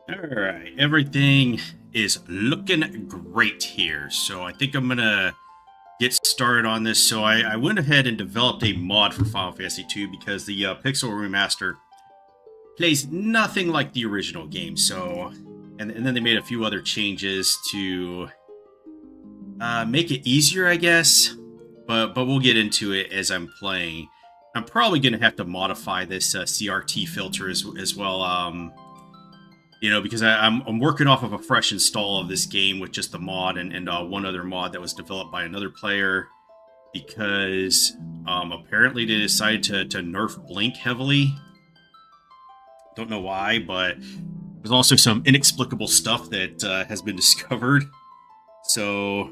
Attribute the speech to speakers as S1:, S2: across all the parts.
S1: Alright, everything is looking great here. So I think I'm gonna get started on this. So I went ahead and developed a mod for Final Fantasy II because the Pixel Remaster plays nothing like the original game. So, and then they made a few other changes to make it easier, I guess. But we'll get into it as I'm playing. I'm probably gonna have to modify this CRT filter as well. Because I'm working off of a fresh install of this game with just the mod and one other mod that was developed by another player. Because apparently they decided to nerf Blink heavily. Don't know why, but there's also some inexplicable stuff that has been discovered. So,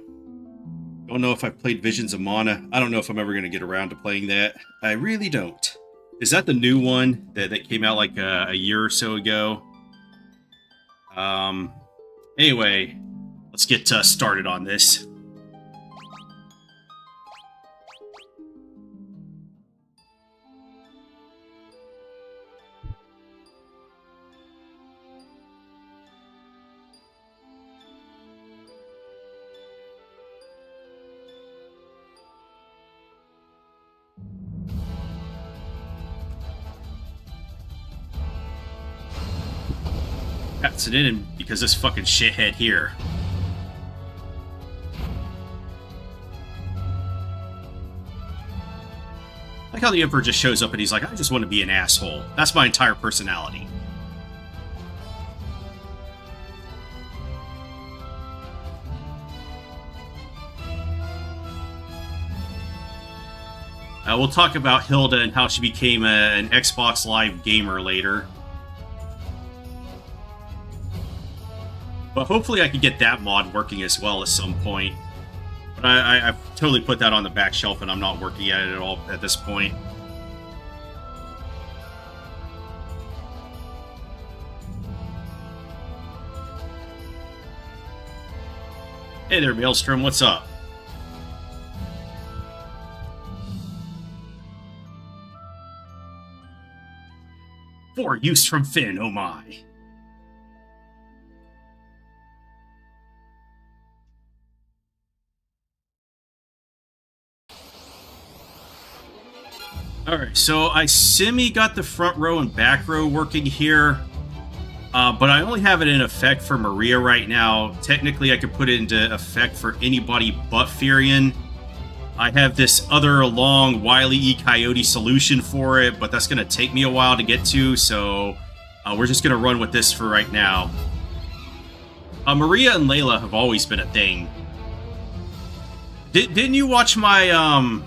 S1: don't know if I've played Visions of Mana. I don't know if I'm ever going to get around to playing that. I really don't. Is that the new one that came out like a year or so ago? Anyway, let's get started on this. Pass it in because this fucking shithead here. Like how the Emperor just shows up and he's like, I just want to be an asshole. That's my entire personality. We'll talk about Hilda and how she became an Xbox Live gamer later. But hopefully I can get that mod working as well at some point. But I've totally put that on the back shelf and I'm not working at it at all at this point. Hey there, Maelstrom, what's up? For use from Finn, oh my. Alright, so I semi got the front row and back row working here. But I only have it in effect for Maria right now. Technically, I could put it into effect for anybody but Firion. I have this other long Wile E. Coyote solution for it, but that's going to take me a while to get to, so we're just going to run with this for right now. Maria and Layla have always been a thing. Didn't you watch my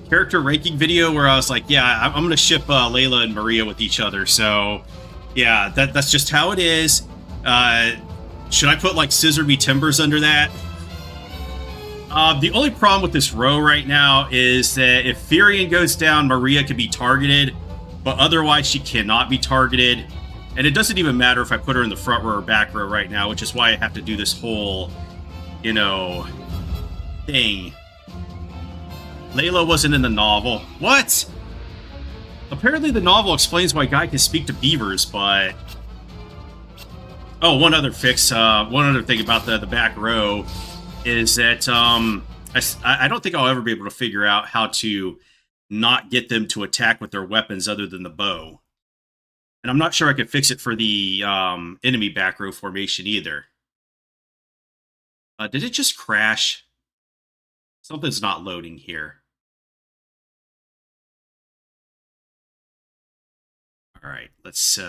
S1: character ranking video where I was like, yeah, I'm going to ship Layla and Maria with each other, so yeah, that's just how it is. Should I put like Scissor Me Timbers under that? The only problem with this row right now is that if Firion goes down, Maria can be targeted, but otherwise she cannot be targeted. And it doesn't even matter if I put her in the front row or back row right now, which is why I have to do this whole, thing. Layla wasn't in the novel. What? Apparently the novel explains why Guy can speak to beavers, but... Oh, one other thing about the back row is that I don't think I'll ever be able to figure out how to not get them to attack with their weapons other than the bow. And I'm not sure I can fix it for the enemy back row formation either. Did it just crash? Something's not loading here. All right, let's.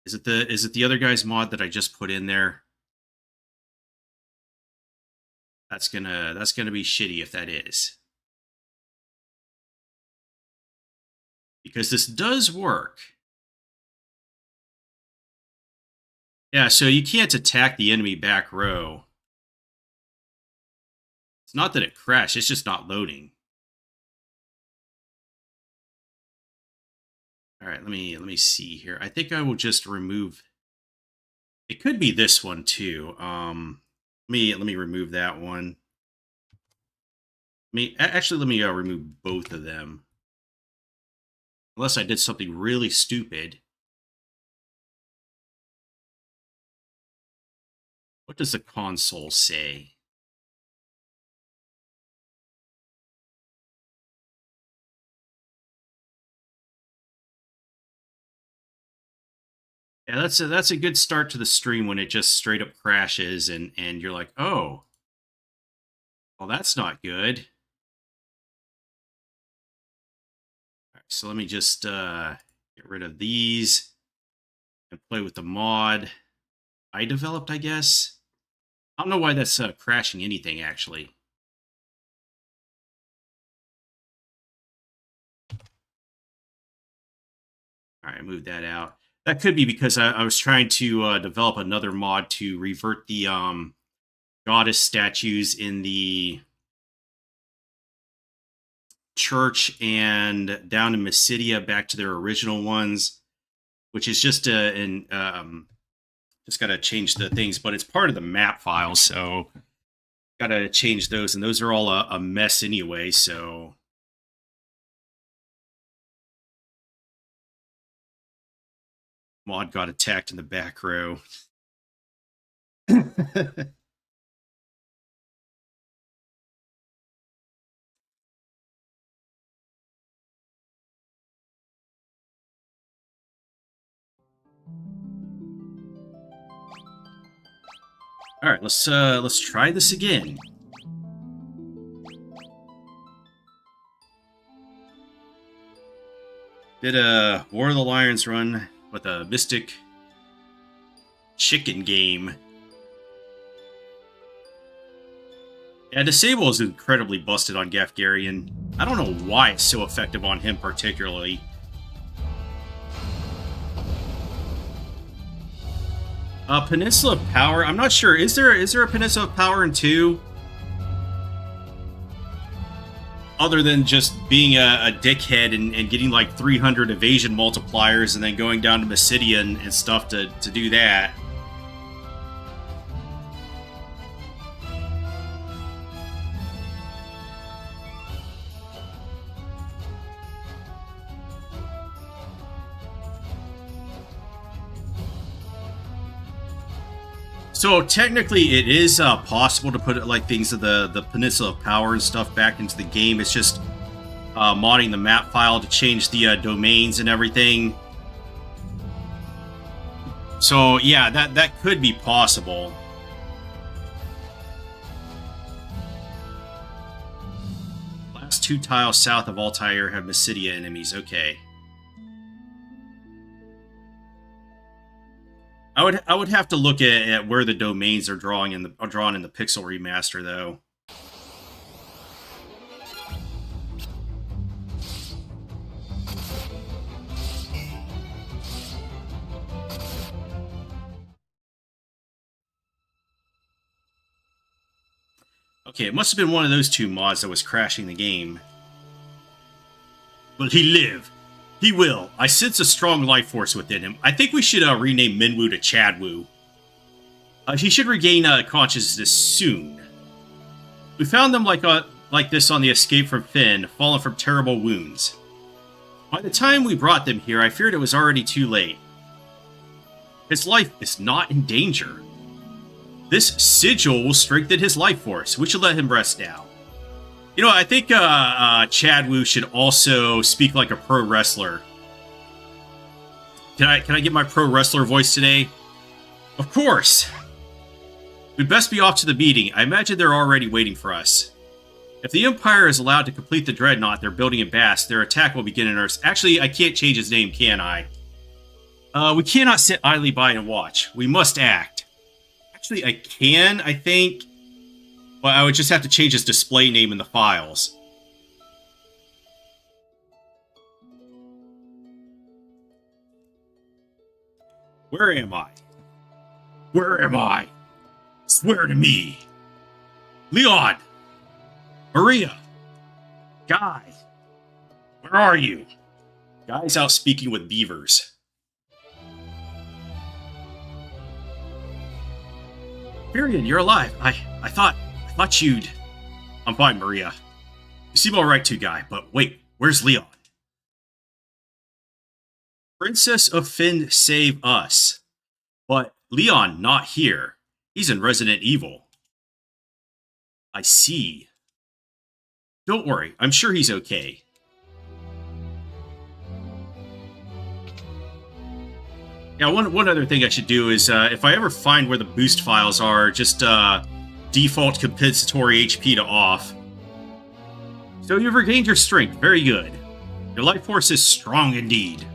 S1: Is it the other guy's mod that I just put in there? That's gonna be shitty if that is. Because this does work. Yeah, so you can't attack the enemy back row. It's not that it crashed, it's just not loading. All right, let me see here. I think I will just remove. It could be this one too. Let me remove that one. Let me remove both of them. Unless I did something really stupid. What does the console say? Yeah, that's a good start to the stream when it just straight up crashes and you're like, oh, well, that's not good. All right, so let me just get rid of these and play with the mod I developed, I guess. I don't know why that's crashing anything, actually. All right, move that out. That could be because I was trying to develop another mod to revert the goddess statues in the church and down in Mysidia back to their original ones, which is just just got to change the things, but it's part of the map file, so got to change those, and those are all a mess anyway, so... Mod got attacked in the back row. All right, let's try this again. Did a War of the Lions run with a Mystic chicken game. Yeah, Disable is incredibly busted on Gafgarian. I don't know why it's so effective on him particularly. Peninsula of Power. I'm not sure. Is there a Peninsula of Power in 2? Other than just being a dickhead and getting like 300 evasion multipliers and then going down to Mysidia and stuff to do that. So technically, it is possible to put like things of the Peninsula of Power and stuff back into the game. It's just modding the map file to change the domains and everything. So yeah, that could be possible. Last 2 tiles south of Altair have Mysidia enemies. Okay. I would have to look at where the domains are drawn in the Pixel Remaster, though. Okay, it must have been one of those 2 mods that was crashing the game. Will he live? He will. I sense a strong life force within him. I think we should rename Minwu to Chadwu. He should regain consciousness soon. We found them like this on the escape from Finn, fallen from terrible wounds. By the time we brought them here, I feared it was already too late. His life is not in danger. This sigil will strengthen his life force. We should let him rest now. You know, I think Chadwu should also speak like a pro wrestler. Can I get my pro wrestler voice today? Of course! We'd best be off to the meeting. I imagine they're already waiting for us. If the Empire is allowed to complete the dreadnought they're building in Bast, their attack will begin in Earth. Actually, I can't change his name, can I? We cannot sit idly by and watch. We must act. Actually, I can, I think. But I would just have to change his display name in the files. Where am I? Where am I? Swear to me. Leon! Maria! Guy! Where are you? Guy's out speaking with beavers. Period, you're alive. I thought you'd... I'm fine, Maria. You seem alright too, Guy, but wait, where's Leon? Princess of Finn, save us. But Leon, not here. He's in Resident Evil. I see. Don't worry, I'm sure he's okay. Yeah, one other thing I should do is, if I ever find where the boost files are, just default compensatory HP to off. So you've regained your strength. Very good. Your life force is strong indeed.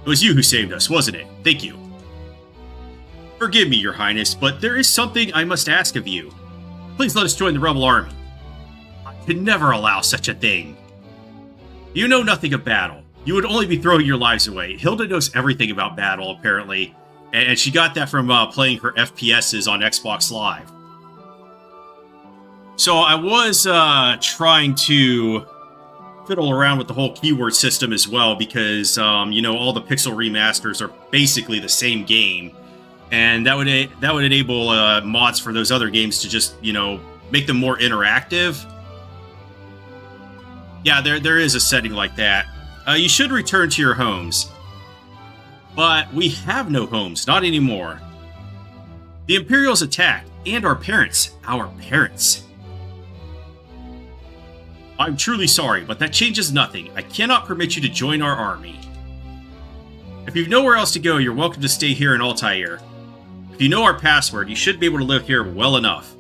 S1: It was you who saved us, wasn't it? Thank you. Forgive me, Your Highness, but there is something I must ask of you. Please let us join the rebel army. I could never allow such a thing. You know nothing of battle. You would only be throwing your lives away. Hilda knows everything about battle, apparently, and she got that from playing her FPSs on Xbox Live. So I was trying to fiddle around with the whole keyword system as well, because you know, all the pixel remasters are basically the same game, and that would enable mods for those other games to just, you know, make them more interactive. Yeah, there is a setting like that. You should return to your homes. But we have no homes, not anymore. The Imperials attacked, and our parents. I'm truly sorry, but that changes nothing. I cannot permit you to join our army. If you've nowhere else to go, you're welcome to stay here in Altair. If you know our password, you should be able to live here well enough.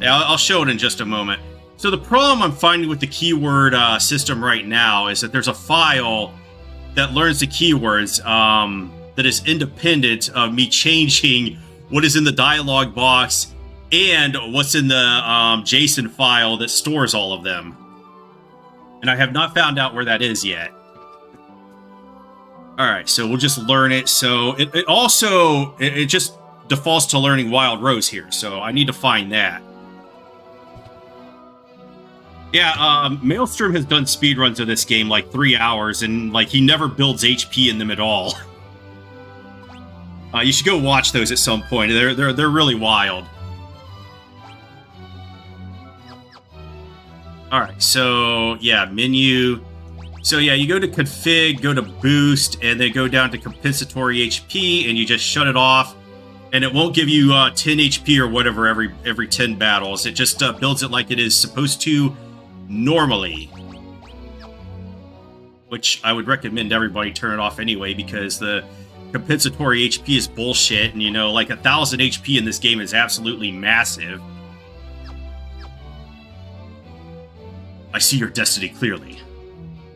S1: Yeah, I'll show it in just a moment. So the problem I'm finding with the keyword system right now is that there's a file that learns the keywords that is independent of me changing what is in the dialog box and what's in the JSON file that stores all of them. And I have not found out where that is yet. Alright, so we'll just learn it. So it also just defaults to learning Wild Rose here, so I need to find that. Yeah, Maelstrom has done speedruns of this game like 3 hours, and like he never builds HP in them at all. You should go watch those at some point. They're really wild. All right, so yeah, menu. So yeah, you go to config, go to boost, and then go down to compensatory HP, and you just shut it off, and it won't give you 10 HP or whatever every 10 battles. It just builds it like it is supposed to normally, which I would recommend everybody turn it off anyway, because the compensatory HP is bullshit, and you know, like 1,000 HP in this game is absolutely massive. I see your destiny clearly.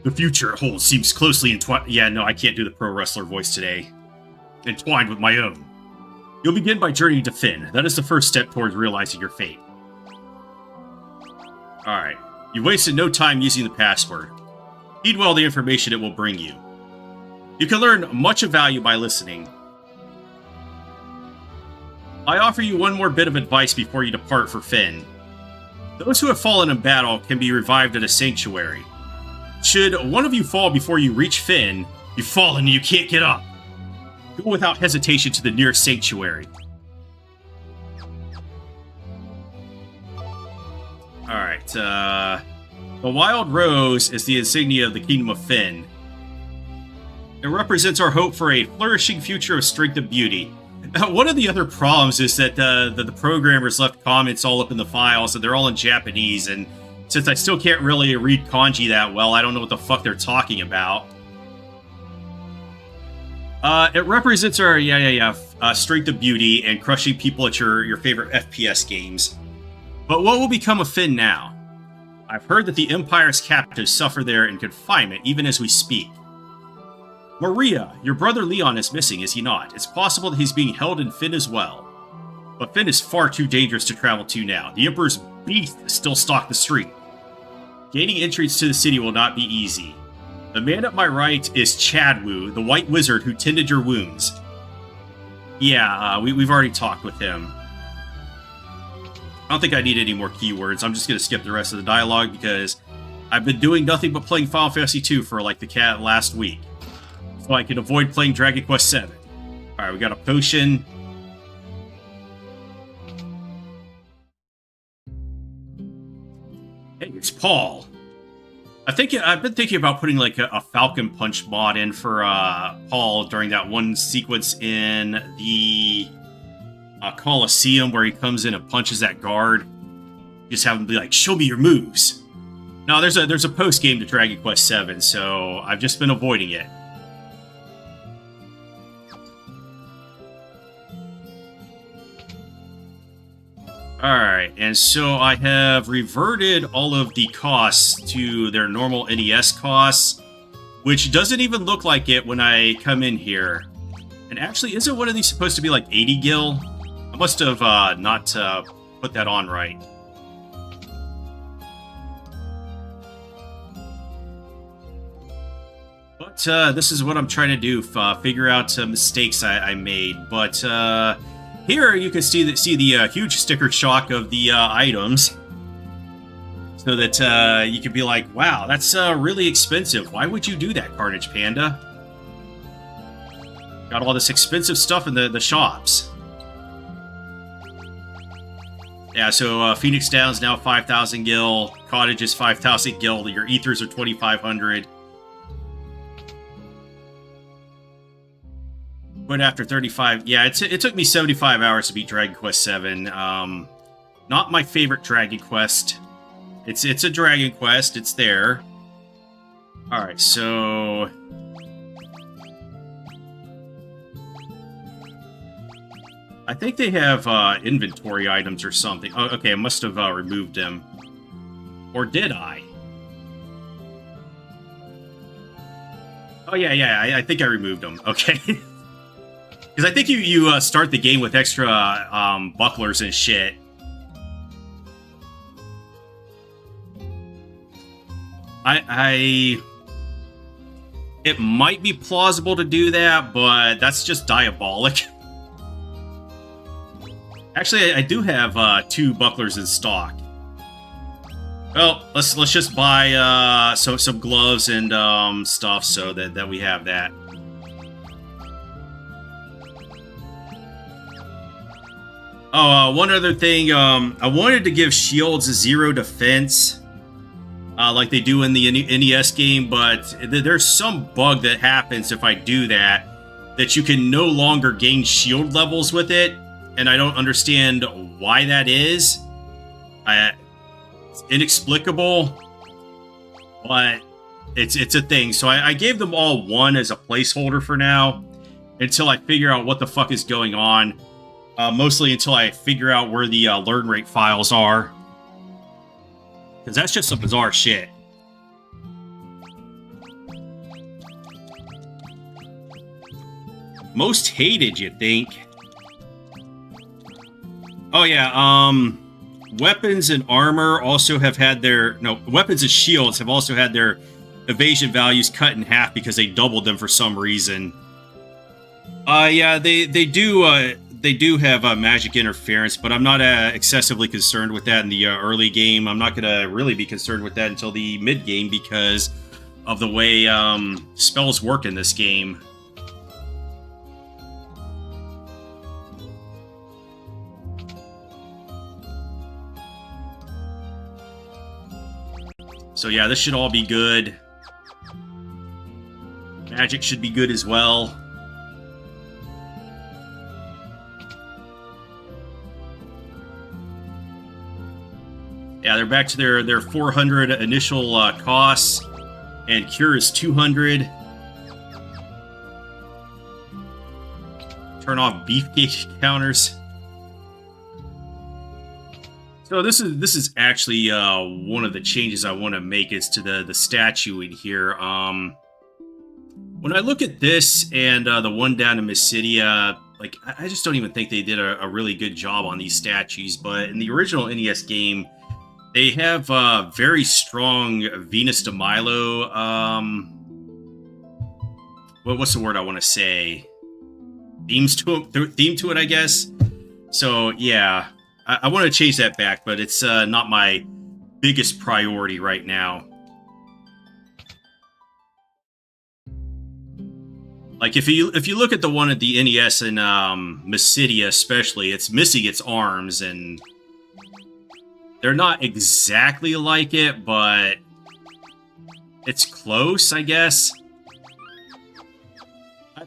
S1: The future it holds seems closely entwined. Yeah, no, I can't do the pro wrestler voice today. Entwined with my own. You'll begin by journeying to Finn. That is the first step towards realizing your fate. Alright. You wasted no time using the password. Heed well the information it will bring you. You can learn much of value by listening. I offer you one more bit of advice before you depart for Finn. Those who have fallen in battle can be revived at a sanctuary. Should one of you fall before you reach Finn, you've fallen and you can't get up. Go without hesitation to the nearest sanctuary. Alright, the Wild Rose is the insignia of the Kingdom of Finn. It represents our hope for a flourishing future of strength and beauty. One of the other problems is that the programmers left comments all up in the files, and they're all in Japanese, and since I still can't really read kanji that well, I don't know what the fuck they're talking about. It represents our, strength and beauty and crushing people at your favorite FPS games. But what will become of Finn now? I've heard that the Empire's captives suffer there in confinement even as we speak. Maria, your brother Leon is missing, is he not? It's possible that he's being held in Finn as well. But Finn is far too dangerous to travel to now. The Emperor's beasts still stalk the street. Gaining entrance to the city will not be easy. The man at my right is Chadwu, the white wizard who tended your wounds. Yeah, we've already talked with him. I don't think I need any more keywords. I'm just going to skip the rest of the dialogue because I've been doing nothing but playing Final Fantasy II for like the last week. So I can avoid playing Dragon Quest VII. Alright, we got a potion. Hey, it's Paul. I've been thinking about putting like a Falcon Punch mod in for Paul during that one sequence in the Coliseum where he comes in and punches that guard. Just have him be like, "Show me your moves." No, there's a post game to Dragon Quest VII, so I've just been avoiding it. Alright, and so I have reverted all of the costs to their normal NES costs, which doesn't even look like it when I come in here. And actually, isn't one of these supposed to be like 80 gil? I must have not put that on right. But this is what I'm trying to do, figure out mistakes I made. But here you can see the huge sticker shock of the items, so that you could be like, wow, that's really expensive. Why would you do that, Carnage Panda? Got all this expensive stuff in the shops. Yeah, so Phoenix Down's now 5,000 gil, Cottage is 5,000 gil, your Ethers are 2,500. But after 35, yeah, it took me 75 hours to beat Dragon Quest VII. Not my favorite Dragon Quest. It's a Dragon Quest. It's there. All right, so I think they have inventory items or something. Oh, okay, I must have removed them, or did I? Oh yeah, I think I removed them. Okay. Because I think you start the game with extra bucklers and shit. It might be plausible to do that, but that's just diabolic. Actually, I do have 2 bucklers in stock. Well, let's just buy some gloves and stuff so that we have that. Oh, one other thing, I wanted to give shields 0 defense, like they do in the NES game, but there's some bug that happens if I do that you can no longer gain shield levels with it, and I don't understand why that is. It's inexplicable, but it's a thing. So I gave them all 1 as a placeholder for now, until I figure out what the fuck is going on. Mostly until I figure out where the learn rate files are. Because that's just some bizarre shit. Most hated, you think? Oh yeah, weapons and armor also have had their... No, weapons and shields have also had their evasion values cut in half because they doubled them for some reason. Yeah, they do have magic interference, but I'm not excessively concerned with that in the early game. I'm not going to really be concerned with that until the mid-game because of the way spells work in this game. So yeah, this should all be good. Magic should be good as well. Yeah, they're back to their 400 initial costs, and cure is 200. Turn off beefcake counters. So this is actually one of the changes I want to make is to the statue in here. When I look at this and the one down in Mysidia, like I just don't even think they did a really good job on these statues. But in the original NES game, they have very strong Venus de Milo. What's the word I want to say? Theme to it, I guess. So yeah, I want to change that back, but it's not my biggest priority right now. Like if you look at the one at the NES and Mysidia especially, it's missing its arms, and they're not exactly like it, but It's close, I guess.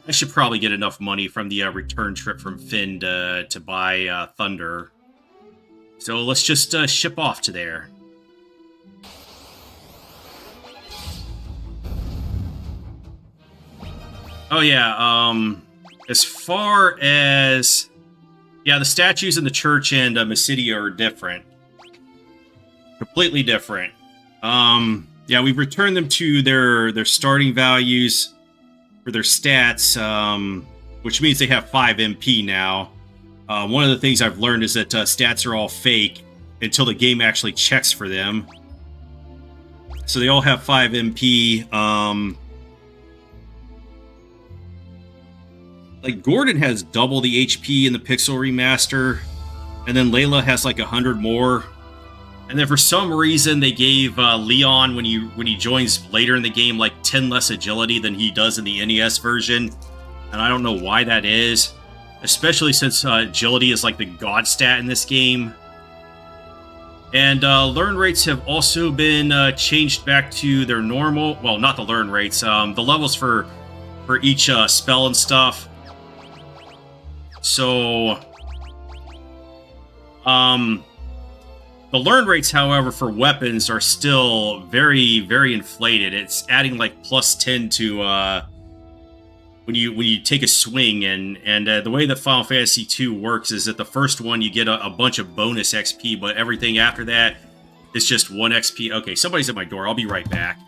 S1: I should probably get enough money from the return trip from Finn to buy Thunder. So let's just ship off to there. Oh yeah, as far as... Yeah, the statues in the church and Mysidia are different. Completely different. Yeah, we've returned them to their starting values for their stats, which means they have 5 MP now. One of the things I've learned is that stats are all fake until the game actually checks for them. So they all have 5 MP. Like, Gordon has double the HP in the Pixel Remaster, and then Layla has like 100 more. And then for some reason they gave Leon, when he joins later in the game, like 10 less agility than he does in the NES version. And I don't know why that is, especially since agility is like the god stat in this game. And learn rates have also been changed back to their normal. Well, not the learn rates, the levels for each spell and stuff. So, the learn rates, however, for weapons are still very, very inflated. It's adding like +10 to when you take a swing, and the way that Final Fantasy II works is that the first one you get a bunch of bonus XP, but everything after that is just 1 XP. Okay, somebody's at my door. I'll be right back.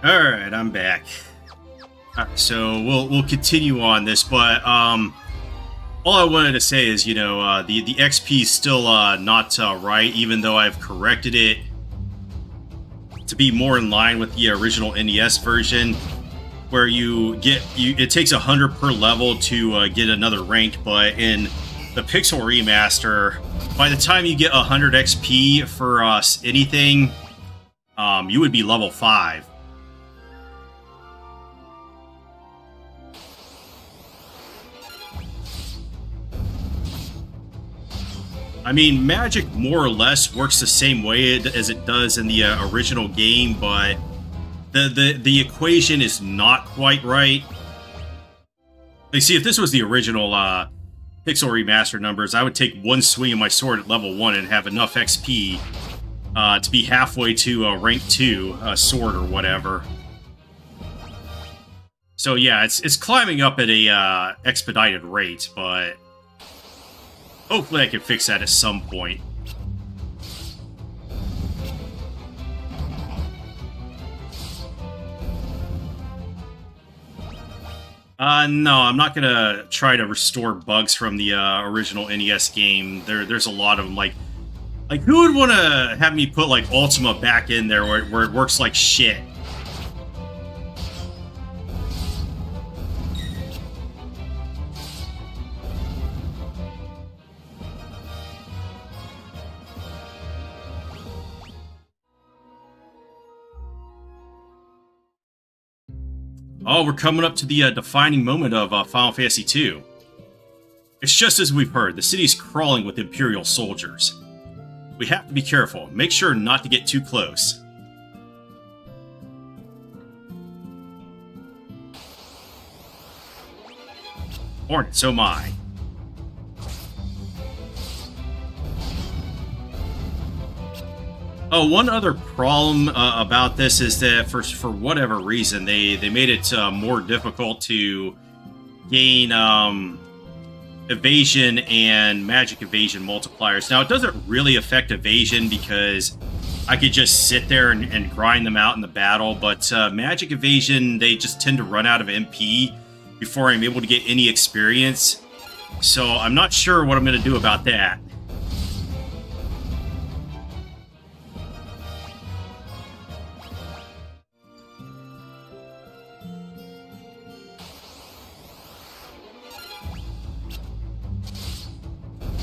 S1: All right, I'm back. All right, so we'll continue on this, but all I wanted to say is, the XP is still not right, even though I've corrected it to be more in line with the original NES version, where it takes 100 per level to get another rank, but in the Pixel Remaster, by the time you get 100 XP for anything, you would be level 5. I mean, magic more or less works the same way as it does in the original game, but the equation is not quite right. Like, see, if this was the original Pixel Remaster numbers, I would take one swing of my sword at level 1 and have enough XP to be halfway to rank 2 sword or whatever. So yeah, it's climbing up at a expedited rate, but hopefully I can fix that at some point. No, I'm not gonna try to restore bugs from the original NES game. There's a lot of them. Like who would want to have me put like Ultima back in there where it works like shit? Oh, we're coming up to the defining moment of Final Fantasy II. It's just as we've heard, the city's crawling with Imperial soldiers. We have to be careful, make sure not to get too close. Hornet, so am I. Oh, one other problem about this is that for whatever reason they made it more difficult to gain evasion and magic evasion multipliers. Now, it doesn't really affect evasion because I could just sit there and grind them out in the battle, but magic evasion, they just tend to run out of MP before I'm able to get any experience. So I'm not sure what I'm going to do about that.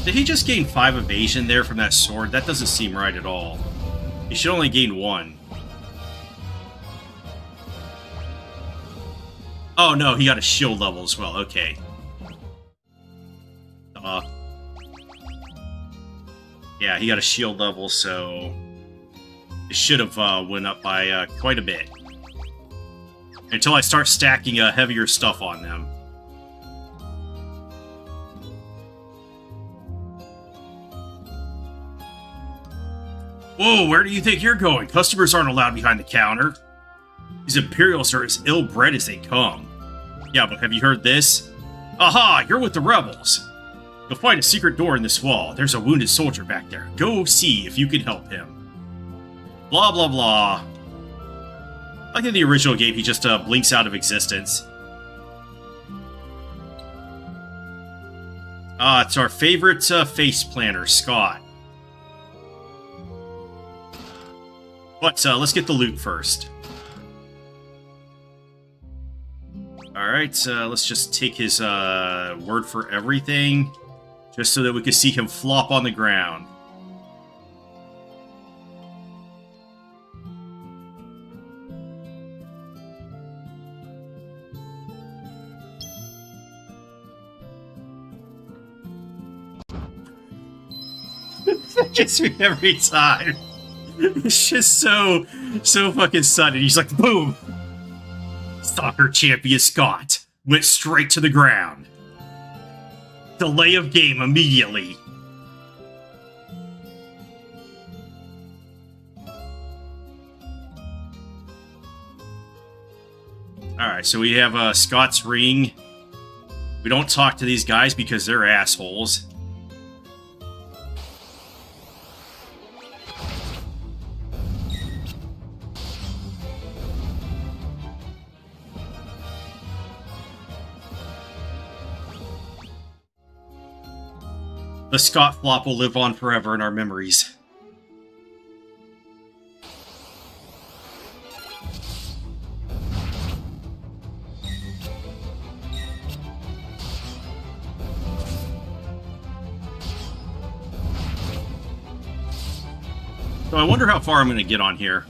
S1: Did he just gain 5 evasion there from that sword? That doesn't seem right at all. He should only gain 1. Oh no, he got a shield level as well. Okay. Yeah, he got a shield level, so it should have went up by quite a bit. Until I start stacking heavier stuff on them. Whoa, where do you think you're going? Customers aren't allowed behind the counter. These Imperials are as ill-bred as they come. Yeah, but have you heard this? Aha, you're with the rebels. You'll find a secret door in this wall. There's a wounded soldier back there. Go see if you can help him. Blah, blah, blah. Like in the original game, he just blinks out of existence. It's our favorite face planter, Scott. But let's get the loot first. Alright, let's just take his word for everything, just so that we can see him flop on the ground. That gets me every time. It's just so fucking sudden. He's like, boom! Soccer champion Scott went straight to the ground. Delay of game immediately. Alright, so we have Scott's ring. We don't talk to these guys because they're assholes. The Scott flop will live on forever in our memories. So I wonder how far I'm going to get on here.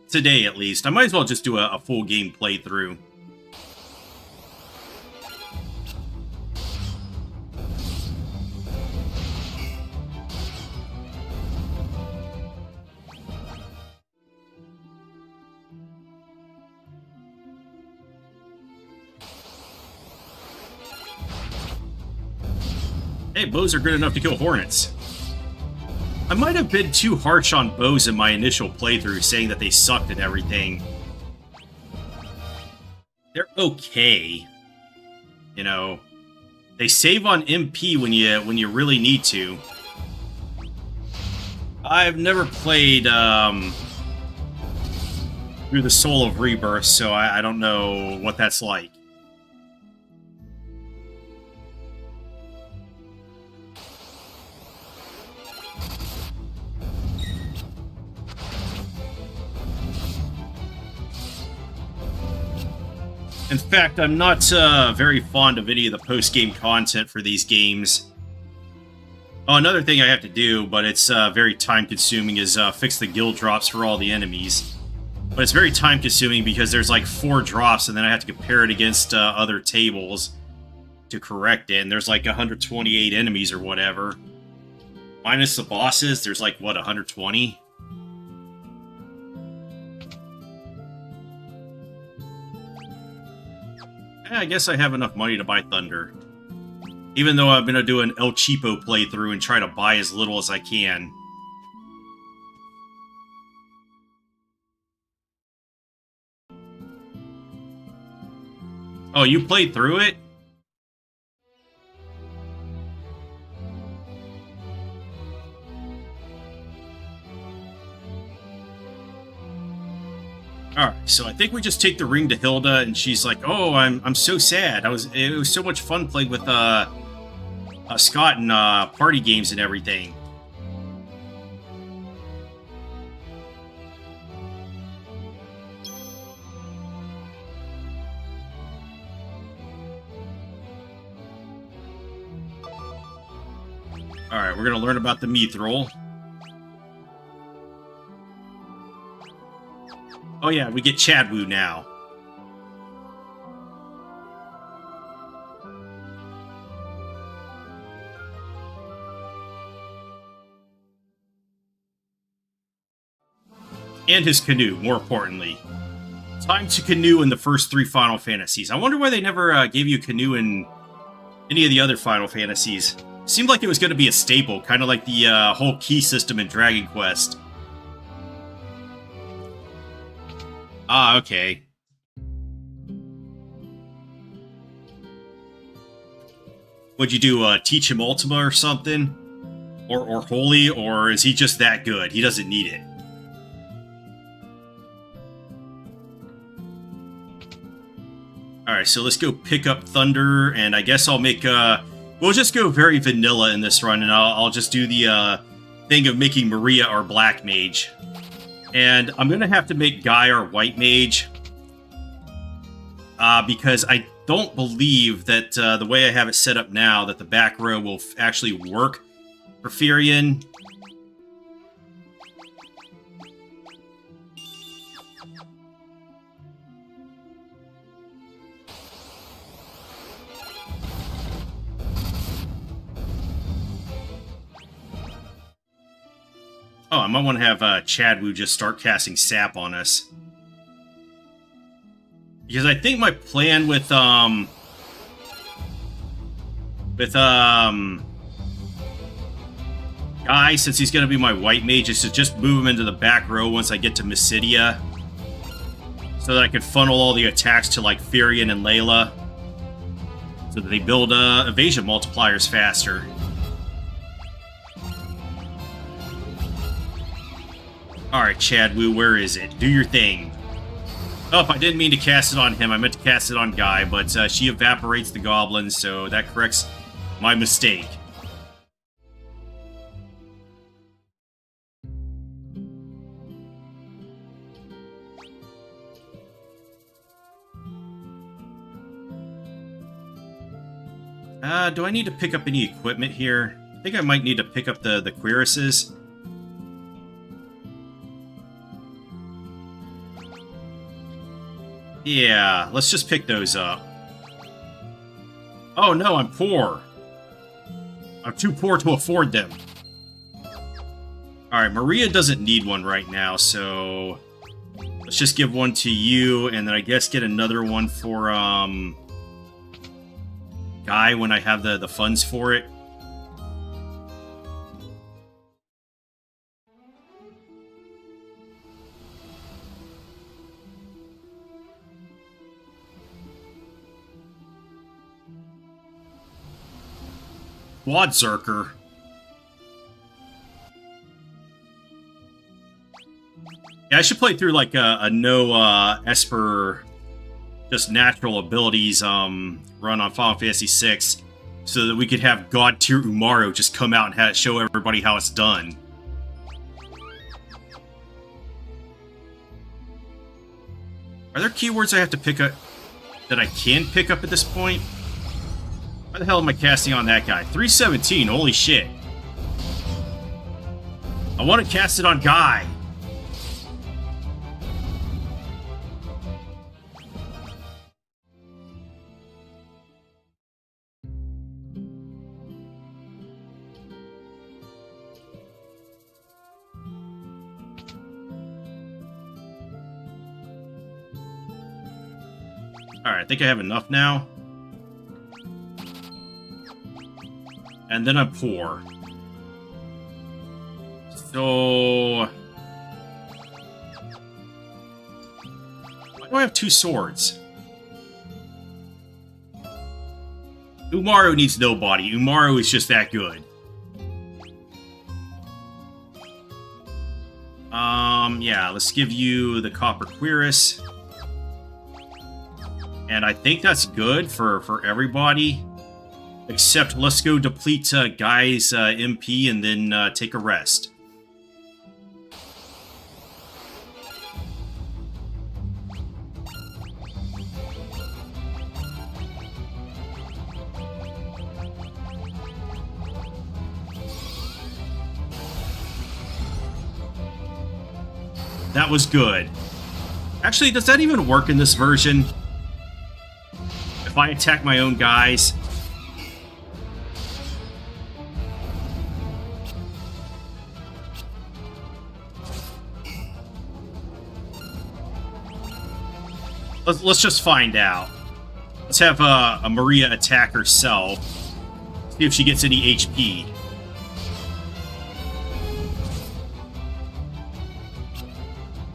S1: Today, at least. I might as well just do a full game playthrough. Hey, bows are good enough to kill hornets. I might have been too harsh on bows in my initial playthrough, saying that they sucked at everything. They're okay. You know, they save on MP when you really need to. I've never played through the Soul of Rebirth, so I don't know what that's like. In fact, I'm not very fond of any of the post-game content for these games. Oh, another thing I have to do, but it's very time-consuming, is fix the guild drops for all the enemies. But it's very time-consuming because there's like 4 drops, and then I have to compare it against other tables to correct it, and there's like 128 enemies or whatever. Minus the bosses, there's like, what, 120? I guess I have enough money to buy Thunder. Even though I'm going to do an El Cheapo playthrough and try to buy as little as I can. Oh, you played through it? Alright, so I think we just take the ring to Hilda, and she's like, "Oh, I'm so sad. It was so much fun playing with Scott and party games and everything." Alright, we're gonna learn about the Mithril. Oh yeah, we get Chadwu now. And his canoe, more importantly. Time to canoe in the first 3 Final Fantasies. I wonder why they never gave you a canoe in any of the other Final Fantasies. Seemed like it was going to be a staple, kind of like the whole key system in Dragon Quest. Ah, okay. What'd you do, teach him Ultima or something? Or Holy, or is he just that good? He doesn't need it. Alright, so let's go pick up Thunder, and I guess I'll make, we'll just go very vanilla in this run, and I'll just do the, thing of making Maria our Black Mage. And I'm going to have to make Guy our White Mage. Because I don't believe that the way I have it set up now, that the back row will actually work for Firion. Oh, I might want to have Chadwu just start casting sap on us. Because I think my plan with Guy, since he's going to be my white mage, is to just move him into the back row once I get to Mysidia. So that I can funnel all the attacks to, like, Firion and Layla. So that they build evasion multipliers faster. Alright, Chadwu, where is it? Do your thing. Oh, I didn't mean to cast it on him. I meant to cast it on Guy, but she evaporates the goblins, so that corrects My mistake. Do I need to pick up any equipment here? I think I might need to pick up the cuirasses. Yeah, let's just pick those up. Oh no, I'm poor. I'm too poor to afford them. Alright, Maria doesn't need one right now, so... let's just give one to you, and then I guess get another one for, Guy when I have the funds for it. Quad Zerker. Yeah, I should play through like a no Esper, just natural abilities run on Final Fantasy VI, so that we could have God tier Umaru just come out and show everybody how it's done. Are there keywords I have to pick up that I can pick up at this point? Why the hell am I casting on that guy? 317, holy shit. I want to cast it on Guy. Alright, I think I have enough now. And then I'm poor. So... why do I have two swords? Umaru needs nobody. Umaru is just that good. Yeah, let's give you the Copper Cuirass. And I think that's good for everybody. Except let's go deplete Guy's MP and then take a rest. That was good. Actually, does that even work in this version? If I attack my own guys? Let's just find out. Let's have a Maria attack herself. See if she gets any HP.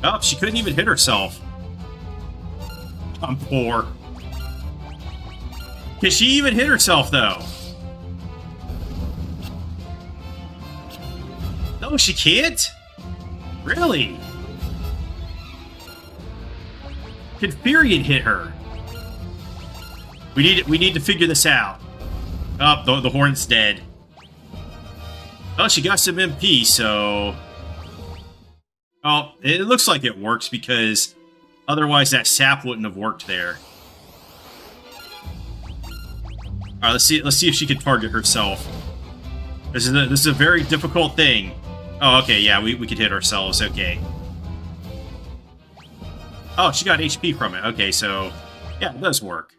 S1: Oh, she couldn't even hit herself. I'm poor. Can she even hit herself, though? No, she can't? Really? Can Furion hit her? We need to figure this out. Oh, the hornet's dead. Oh, she got some MP, so... oh, it looks like it works because otherwise that sap wouldn't have worked there. All right, let's see if she can target herself. This is a very difficult thing. Oh, okay, yeah, we could hit ourselves. Okay. Oh, she got HP from it. Okay, so yeah, it does work.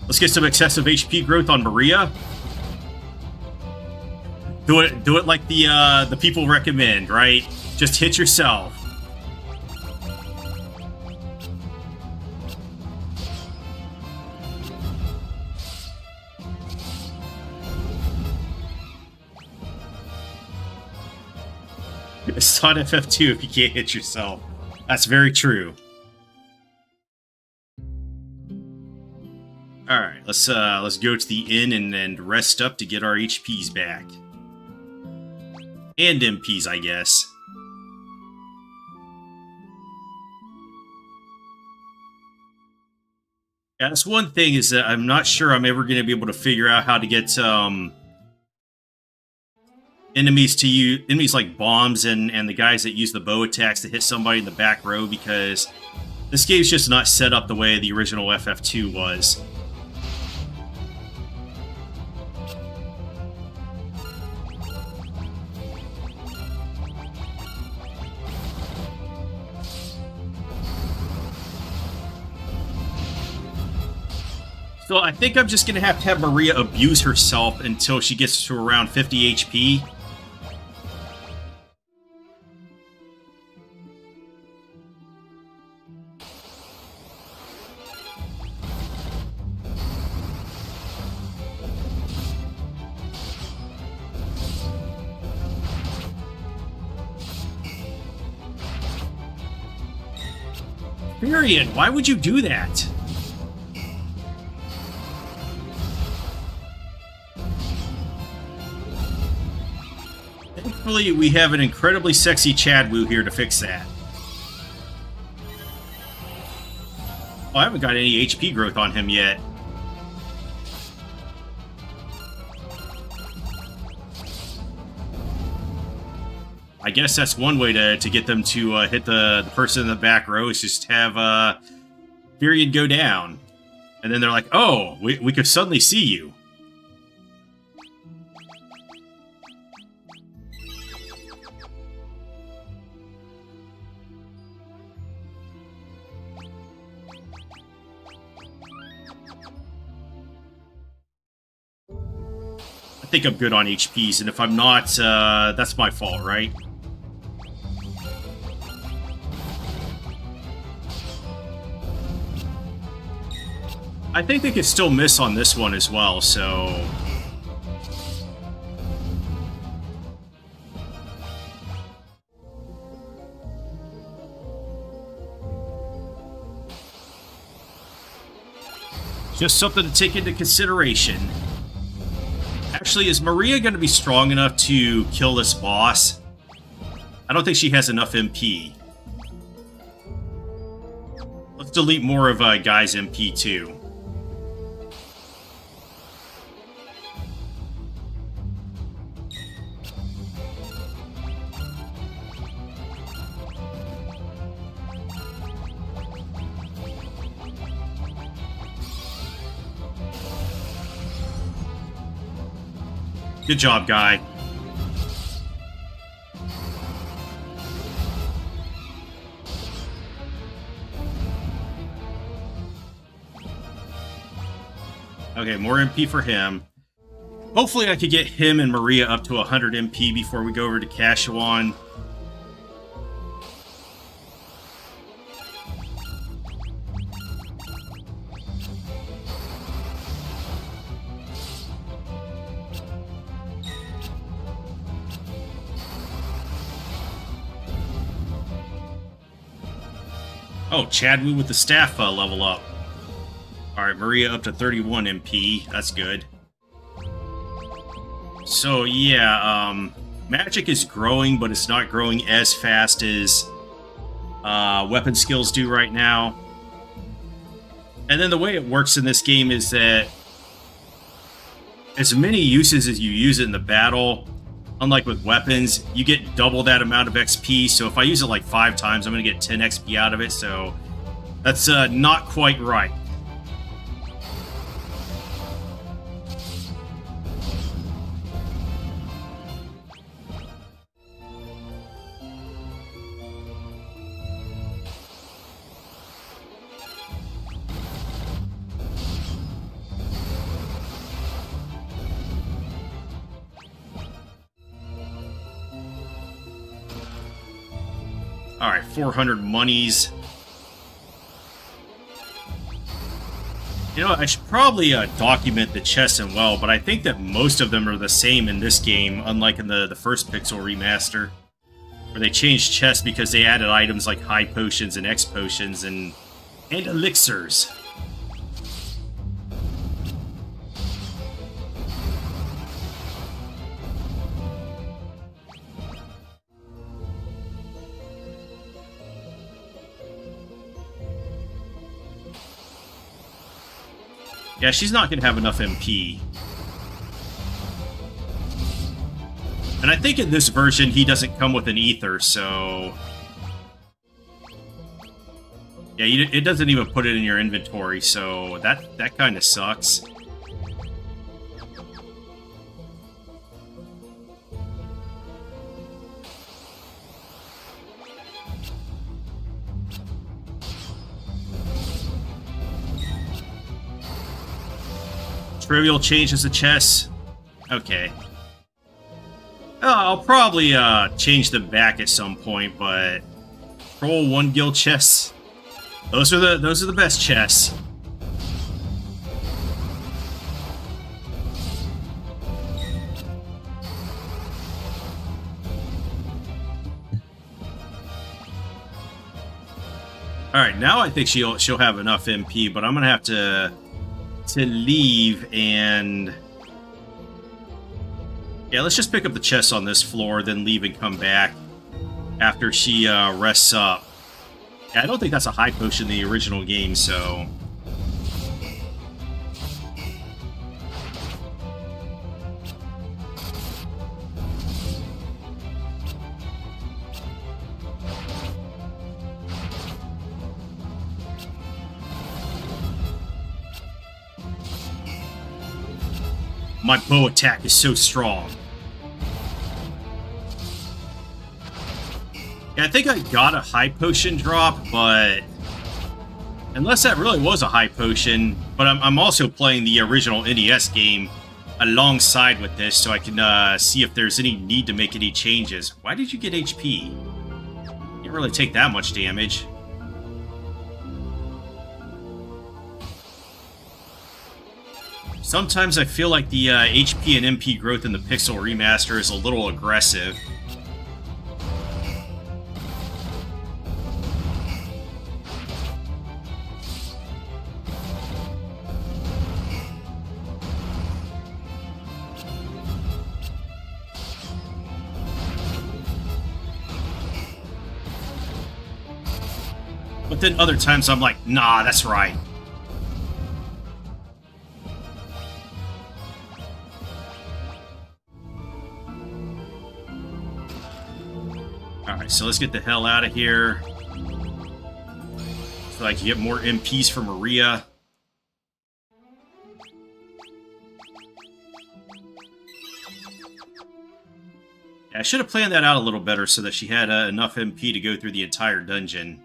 S1: Let's get some excessive HP growth on Maria. Do it like the people recommend, right? Just hit yourself. It's not FF2 if you can't hit yourself. That's very true. Alright, let's go to the inn and rest up to get our HPs back. And MPs, I guess. Yeah, that's one thing is that I'm not sure I'm ever going to be able to figure out how to get enemies like bombs and the guys that use the bow attacks to hit somebody in the back row, because this game's just not set up the way the original FF2 was. So I think I'm just going to have Maria abuse herself until she gets to around 50 HP. Period. Why would you do that? Thankfully, we have an incredibly sexy Chadwu here to fix that. Oh, I haven't got any HP growth on him yet. I guess that's one way to get them to hit the person in the back row, is just have Furion go down. And then they're like, oh, we could suddenly see you. I think I'm good on HPs, and if I'm not, that's my fault, right? I think they could still miss on this one as well, so... just something to take into consideration. Actually, is Maria going to be strong enough to kill this boss? I don't think she has enough MP. Let's delete more of Guy's MP too. Good job, Guy. Okay, more MP for him. Hopefully I could get him and Maria up to 100 MP before we go over to Kashuan. Oh, Chadwu with the staff level up. Alright, Maria up to 31 MP. That's good. So, yeah, magic is growing, but it's not growing as fast as weapon skills do right now. And then the way it works in this game is that as many uses as you use it in the battle, unlike with weapons, you get double that amount of XP. So if I use it like 5 times, I'm going to get 10 XP out of it. So that's not quite right. Alright, 400 monies. You know, I should probably document the chests and well, but I think that most of them are the same in this game, unlike in the first Pixel remaster, where they changed chests because they added items like high potions and X potions and elixirs. Yeah, she's not going to have enough MP. And I think in this version, he doesn't come with an ether, so... Yeah, it doesn't even put it in your inventory, so that kind of sucks. Trivial changes the chess. Okay. I'll probably change them back at some point, but Troll 1 guild chests. Those are the best chests. All right, now I think she'll have enough MP, but I'm gonna have to leave and yeah, let's just pick up the chests on this floor, then leave and come back after she rests up. Yeah, I don't think that's a high potion in the original game, so... My bow attack is so strong. Yeah, I think I got a high potion drop, but... Unless that really was a high potion, but I'm also playing the original NES game alongside with this, so I can see if there's any need to make any changes. Why did you get HP? You didn't really take that much damage. Sometimes I feel like the HP and MP growth in the Pixel Remaster is a little aggressive. But then other times I'm like, nah, that's right. Alright, so let's get the hell out of here. So I can get more MPs for Maria. Yeah, I should have planned that out a little better so that she had enough MP to go through the entire dungeon.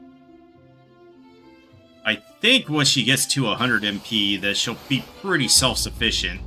S1: I think once she gets to 100 MP that she'll be pretty self-sufficient.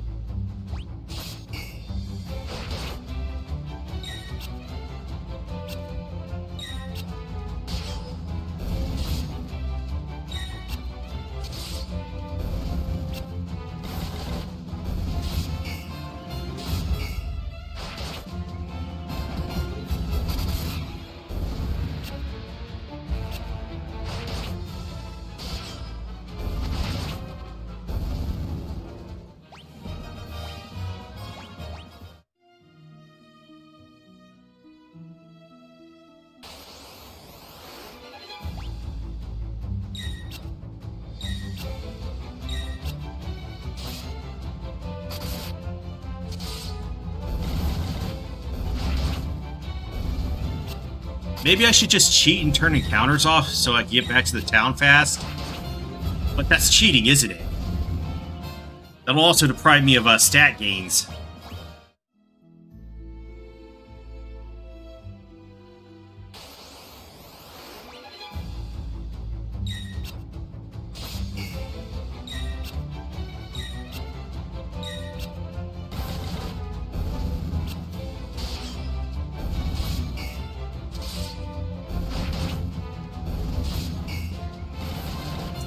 S1: Maybe I should just cheat and turn encounters off so I can get back to the town fast. But that's cheating, isn't it? That'll also deprive me of stat gains.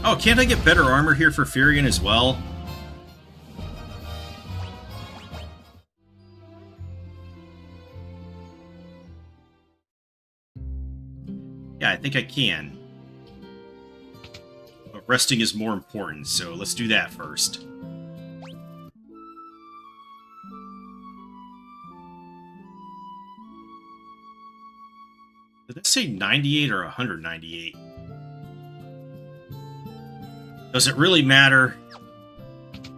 S1: Oh, can't I get better armor here for Furion as well? Yeah, I think I can. But resting is more important, so let's do that first. Did that say 98 or 198? Does it really matter?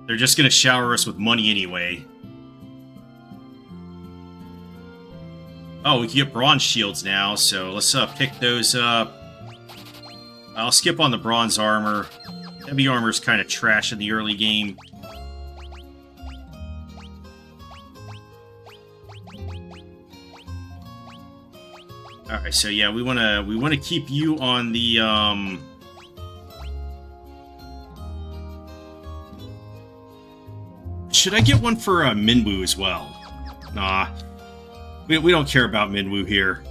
S1: They're just gonna shower us with money anyway. Oh, we can get bronze shields now, so let's pick those up. I'll skip on the bronze armor. Heavy armor's kind of trash in the early game. Alright, so yeah, we wanna keep you on the Should I get one for Minwoo as well? Nah. We don't care about Minwoo here.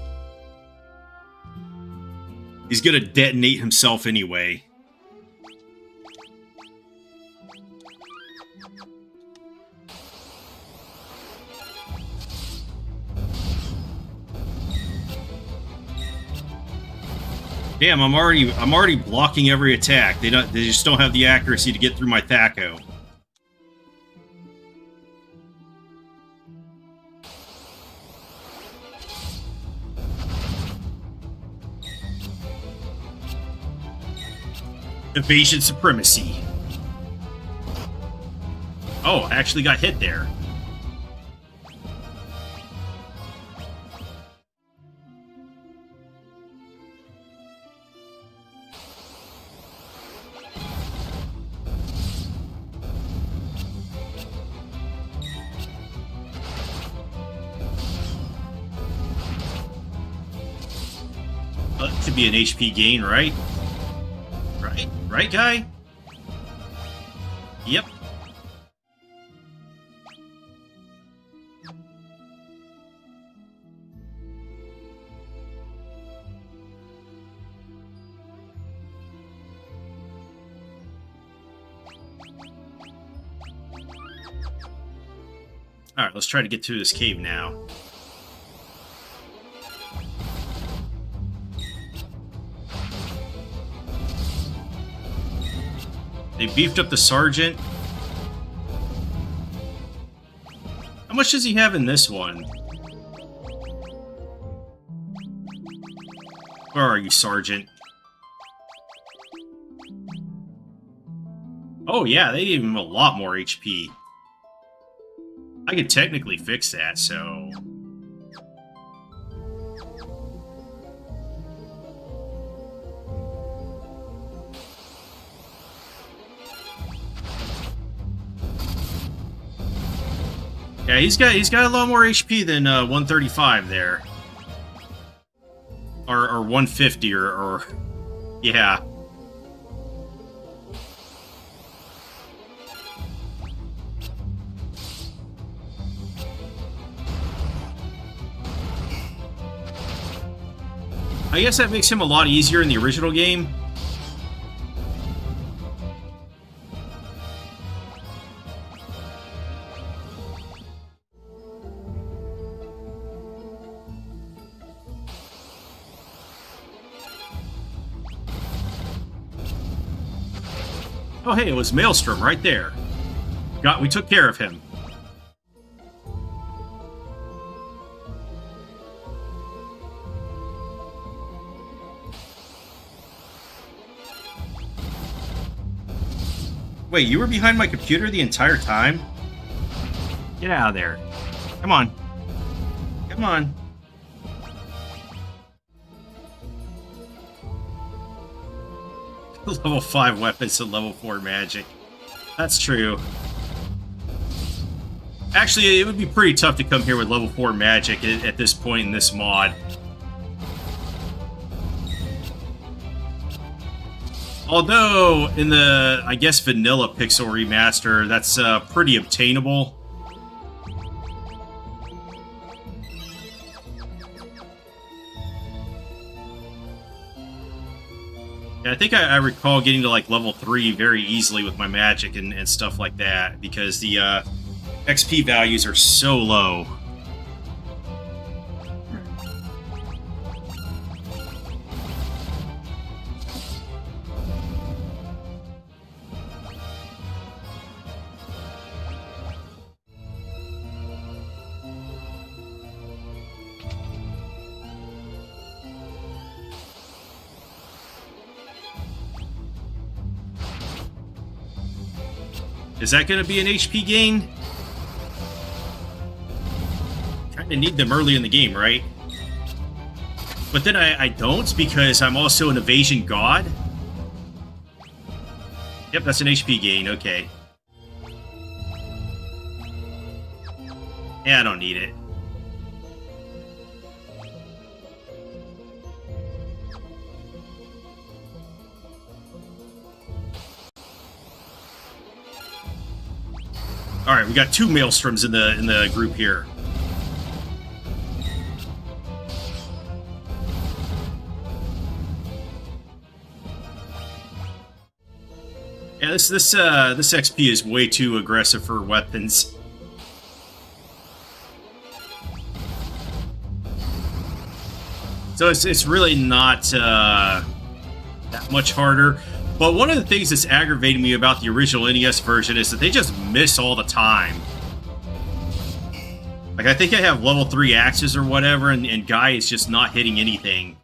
S1: He's gonna detonate himself anyway. Damn, I'm already blocking every attack. They just don't have the accuracy to get through my Thaco. Evasion supremacy. Oh, I actually got hit there. Well, that could be an HP gain, right? Right, guy? Yep. Alright, let's try to get through this cave now. They beefed up the sergeant. How much does he have in this one? Where are you, sergeant? Oh yeah, they gave him a lot more HP. I could technically fix that, so... Yeah, he's got a lot more HP than 135 there, or 150, or yeah. I guess that makes him a lot easier in the original game. Oh, hey, it was Maelstrom right there. We took care of him. Wait, you were behind my computer the entire time? Get out of there. Come on. Come on. Level 5 weapons and level 4 magic. That's true. Actually, it would be pretty tough to come here with level 4 magic at this point in this mod. Although, in the, I guess, vanilla pixel remaster, that's pretty obtainable. I think I recall getting to like level 3 very easily with my magic and stuff like that, because the XP values are so low. Is that going to be an HP gain? Kind of need them early in the game, right? But then I don't, because I'm also an evasion god. Yep, that's an HP gain, okay. Yeah, I don't need it. All right, we got 2 maelstroms in the group here. Yeah, this XP is way too aggressive for weapons. So it's really not that much harder. But one of the things that's aggravating me about the original NES version is that they just miss all the time. Like, I think I have level 3 axes or whatever, and Guy is just not hitting anything.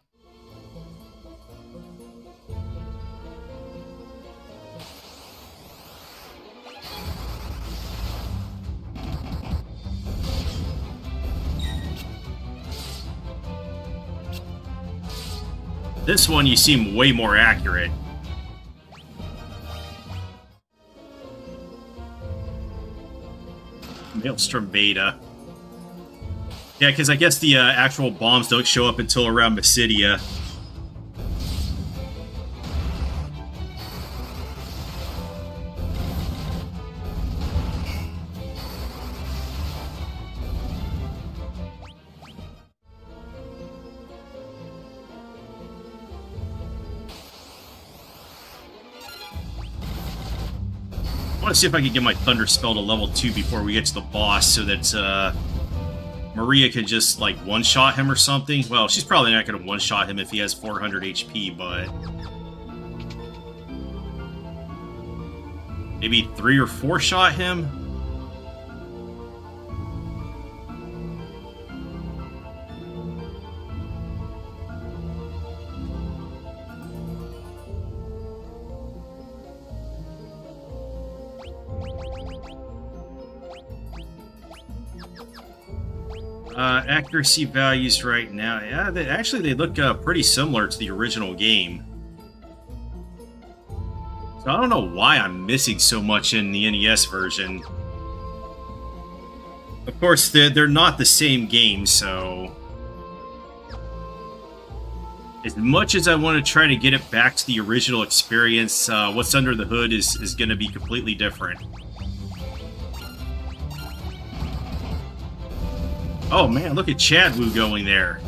S1: This one, you seem way more accurate. Maelstrom Beta. Yeah, because I guess the actual bombs don't show up until around Mysidia. I want to see if I can get my Thunder Spell to level 2 before we get to the boss, so that Maria can just, like, one-shot him or something. Well, she's probably not going to one-shot him if he has 400 HP, but... maybe 3 or 4-shot him? Accuracy values right now, yeah, they look pretty similar to the original game. So I don't know why I'm missing so much in the NES version. Of course, they're not the same game, so... as much as I want to try to get it back to the original experience, what's under the hood is going to be completely different. Oh man, look at Chad Wu going there.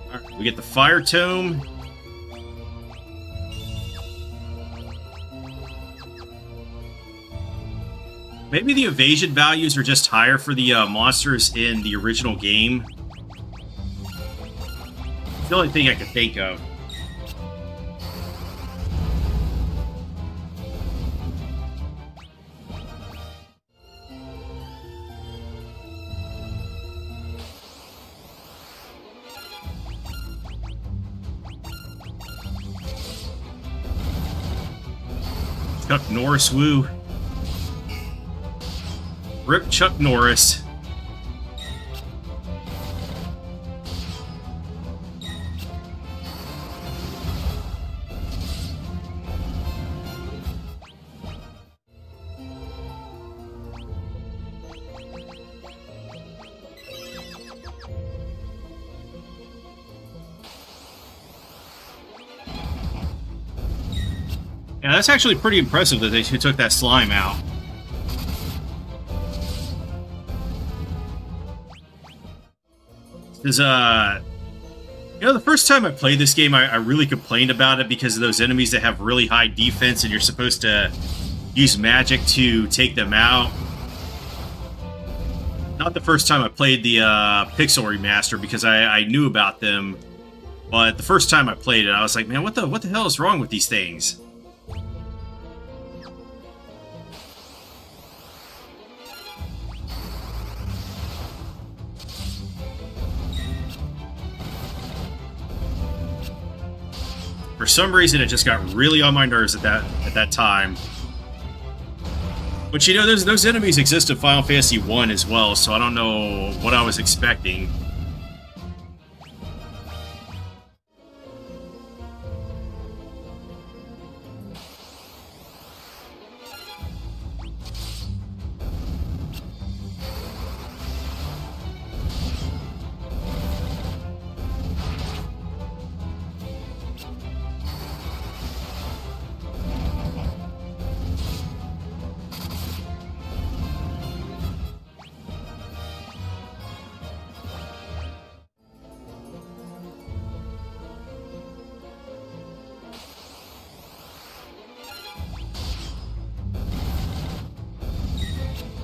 S1: All right, we get the Fire Tome. Maybe the evasion values are just higher for the monsters in the original game. It's the only thing I can think of. Chuck Norris Woo. Rip Chuck Norris. Yeah, that's actually pretty impressive that they took that slime out. Because, you know, the first time I played this game, I really complained about it because of those enemies that have really high defense and you're supposed to use magic to take them out. Not the first time I played the Pixel Remaster because I knew about them, but the first time I played it, I was like, man, what the hell is wrong with these things? For some reason, it just got really on my nerves at that time. But you know, those enemies exist in Final Fantasy 1 as well, so I don't know what I was expecting.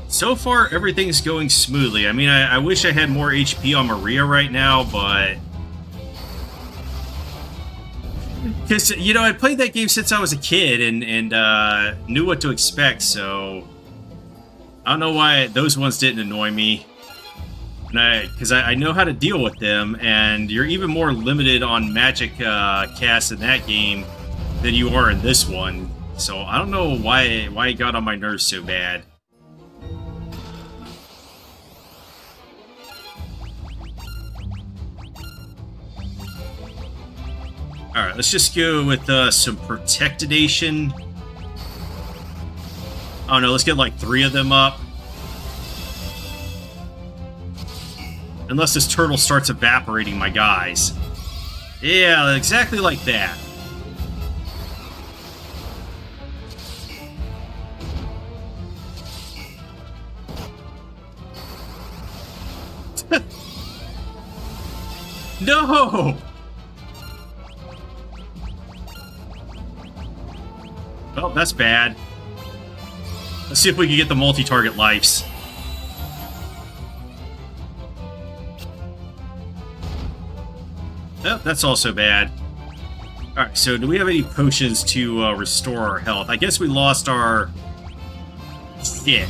S1: So far, everything's going smoothly. I mean, I wish I had more HP on Maria right now, but... Because, you know, I played that game since I was a kid and knew what to expect, so... I don't know why those ones didn't annoy me. Because I know how to deal with them, and you're even more limited on magic casts in that game than you are in this one. So I don't know why it got on my nerves so bad. Alright, let's just go with some Protectination. I don't know, let's get like 3 of them up. Unless this turtle starts evaporating my guys. Yeah, exactly like that. No! Well, that's bad. Let's see if we can get the multi-target lives. Oh, that's also bad. Alright, so do we have any potions to restore our health? I guess we lost our... Shit.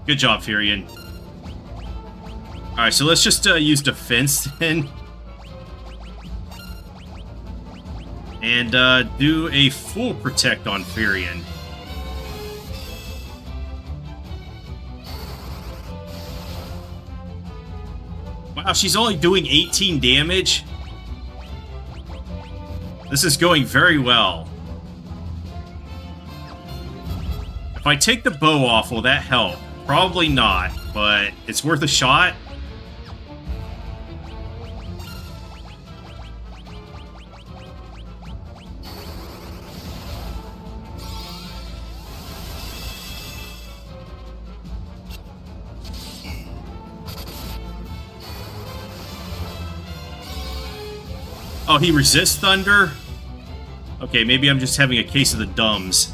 S1: Good job, Furion. Alright, so let's just use defense then. And do a full protect on Furion. Wow, she's only doing 18 damage. This is going very well. If I take the bow off, will that help? Probably not, but it's worth a shot. Oh, he resists thunder? Okay, maybe I'm just having a case of the dumbs.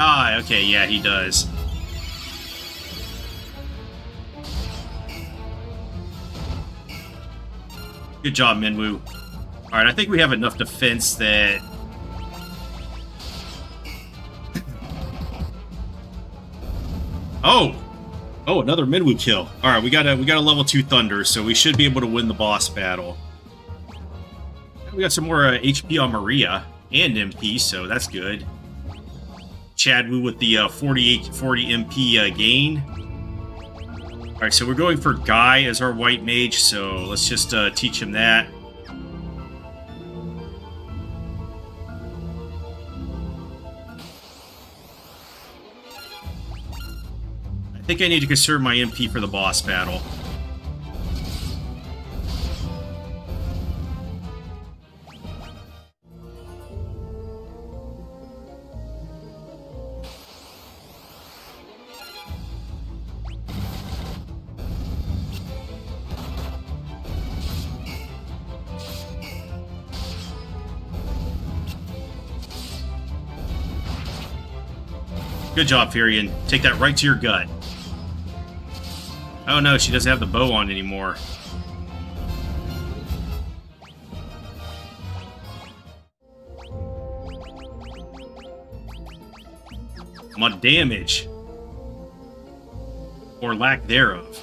S1: Ah, okay, yeah, he does. Good job, Minwoo. Alright, I think we have enough defense that... Oh! Oh, another Minwoo kill. Alright, we got a level 2 Thunder, so we should be able to win the boss battle. We got some more HP on Maria and MP, so that's good. Chadwoo with the 40 MP gain. Alright, so we're going for Guy as our white mage, so let's just teach him that. I think I need to conserve my MP for the boss battle. Good job, Furion. Take that right to your gut. Oh no, she doesn't have the bow on anymore. My damage. Or lack thereof.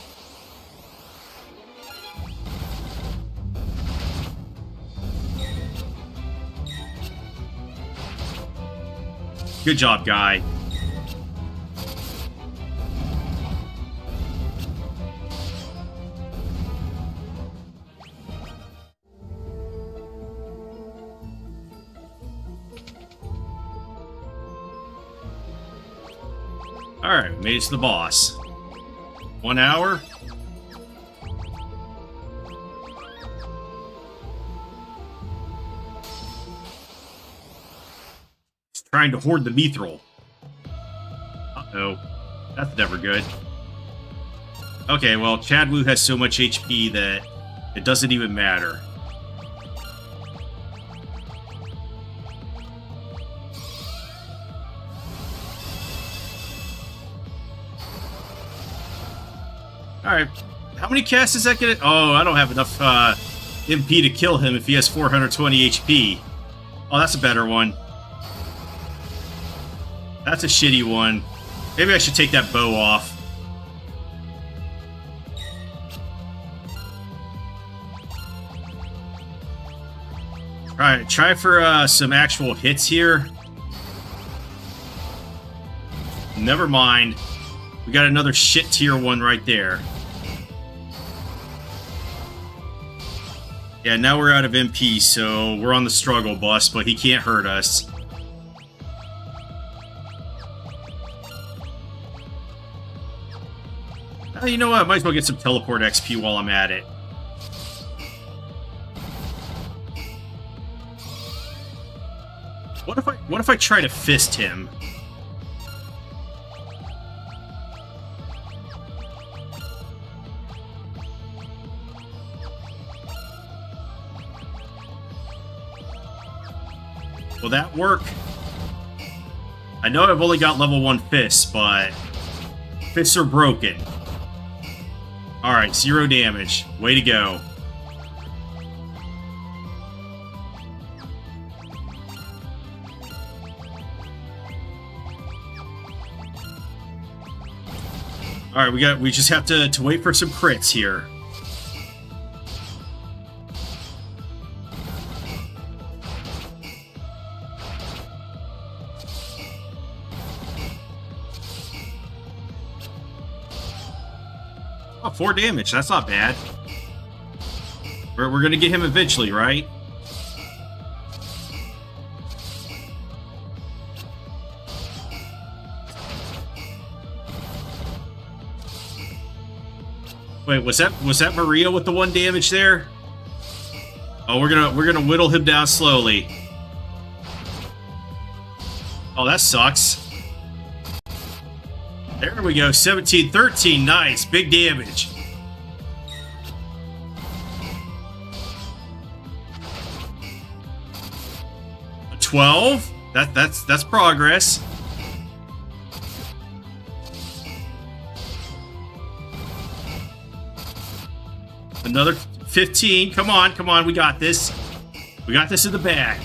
S1: Good job, guy. Alright, made it to the boss. 1 hour? He's trying to hoard the mithril. Uh-oh. That's never good. Okay, well, Chad Wu has so much HP that it doesn't even matter. Alright, how many casts is that gonna... Oh, I don't have enough MP to kill him if he has 420 HP. Oh, that's a better one. That's a shitty one. Maybe I should take that bow off. Alright, try for some actual hits here. Never mind. We got another shit tier 1 right there. Yeah, now we're out of MP, so we're on the struggle bus, but he can't hurt us. You know what? I might as well get some teleport XP while I'm at it. What if I try to fist him? Will that work? I know I've only got level 1 fists, but fists are broken. Alright, 0 damage. Way to go. Alright, we just have to wait for some crits here. Oh, 4 damage. That's not bad. We're gonna get him eventually, right? Wait, was that Maria with the 1 damage there? Oh, we're gonna whittle him down slowly. Oh, that sucks. There we go, 17, 13, nice, big damage. A 12? That's progress. Another 15. Come on, we got this. We got this in the bag.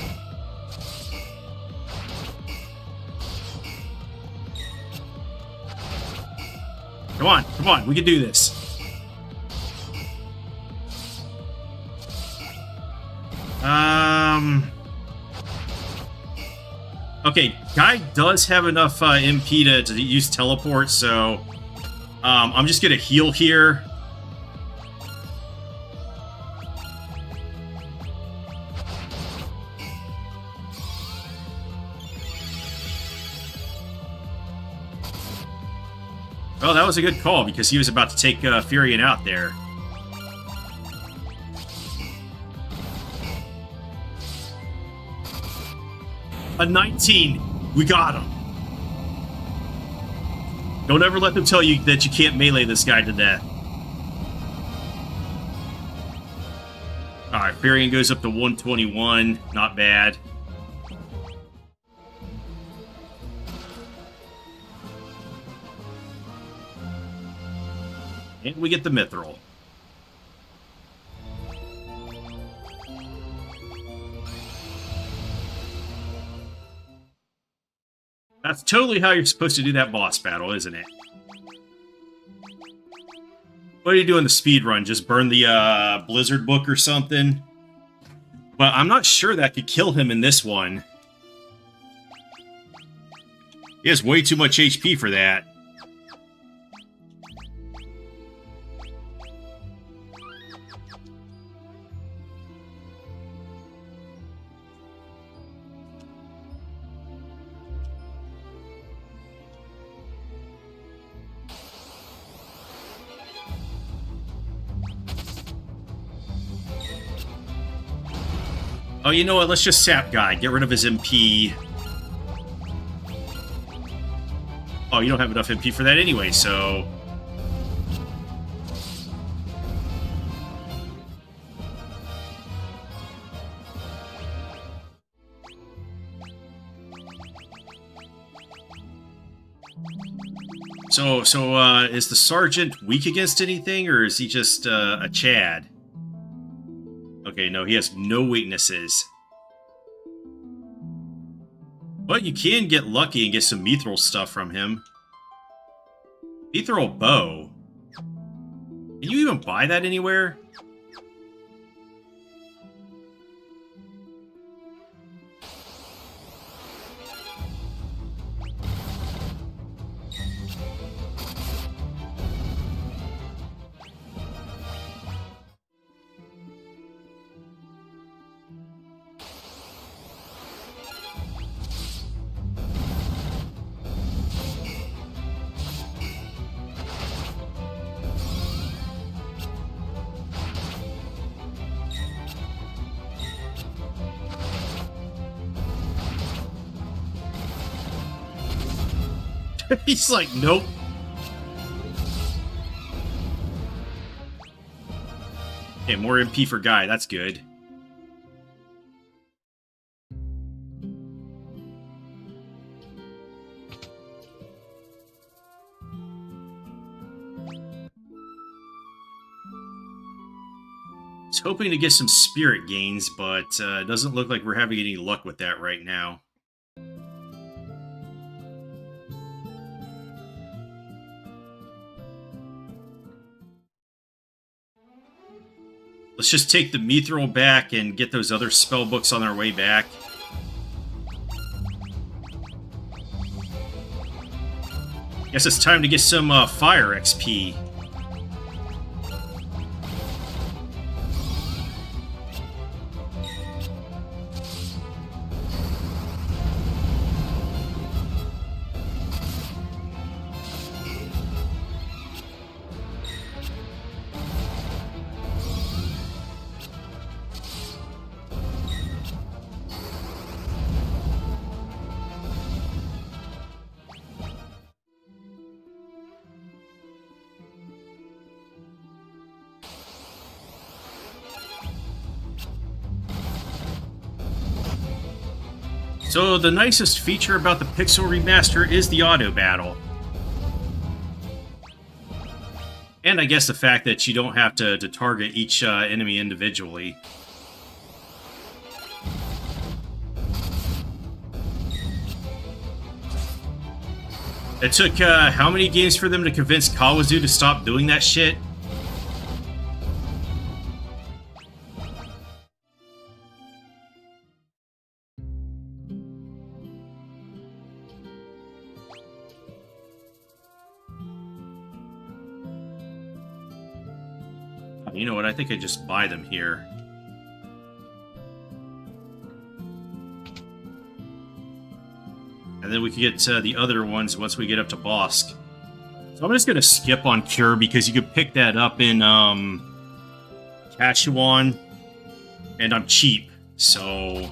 S1: Come on, we can do this. Okay, guy does have enough MP to use teleport, so I'm just gonna heal here. Oh, that was a good call, because he was about to take Furion out there. A 19! We got him! Don't ever let them tell you that you can't melee this guy to death. Alright, Furion goes up to 121. Not bad. And we get the mithril. That's totally how you're supposed to do that boss battle, isn't it? What do you do in the speed run? Just burn the Blizzard book or something? But I'm not sure that could kill him in this one. He has way too much HP for that. Oh, you know what? Let's just sap guy. Get rid of his MP. Oh, you don't have enough MP for that anyway, so... So, is the Sergeant weak against anything, or is he just a Chad? Okay, no, he has no weaknesses. But you can get lucky and get some mithril stuff from him. Mithril bow. Can you even buy that anywhere? He's like, nope. Okay, more MP for Guy. That's good. I was hoping to get some spirit gains, but it doesn't look like we're having any luck with that right now. Let's just take the mithril back and get those other spell books on our way back. Guess it's time to get some fire XP. So the nicest feature about the Pixel Remaster is the auto battle. And I guess the fact that you don't have to target each enemy individually. It took how many games for them to convince Kawazu to stop doing that shit? You know what? I think I just buy them here. And then we can get the other ones once we get up to Bosk. So I'm just going to skip on Cure because you could pick that up in Kashuan. And I'm cheap, so...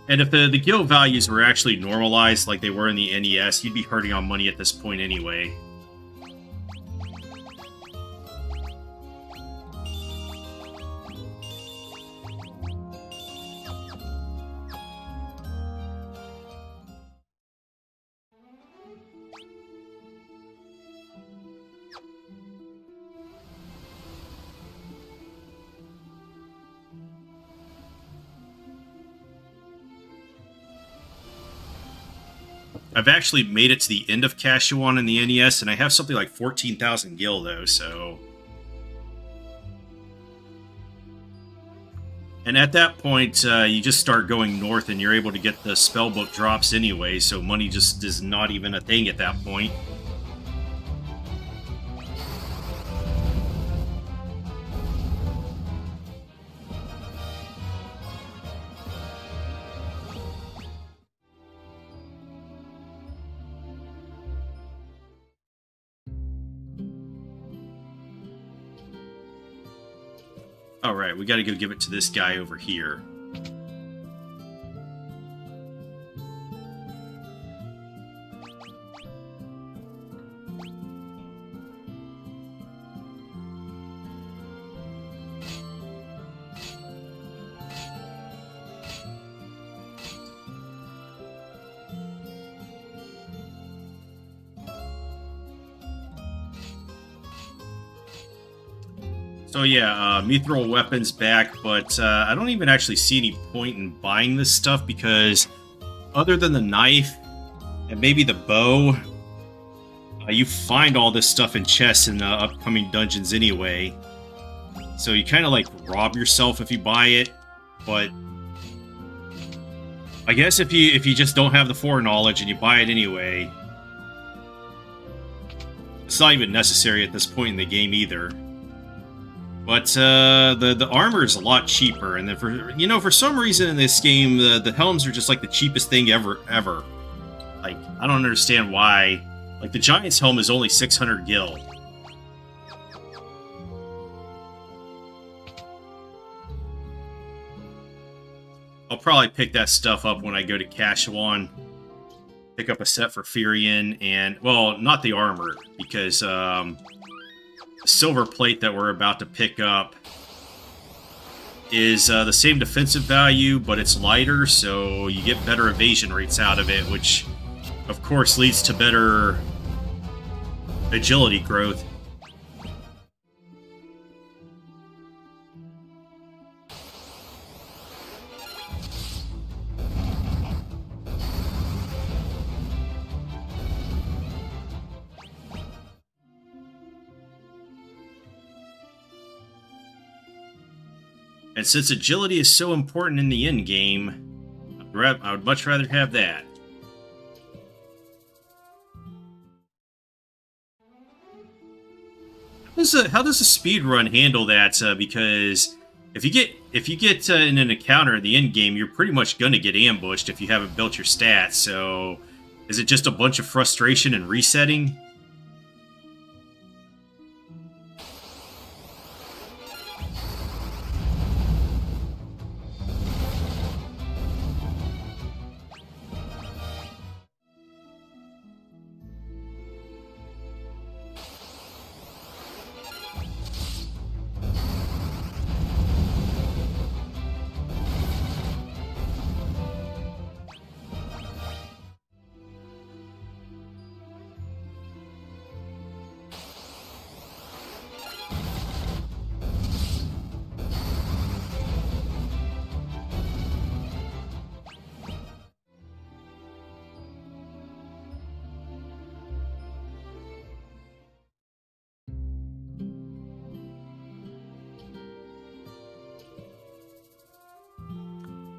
S1: And if the guild values were actually normalized like they were in the NES, you'd be hurting on money at this point anyway. I've actually made it to the end of Kashuan in the NES, and I have something like 14,000 gil, though, so... And at that point, you just start going north, and you're able to get the spellbook drops anyway, so money just is not even a thing at that point. Alright, we gotta go give it to this guy over here. So yeah, mithril weapons back, but I don't even actually see any point in buying this stuff because other than the knife and maybe the bow, you find all this stuff in chests in the upcoming dungeons anyway. So you kind of like rob yourself if you buy it, but I guess if you just don't have the foreknowledge and you buy it anyway, it's not even necessary at this point in the game either. But the armor is a lot cheaper, and then for some reason in this game the helms are just like the cheapest thing ever. Like, I don't understand why. Like, the Giant's helm is only 600 gil. I'll probably pick that stuff up when I go to Kashuan. Pick up a set for Firion, and, well, not the armor, because the silver plate that we're about to pick up is the same defensive value, but it's lighter, so you get better evasion rates out of it, which, of course, leads to better agility growth. And since agility is so important in the end game, I would much rather have that. How does a speed run handle that? Because if you get in an encounter in the end game, you're pretty much gonna get ambushed if you haven't built your stats. So, is it just a bunch of frustration and resetting?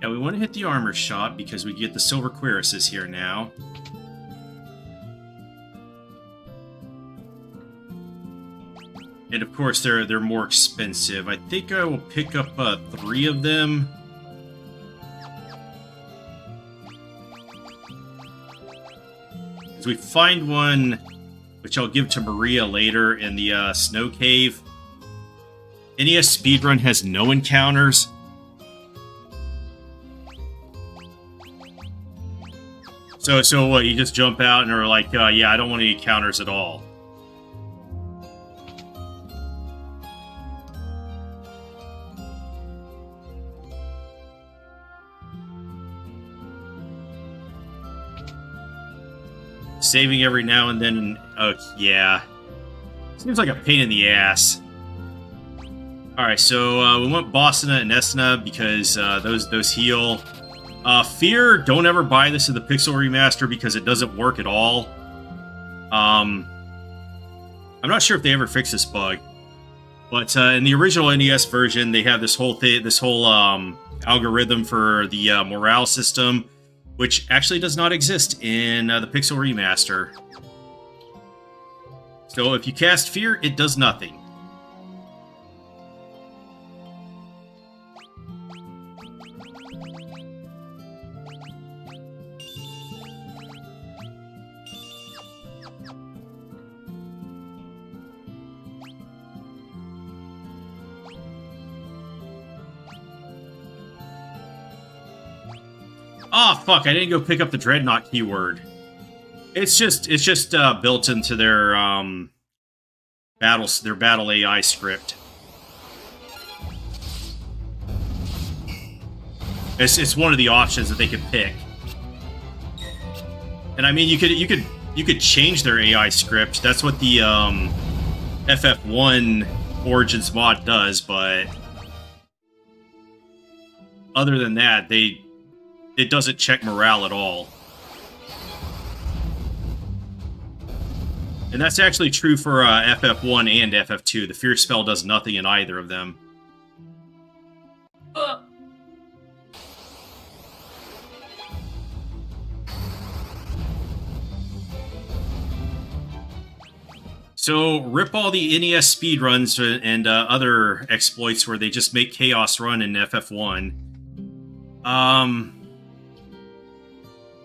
S1: Yeah, we want to hit the armor shop because we get the silver cuirasses here now. And of course, they're more expensive. I think I will pick up 3 of them. As we find one, which I'll give to Maria later in the snow cave. NES Speedrun has no encounters. So what, you just jump out and are like, yeah, I don't want any encounters at all. Saving every now and then, yeah. Seems like a pain in the ass. Alright, so we want Bosna and Esna because those heal. Fear, don't ever buy this in the Pixel Remaster because it doesn't work at all. I'm not sure if they ever fixed this bug, but in the original NES version, they have this whole thing, algorithm for the morale system, which actually does not exist in the Pixel Remaster. So if you cast Fear, it does nothing. Oh fuck! I didn't go pick up the Dreadnought keyword. It's just built into their battle AI script. It's one of the options that they could pick. And I mean, you could change their AI script. That's what the FF1 Origins mod does. But other than that, it doesn't check morale at all. And that's actually true for FF1 and FF2. The Fear spell does nothing in either of them. So, rip all the NES speedruns and other exploits where they just make Chaos run in FF1.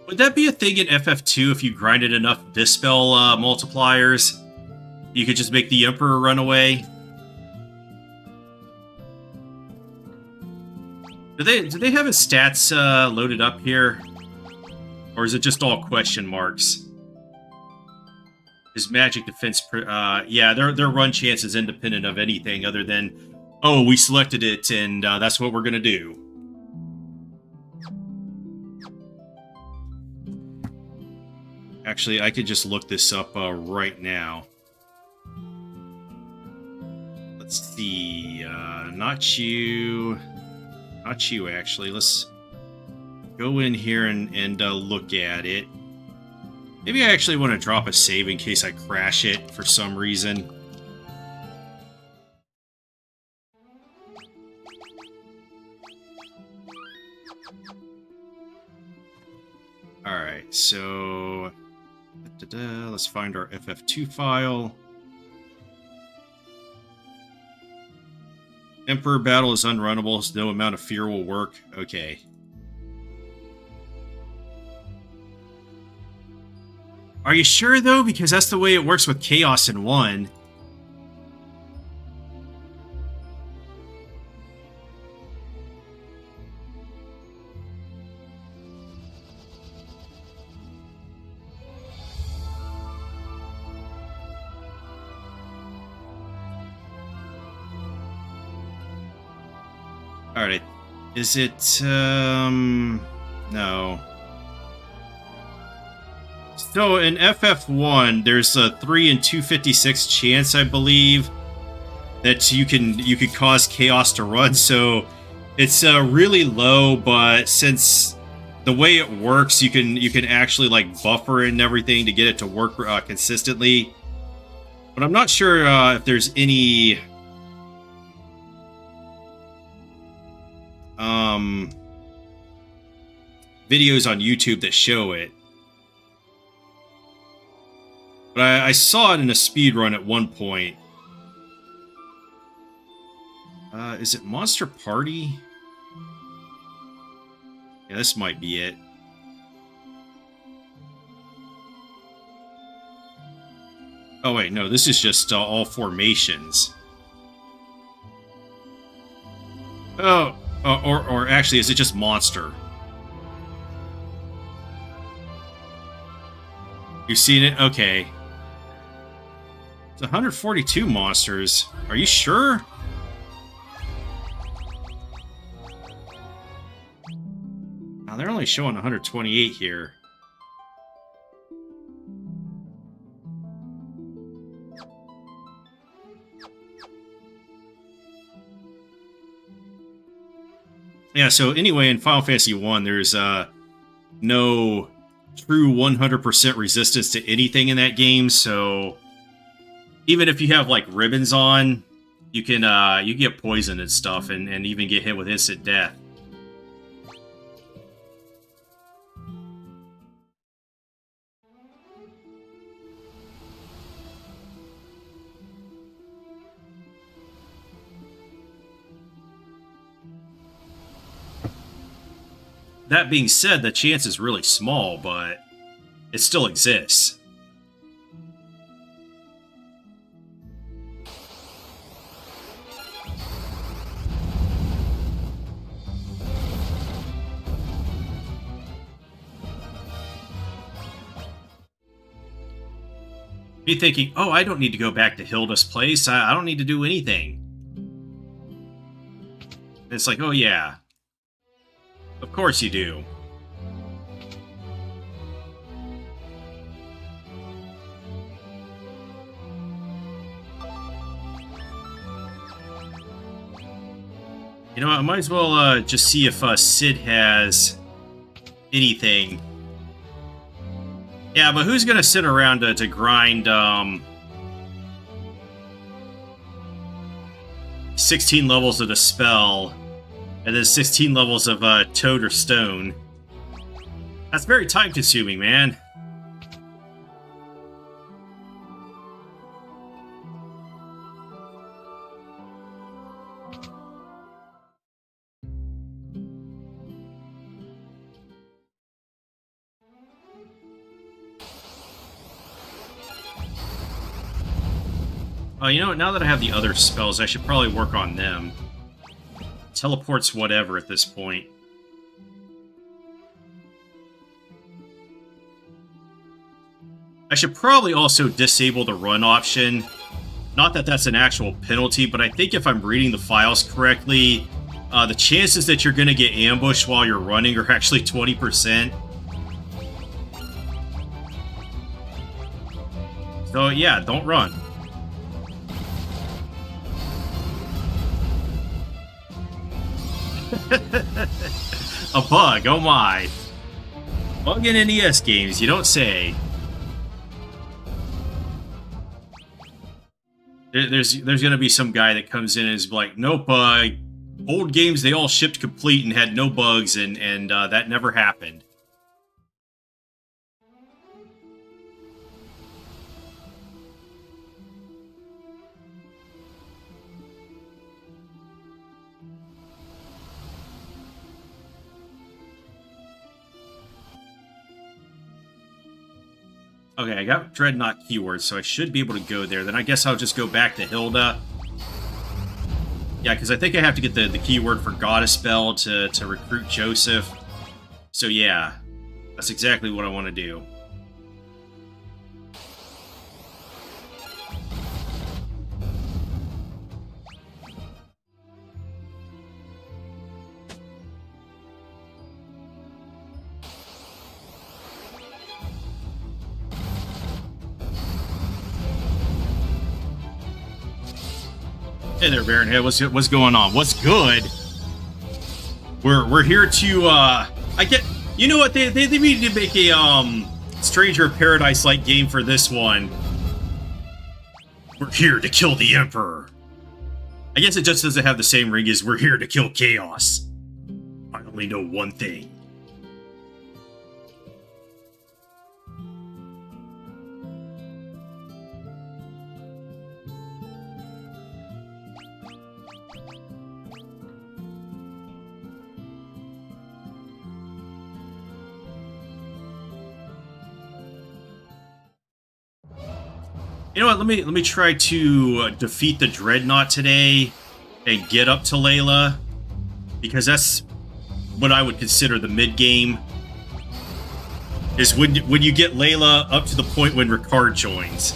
S1: Would that be a thing in FF2 if you grinded enough Dispel multipliers? You could just make the Emperor run away? Do they have his stats loaded up here? Or is it just all question marks? His magic defense... yeah, their run chance is independent of anything other than, oh, we selected it and that's what we're going to do. Actually, I could just look this up right now. Let's see. Not you, actually. Let's go in here and look at it. Maybe I actually want to drop a save in case I crash it for some reason. Alright, so... let's find our FF2 file. Emperor battle is unrunnable, so no amount of fear will work. Okay. Are you sure, though? Because that's the way it works with Chaos in 1. Alright. Is it, no. So in FF1, there's a 3 in 256 chance, I believe, that you could cause Chaos to run. So it's really low, but since the way it works, you can actually like buffer it and everything to get it to work consistently. But I'm not sure if there's any videos on YouTube that show it. But I saw it in a speedrun at one point. Is it Monster Party? Yeah, this might be it. Oh wait, no, this is just all formations. Oh, or actually, is it just Monster? You've seen it? Okay. It's 142 monsters. Are you sure? Now, they're only showing 128 here. Yeah, so anyway, in Final Fantasy 1, there's no true 100% resistance to anything in that game, so even if you have like ribbons on, you can get poisoned and stuff, and even get hit with instant death. That being said, the chance is really small, but it still exists. Be thinking, oh, I don't need to go back to Hilda's place. I don't need to do anything. And it's like, oh yeah, of course you do. You know what, I might as well just see if Sid has anything. Yeah, but who's gonna sit around to grind 16 levels of the spell and then 16 levels of Toad or Stone? That's very time consuming, man. Oh, you know what? Now that I have the other spells, I should probably work on them. Teleports whatever at this point. I should probably also disable the run option. Not that that's an actual penalty, but I think if I'm reading the files correctly, the chances that you're going to get ambushed while you're running are actually 20%. So yeah, don't run. A bug, oh my. Bug in NES games, you don't say. There's gonna be some guy that comes in and is like, nope, old games, they all shipped complete and had no bugs, and that never happened. Okay, I got Dreadnought keywords, so I should be able to go there. Then I guess I'll just go back to Hilda. Yeah, because I think I have to get the keyword for Goddess Spell to recruit Joseph. So yeah, that's exactly what I want to do. Hey there, Baronhead. What's going on? What's good? We're here to I get, you know what, they need to make a Stranger of Paradise like game for this one. We're here to kill the Emperor. I guess it just doesn't have the same ring as we're here to kill chaos. I only know one thing. You know what? Let me try to defeat the Dreadnought today and get up to Layla, because that's what I would consider the mid game. Is when you get Layla up to the point when Ricard joins.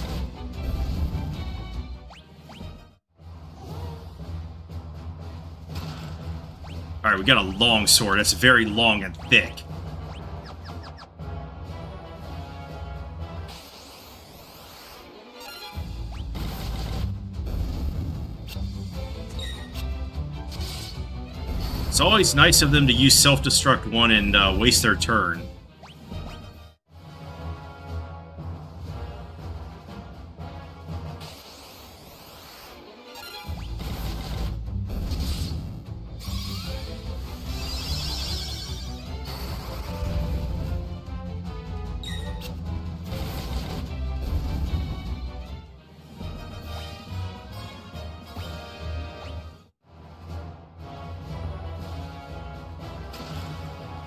S1: All right, we got a long sword. That's very long and thick. It's always nice of them to use self-destruct 1 and waste their turn.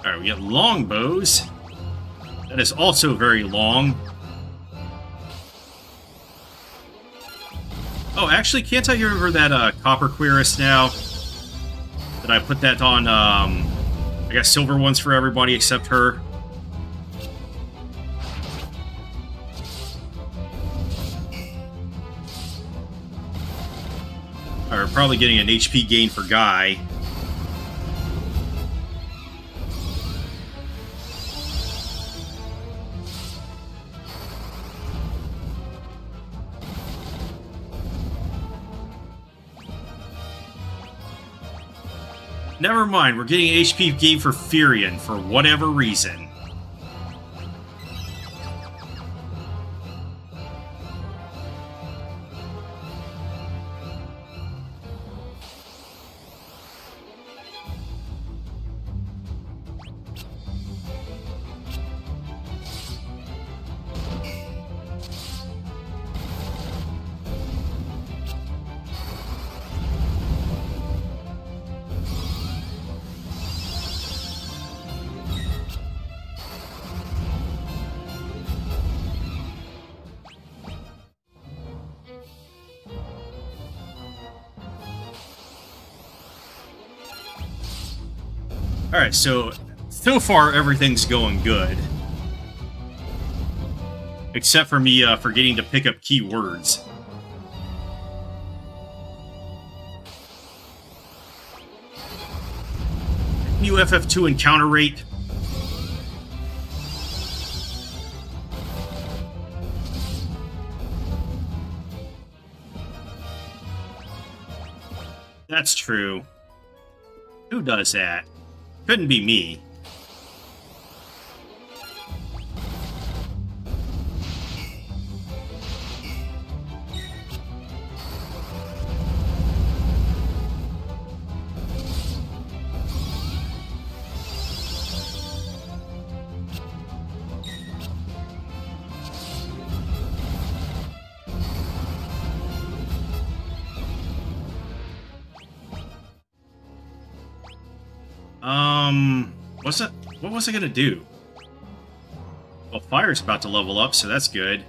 S1: Alright, we get longbows. That is also very long. Oh, actually, can't I remember that copper cuirass now? Did I put that on, I got silver ones for everybody except her. Or probably getting an HP gain for Guy. Never mind, we're getting an HP gain for Furion for whatever reason. Alright, so far everything's going good. Except for me forgetting to pick up keywords. New FF2 encounter rate. That's true. Who does that? Couldn't be me. What was I gonna do? Well, Fire's about to level up, so that's good.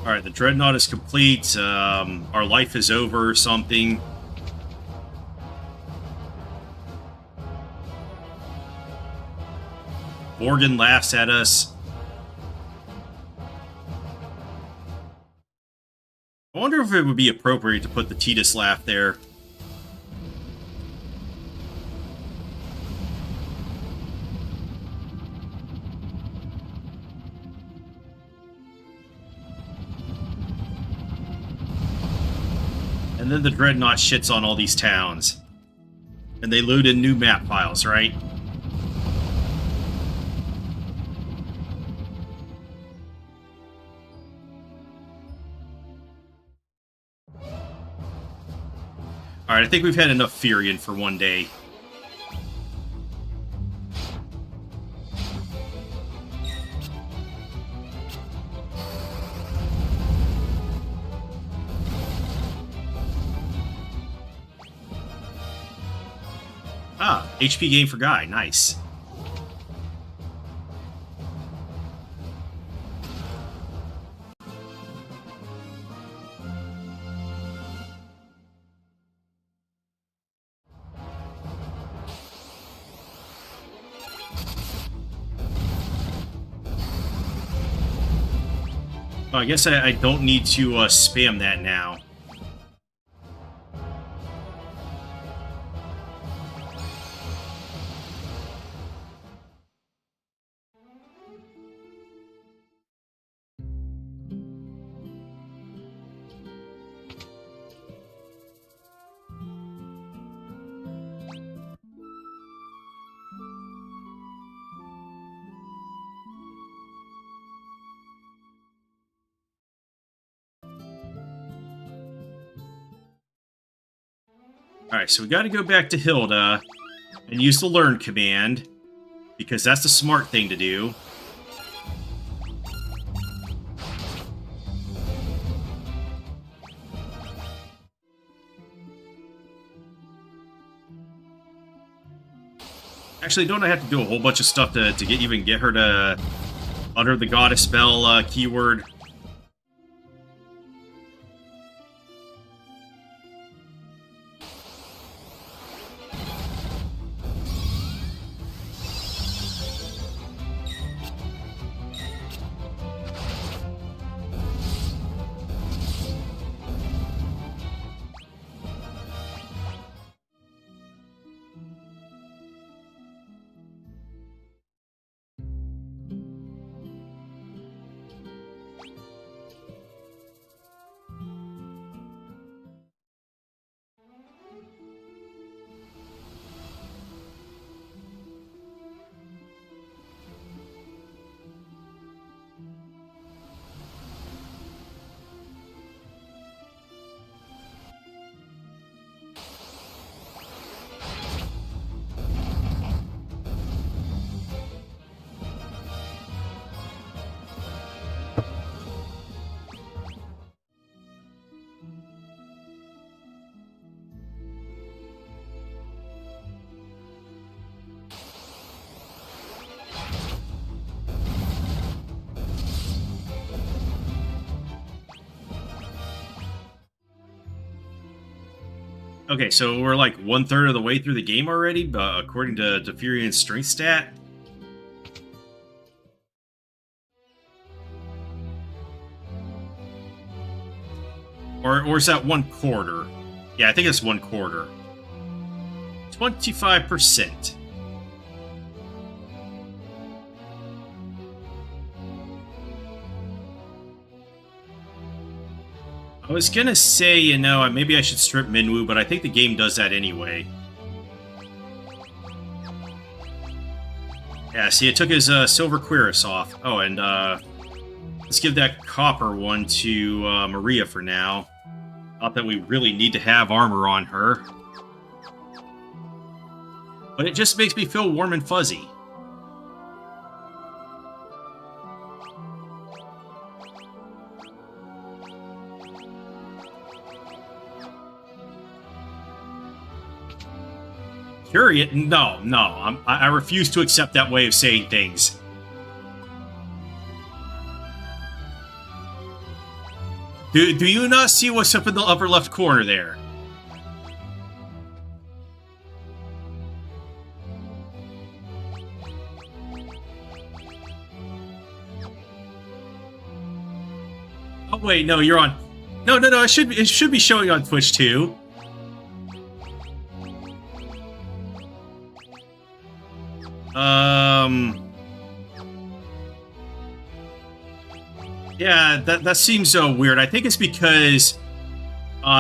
S1: Alright, the Dreadnought is complete. Our life is over or something. Morgan laughs at us. I wonder if it would be appropriate to put the Tidus laugh there. And then the Dreadnought shits on all these towns. And they load in new map files, right? Alright, I think we've had enough Furion for one day. Ah, HP gain for Guy. Nice. Oh, I guess I don't need to spam that now. Alright, so we gotta go back to Hilda and use the learn command, because that's the smart thing to do. Actually, don't I have to do a whole bunch of stuff to even get her to utter the goddess spell keyword? Okay, so we're like 1/3 of the way through the game already, according to Furion's strength stat. Or is that 1/4? Yeah, I think it's 1/4. 25%. I was gonna say, you know, maybe I should strip Minwoo, but I think the game does that anyway. Yeah, see, it took his silver cuirass off. Oh, and let's give that copper one to Maria for now. Not that we really need to have armor on her. But it just makes me feel warm and fuzzy. Curious? No, I refuse to accept that way of saying things. Do you not see what's up in the upper left corner there? Oh wait, no, you're on. No, it should be showing on Twitch too. Yeah, that seems so weird. I think it's because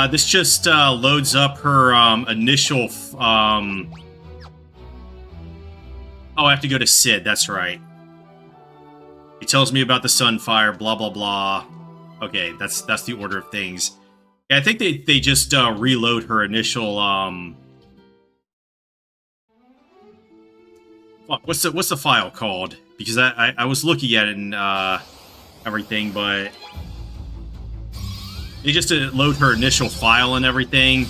S1: this just loads up her initial. Oh, I have to go to Sid. That's right. He tells me about the Sunfire. Blah blah blah. Okay, that's the order of things. Yeah, I think they just reload her initial. What's the file called? Because I was looking at it and everything, but they just load her initial file and everything.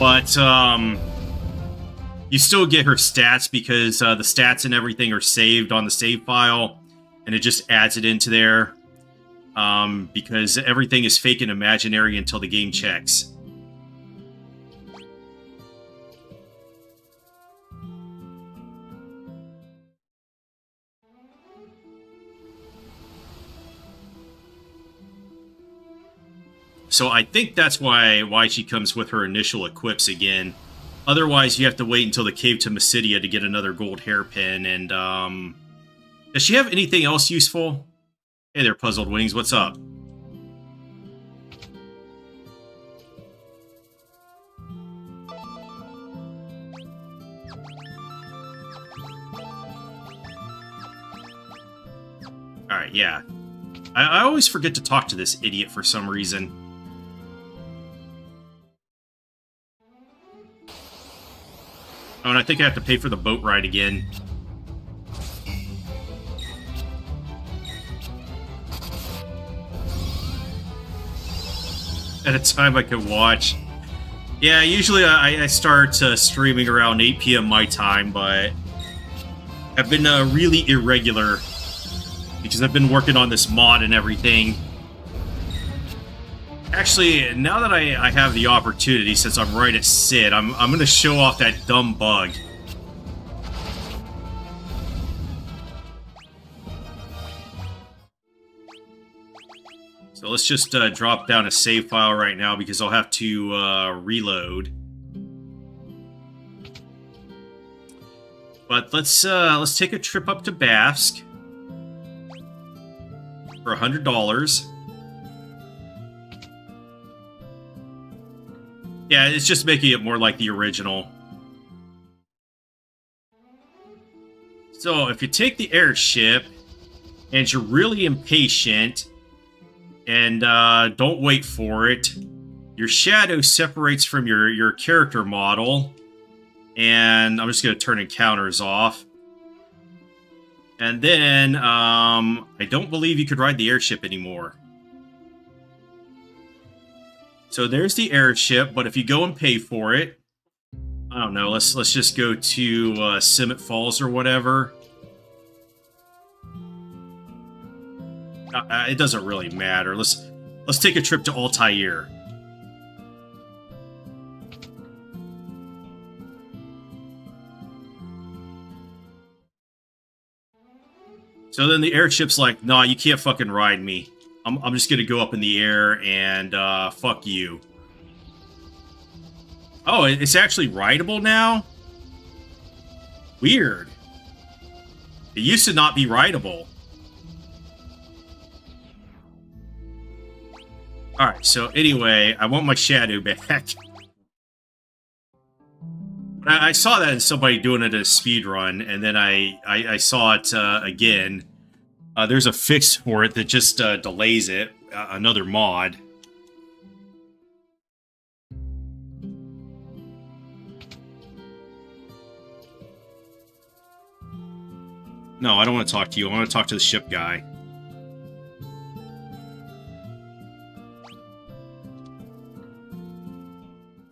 S1: But you still get her stats because the stats and everything are saved on the save file, and it just adds it into there. Because everything is fake and imaginary until the game checks. So I think that's why she comes with her initial equips again. Otherwise, you have to wait until the Cave to Mysidia to get another gold hairpin. And does she have anything else useful? Hey there, Puzzled Wings. What's up? Alright, yeah. I always forget to talk to this idiot for some reason. I think I have to pay for the boat ride again. At a time I can watch. Yeah, usually I start streaming around 8 p.m. my time, but I've been really irregular because I've been working on this mod and everything. Actually, now that I have the opportunity, since I'm right at Sid, I'm going to show off that dumb bug. So let's just drop down a save file right now because I'll have to reload. But let's take a trip up to Basque for $100. Yeah, it's just making it more like the original. So if you take the airship and you're really impatient and don't wait for it, your shadow separates from your character model. And I'm just going to turn encounters off. And then I don't believe you could ride the airship anymore. So there's the airship, but if you go and pay for it, I don't know, let's just go to Simmet Falls or whatever. It doesn't really matter. Let's take a trip to Altair. So then the airship's like, nah, you can't fucking ride me. I'm just gonna go up in the air and fuck you. Oh, it's actually rideable now? Weird. It used to not be rideable. Alright, so anyway, I want my shadow back. I saw that in somebody doing it at a speed run, and then I saw it again. There's a fix for it that just delays it. Another mod. No, I don't want to talk to you. I want to talk to the ship guy.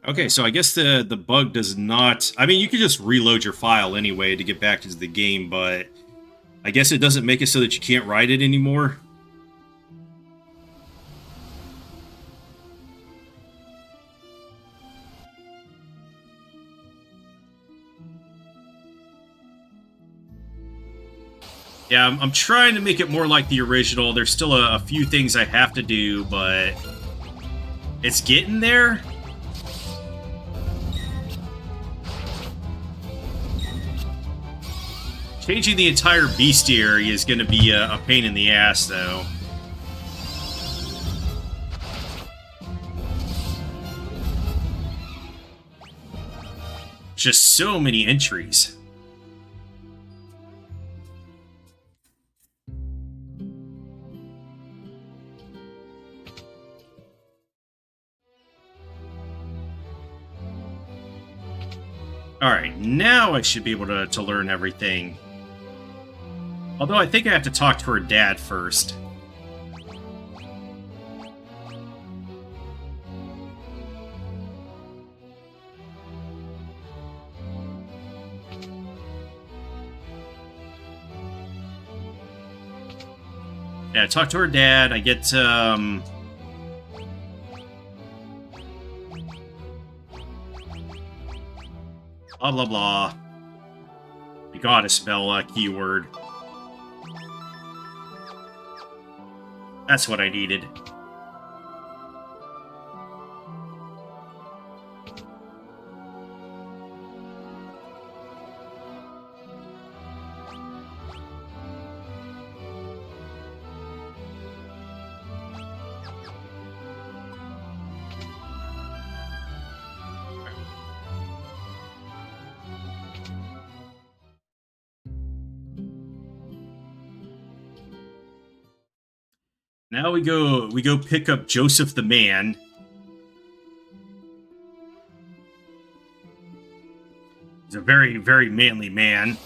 S1: Okay, so I guess the bug does not... I mean, you could just reload your file anyway to get back into the game, but I guess it doesn't make it so that you can't write it anymore. Yeah, I'm trying to make it more like the original. There's still a few things I have to do, but it's getting there. Changing the entire bestiary is going to be a pain in the ass, though. Just so many entries. Alright, now I should be able to learn everything. Although I think I have to talk to her dad first. Yeah, talk to her dad. I get, blah, blah, blah. You gotta spell a keyword. That's what I needed. Now we go pick up Joseph the Man. He's a very, very manly man.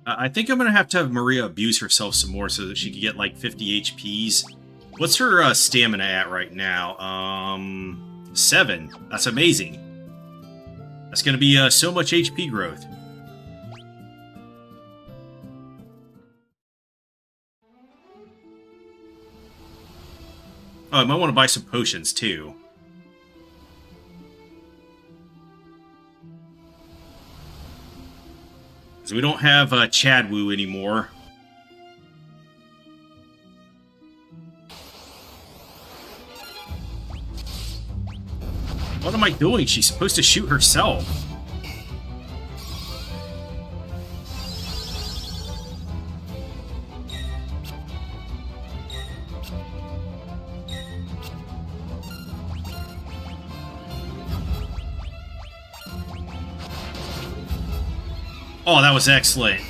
S1: I think I'm going to have Maria abuse herself some more so that she can get like 50 HPs. What's her stamina at right now? 7. That's amazing. That's going to be so much HP growth. Oh, I might want to buy some potions too. So we don't have Chad Wu anymore. What am I doing? She's supposed to shoot herself. Oh, that was excellent.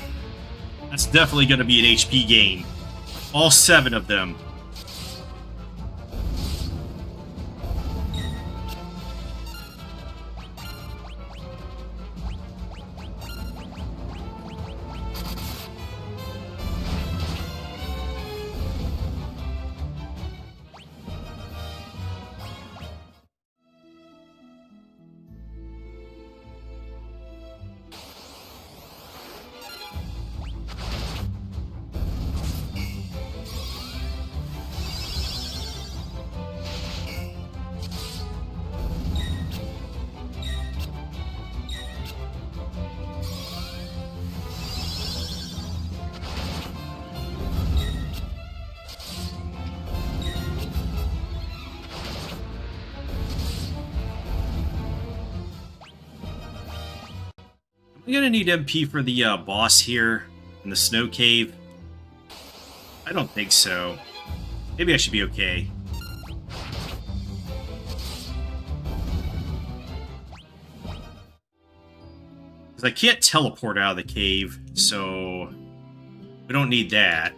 S1: That's definitely going to be an HP gain. All 7 of them. I'm gonna need MP for the boss here in the snow cave. I don't think so. Maybe I should be okay. Because I can't teleport out of the cave, so we don't need that.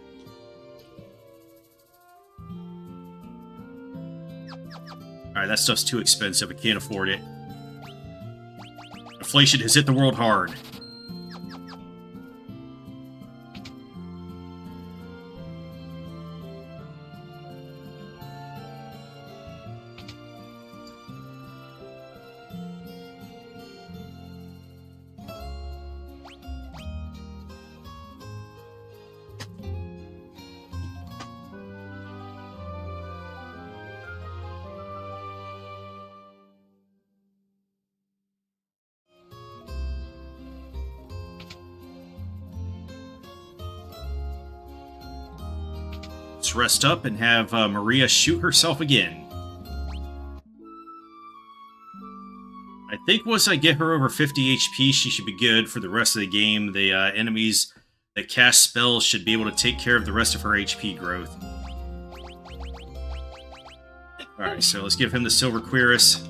S1: Alright, that stuff's too expensive. I can't afford it. Inflation has hit the world hard. Let's rest up and have Maria shoot herself again. I think once I get her over 50 HP, she should be good for the rest of the game. The enemies that cast spells should be able to take care of the rest of her HP growth. Alright, so let's give him the Silver Cuirass.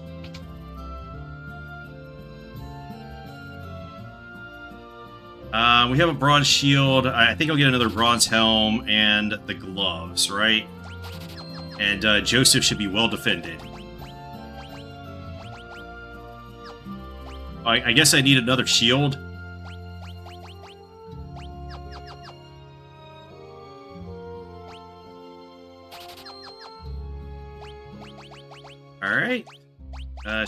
S1: We have a bronze shield. I think I'll get another bronze helm and the gloves, right? And Joseph should be well defended. I guess I need another shield. Alright.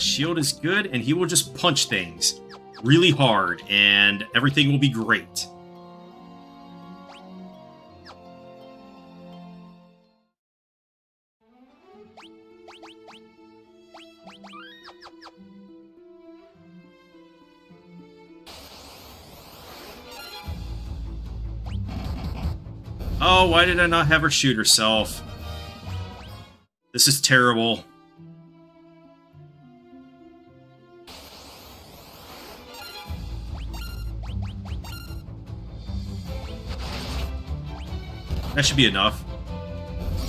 S1: Shield is good, and he will just punch things really hard, and everything will be great. Oh, why did I not have her shoot herself? This is terrible. That should be enough.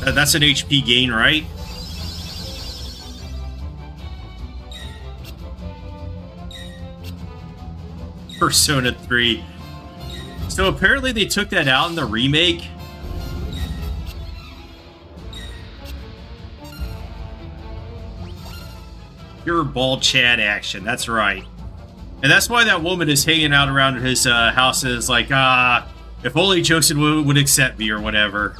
S1: That's an HP gain, right? Persona 3. So apparently they took that out in the remake. Pure ball chat action, that's right. And that's why that woman is hanging out around his house and is like, if only Joseph would accept me or whatever.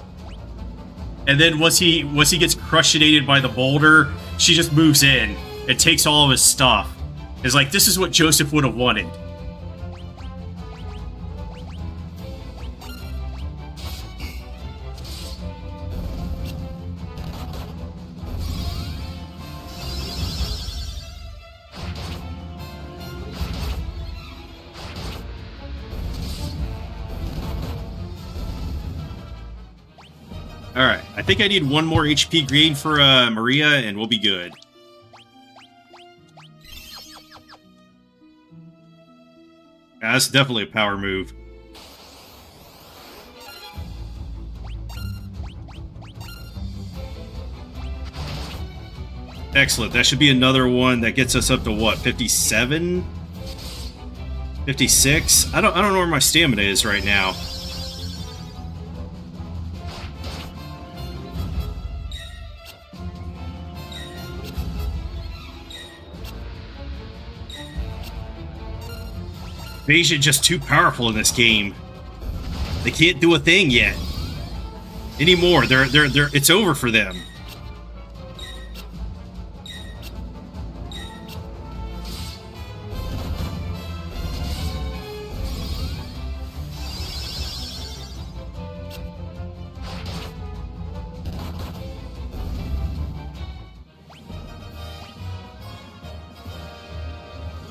S1: And then once he gets crushinated by the boulder, she just moves in and takes all of his stuff. It's like, this is what Joseph would have wanted. Alright, I think I need one more HP gain for Maria, and we'll be good. Yeah, that's definitely a power move. Excellent, that should be another one that gets us up to what, 57? 56? I don't know where my stamina is right now. Evasion just too powerful in this game. They can't do a thing yet. Anymore. It's over for them.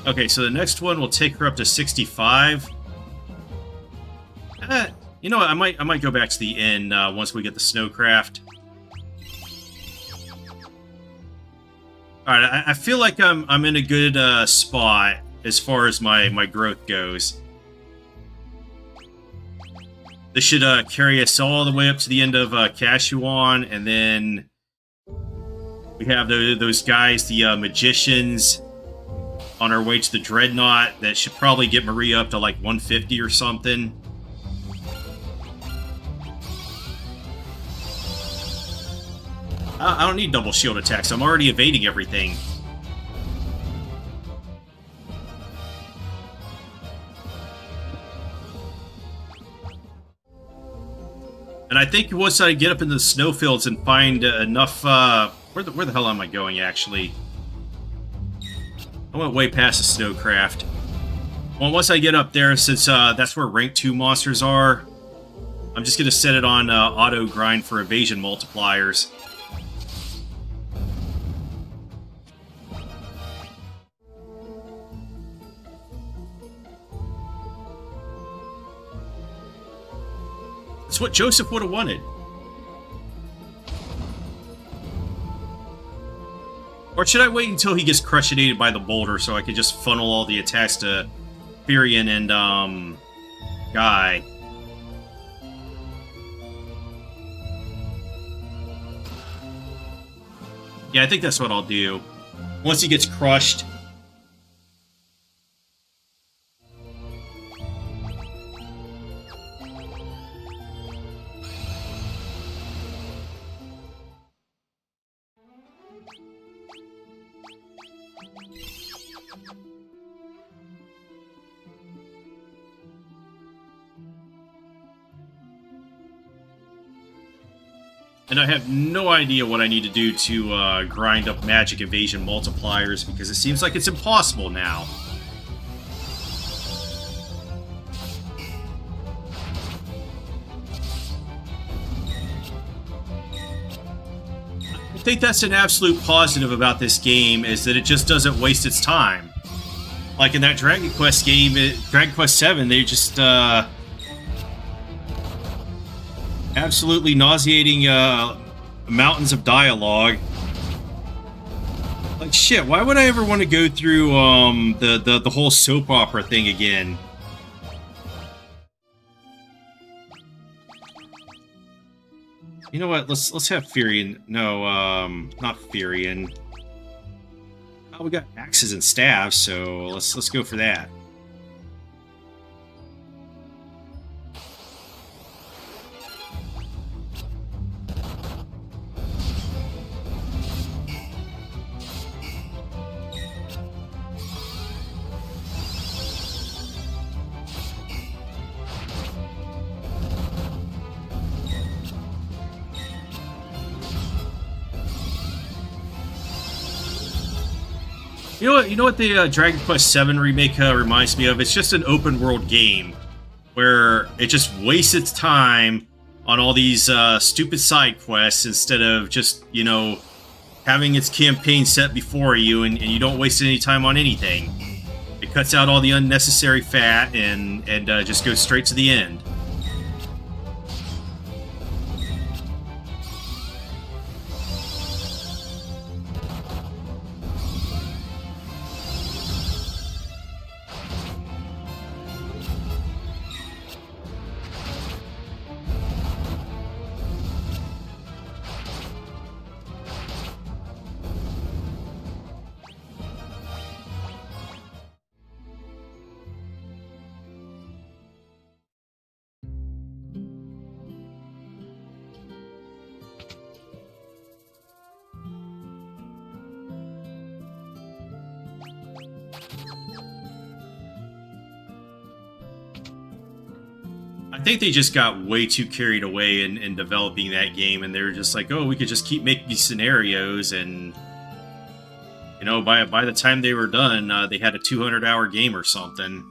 S1: Okay, so the next one will take her up to 65. You know what? I might go back to the inn once we get the snowcraft. All right, I feel like I'm in a good spot as far as my growth goes. This should carry us all the way up to the end of Kashuan, and then we have those guys, the magicians, on our way to the Dreadnought. That should probably get Maria up to like 150 or something. I don't need double shield attacks. I'm already evading everything. And I think once I get up into the snowfields and find enough... where the hell am I going, actually? I went way past the snowcraft. Well, once I get up there, since that's where rank 2 monsters are, I'm just going to set it on auto grind for evasion multipliers. That's what Joseph would have wanted. Or should I wait until he gets crushinated by the boulder so I can just funnel all the attacks to Furion and, Guy? Yeah, I think that's what I'll do. Once he gets crushed... And I have no idea what I need to do to grind up magic evasion multipliers, because it seems like it's impossible now. I think that's an absolute positive about this game, is that it just doesn't waste its time. Like in that Dragon Quest game, Dragon Quest VII, they just... absolutely nauseating mountains of dialogue. Like, shit, why would I ever want to go through the whole soap opera thing again? You know what? Let's have Furion. No, not Furion. Oh, we got axes and staves, so let's go for that. You know what the Dragon Quest VII remake reminds me of? It's just an open world game where it just wastes its time on all these stupid side quests instead of just, you know, having its campaign set before you, and you don't waste any time on anything. It cuts out all the unnecessary fat and just goes straight to the end. I think they just got way too carried away in developing that game, and they were just like, oh, we could just keep making these scenarios, and you know, by the time they were done, they had a 200-hour game or something.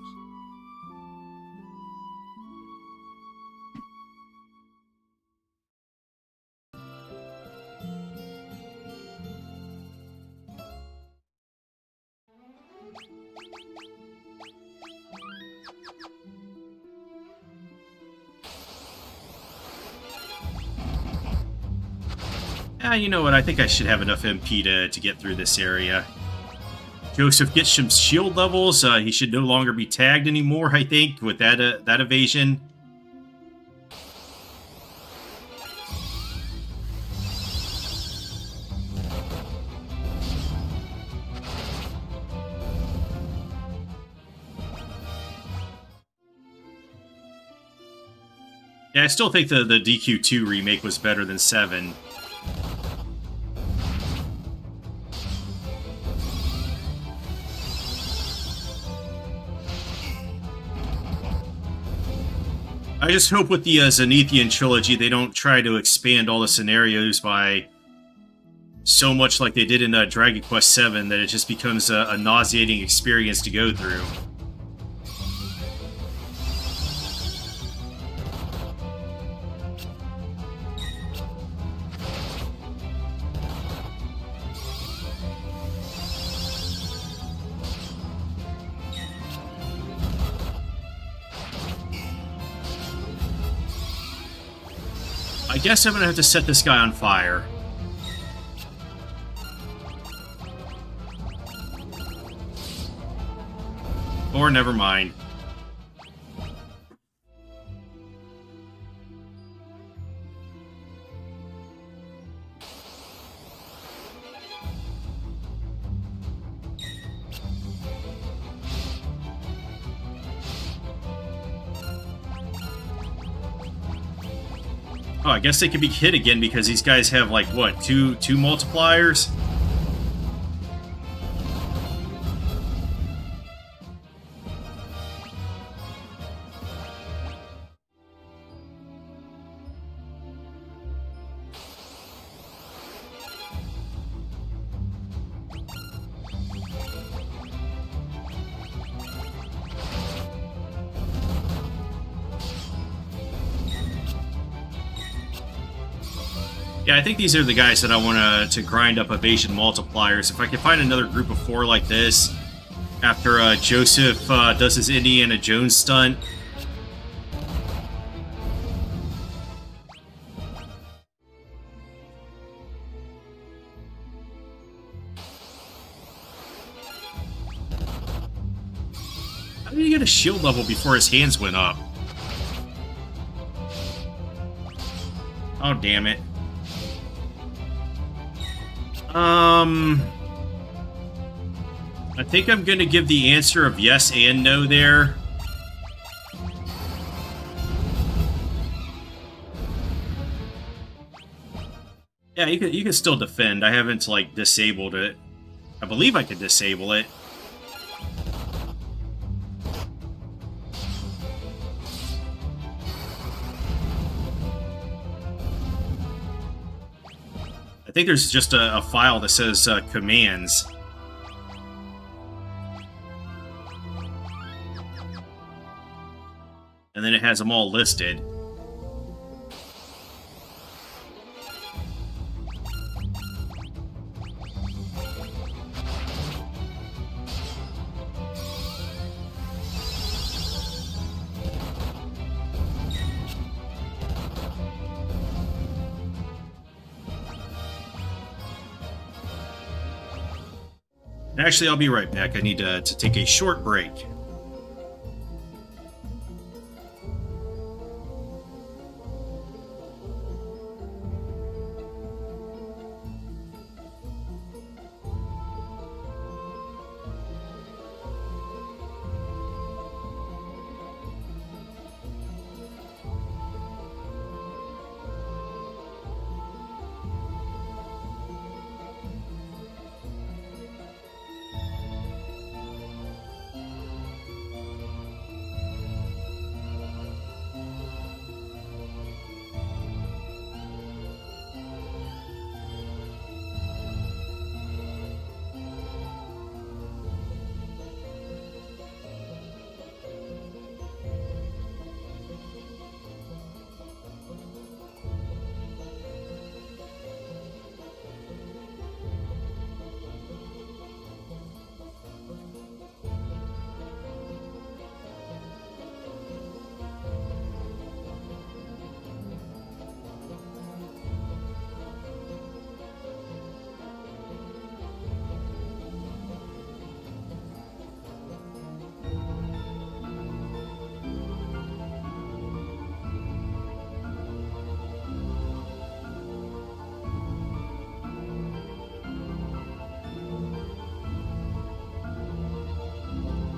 S1: You know what? I think I should have enough MP to get through this area. Joseph gets some shield levels. He should no longer be tagged anymore, I think, with that evasion. Yeah, I still think the DQ2 remake was better than 7. I just hope with the Zenithian trilogy they don't try to expand all the scenarios by so much like they did in Dragon Quest VII that it just becomes a nauseating experience to go through. I guess I'm gonna have to set this guy on fire. Or never mind. Oh, I guess they could be hit again because these guys have, like, what, two multipliers? Yeah, I think these are the guys that I want to grind up evasion multipliers. If I can find another group of 4 like this, after Joseph does his Indiana Jones stunt. How did he get a shield level before his hands went up? Oh, damn it. I think I'm going to give the answer of yes and no there. Yeah, you can still defend. I haven't, like, disabled it. I believe I could disable it. I think there's just a file that says commands. And then it has them all listed. Actually, I'll be right back. I need to take a short break.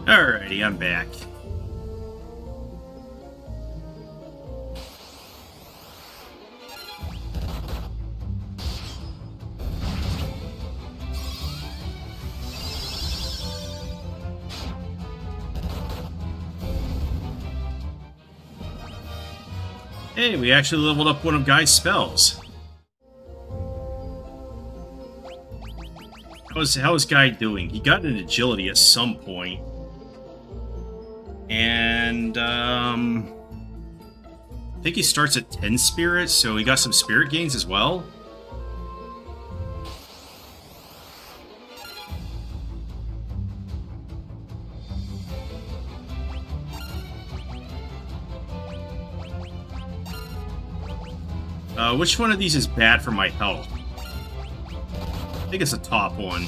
S1: Alrighty, I'm back. Hey, we actually leveled up one of Guy's spells. How is Guy doing? He got an agility at some point. And, I think he starts at 10 spirits, so he got some spirit gains as well. Which one of these is bad for my health? I think it's the top one.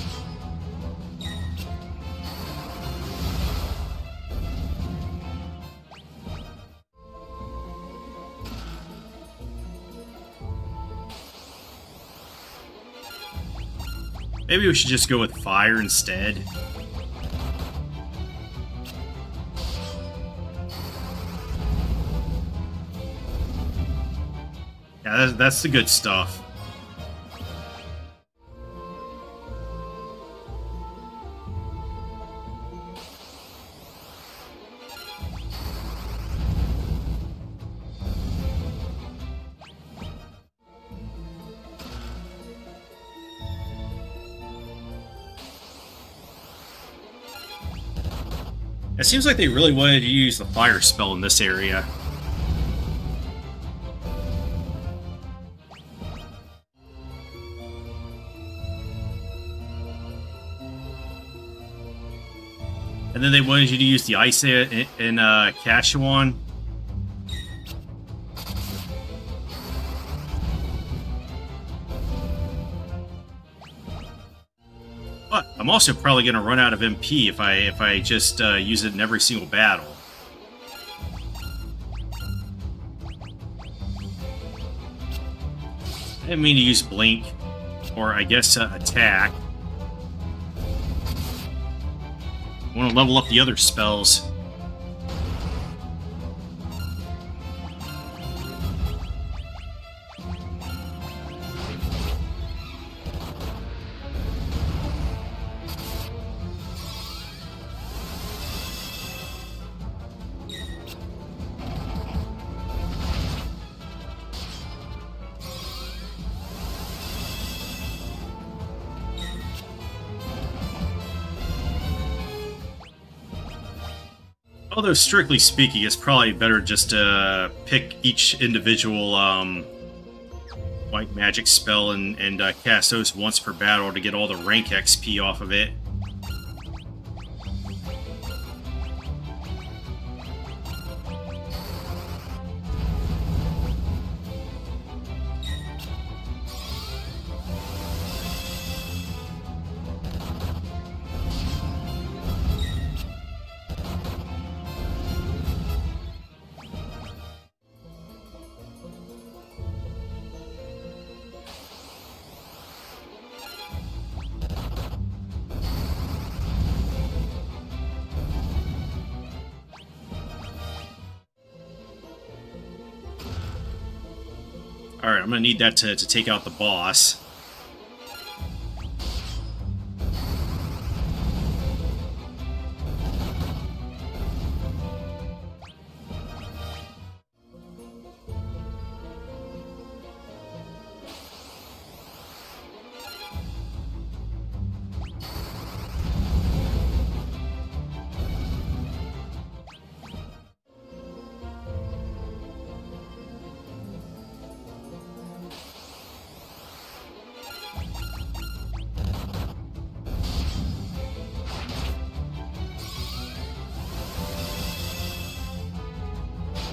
S1: Maybe we should just go with fire instead. Yeah, that's the good stuff. It seems like they really wanted to use the fire spell in this area. And then they wanted you to use the ice in Kashuan. But I'm also probably going to run out of MP if I just use it in every single battle. I didn't mean to use Blink, or I guess Attack. I want to level up the other spells. Although, strictly speaking, it's probably better just to pick each individual white magic spell and cast those once per battle to get all the rank XP off of it. Alright, I'm gonna need that to take out the boss.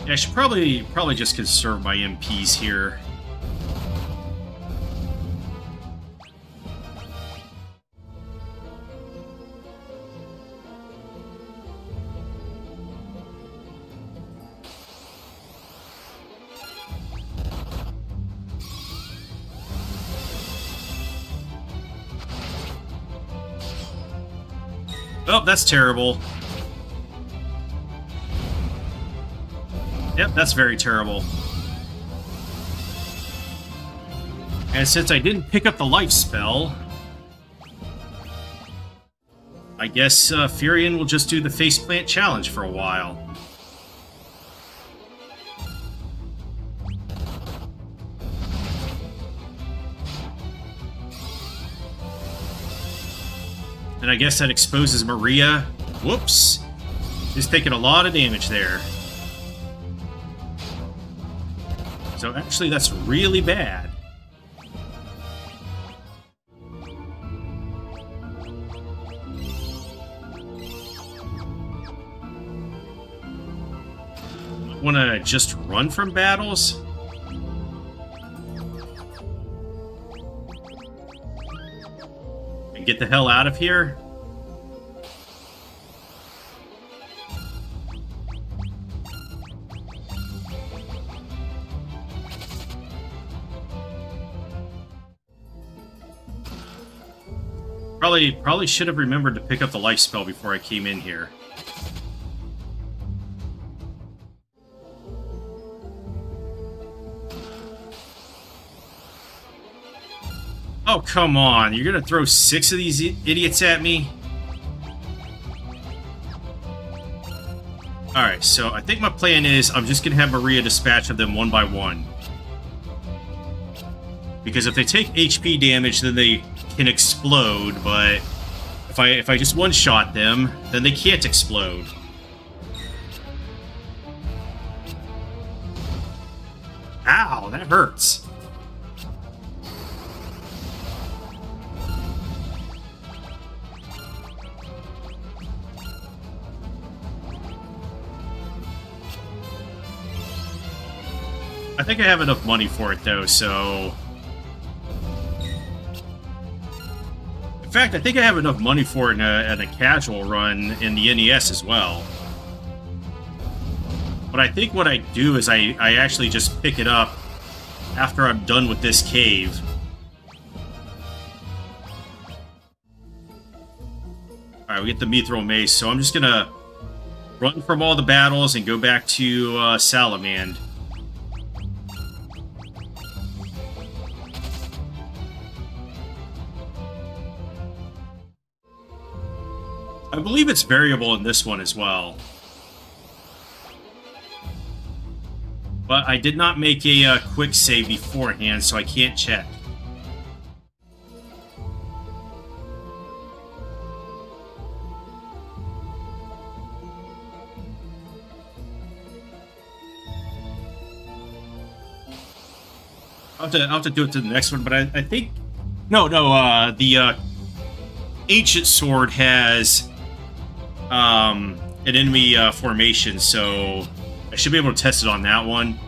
S1: Yeah, I should probably just conserve my MPs here. Oh, that's terrible. Yep, that's very terrible. And since I didn't pick up the life spell, I guess Furion will just do the faceplant challenge for a while. And I guess that exposes Maria. Whoops. She's taking a lot of damage there. So actually, that's really bad. Want to just run from battles? And get the hell out of here? Probably should have remembered to pick up the life spell before I came in here. Oh, come on. You're gonna throw 6 of these idiots at me? Alright, so I think my plan is I'm just gonna have Maria dispatch of them one by one. Because if they take HP damage, then they can explode, but if I just one-shot them, then they can't explode. Ow, that hurts. I think I have enough money for it, though, so... In fact, I think I have enough money for it in a casual run in the NES as well. But I think what I do is I actually just pick it up after I'm done with this cave. Alright, we get the Mithril Mace, so I'm just gonna run from all the battles and go back to Salamand. I believe it's variable in this one as well. But I did not make a quick save beforehand, so I can't check. I'll have to do it to the next one, but I think no, the ancient sword has an enemy formation, so I should be able to test it on that one.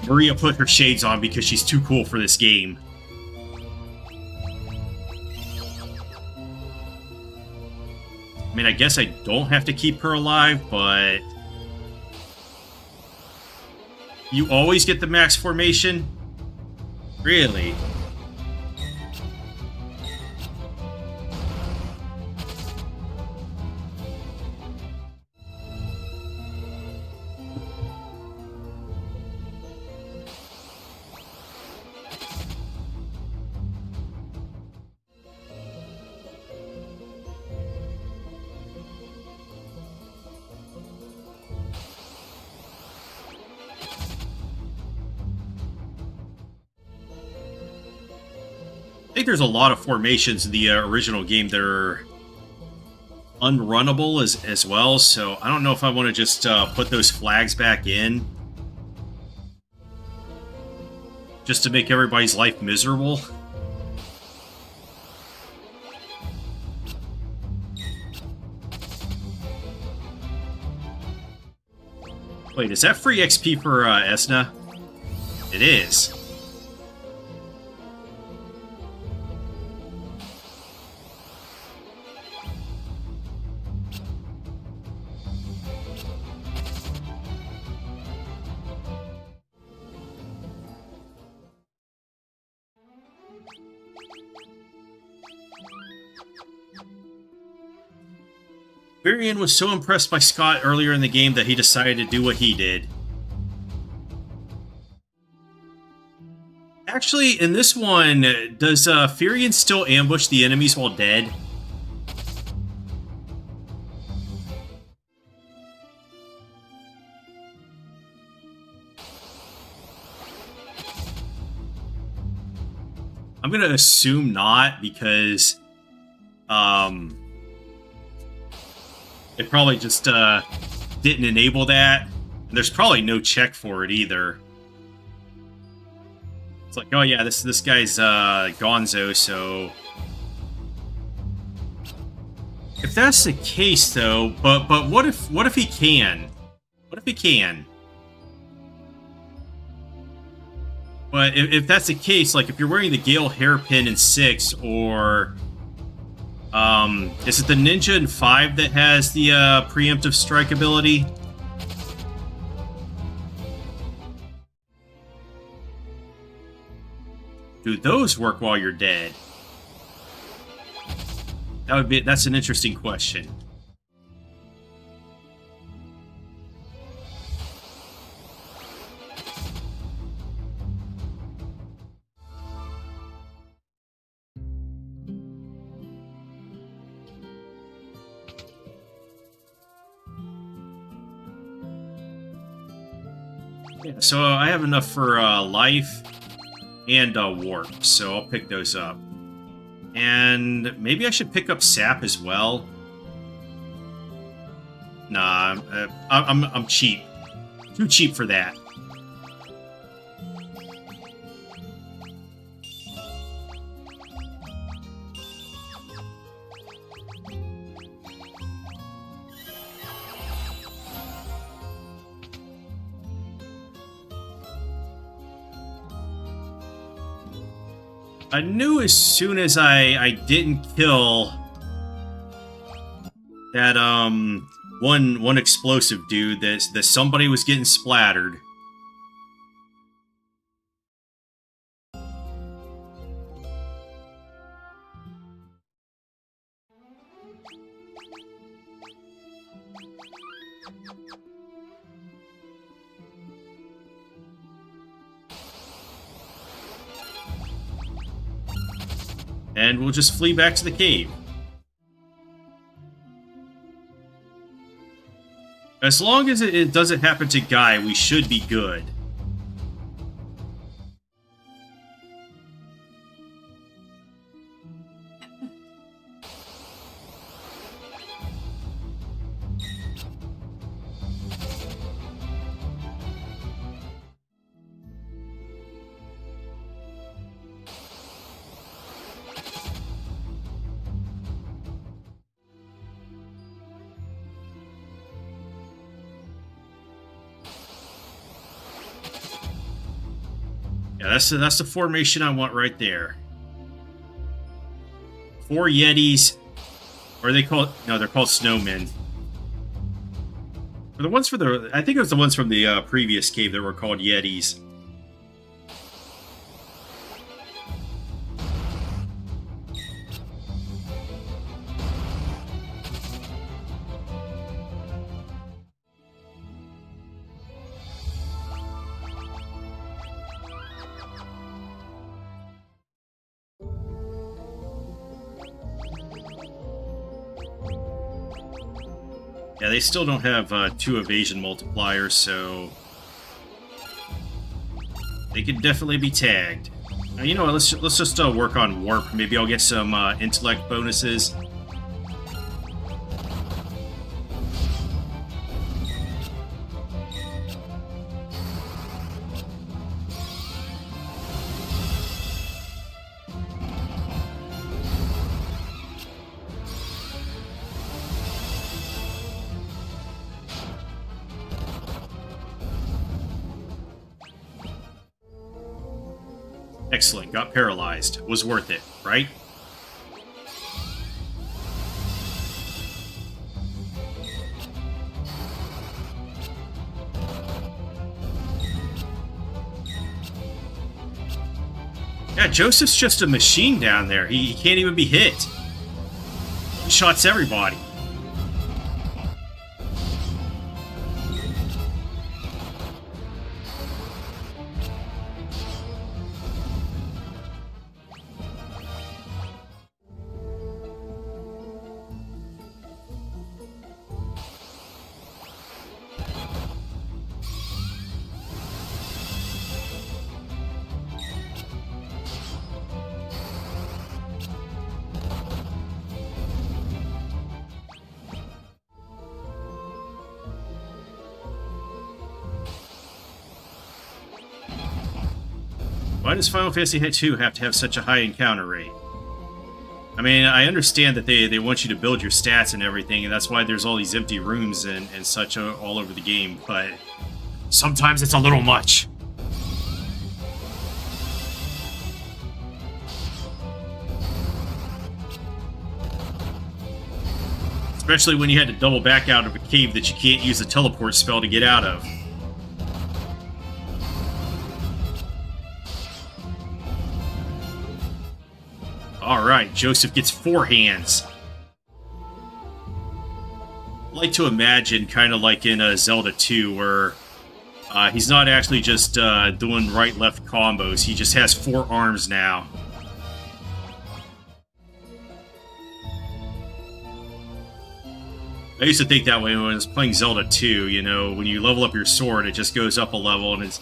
S1: Maria put her shades on because she's too cool for this game. I mean, I guess I don't have to keep her alive, but you always get the max formation? Really? I think there's a lot of formations in the original game that are unrunnable as well, so I don't know if I want to just put those flags back in just to make everybody's life miserable. Wait, is that free XP for Esna? It is. Varian was so impressed by Scott earlier in the game that he decided to do what he did. Actually, in this one, does Firion still ambush the enemies while dead? I'm gonna assume not, because it probably just didn't enable that. And there's probably no check for it either. It's like, oh yeah, this guy's Gonzo, so if that's the case though, but what if he can? What if he can? But if that's the case, like if you're wearing the Gale hairpin in 6, or is it the Ninja in 5 that has the preemptive strike ability? Do those work while you're dead? That's an interesting question. Yeah, so I have enough for life and warp, so I'll pick those up. And maybe I should pick up sap as well. Nah, I'm cheap. Too cheap for that. I knew as soon as I didn't kill that one explosive dude that somebody was getting splattered. And we'll just flee back to the cave. As long as it doesn't happen to Guy, we should be good. Yeah, that's the formation I want right there. 4 Yetis. Or are they called... No, they're called snowmen. Or the ones for the... I think it was the ones from the previous cave that were called Yetis. Yeah, they still don't have 2 evasion multipliers, so they could definitely be tagged. You know what? Let's just work on warp. Maybe I'll get some intellect bonuses. Excellent. Got paralyzed. Was worth it, right? Yeah, Joseph's just a machine down there. He can't even be hit. He shots everybody. Why does Final Fantasy II have to have such a high encounter rate? I mean, I understand that they want you to build your stats and everything, and that's why there's all these empty rooms and such all over the game, but sometimes it's a little much. Especially when you had to double back out of a cave that you can't use a teleport spell to get out of. Alright, Joseph gets 4 hands. I like to imagine, kind of like in Zelda 2, where he's not actually just doing right-left combos, he just has 4 arms now. I used to think that way when I was playing Zelda 2, you know, when you level up your sword, it just goes up a level, and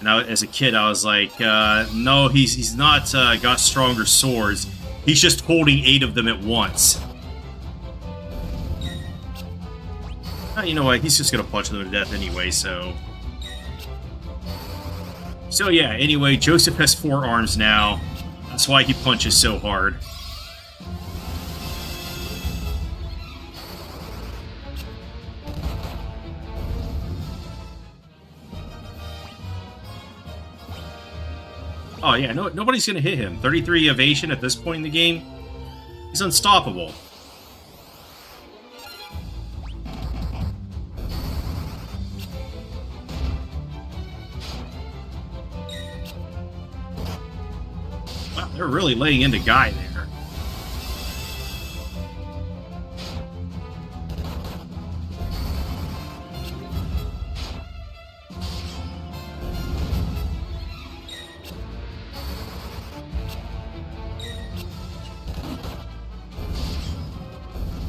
S1: as a kid, I was like, no, he's not got stronger swords. He's just holding 8 of them at once. You know what? He's just gonna punch them to death anyway, so... So yeah, anyway, Joseph has 4 arms now. That's why he punches so hard. Oh yeah, nobody's gonna hit him. 33 evasion at this point in the game. He's unstoppable. Wow, they're really laying into Guy there.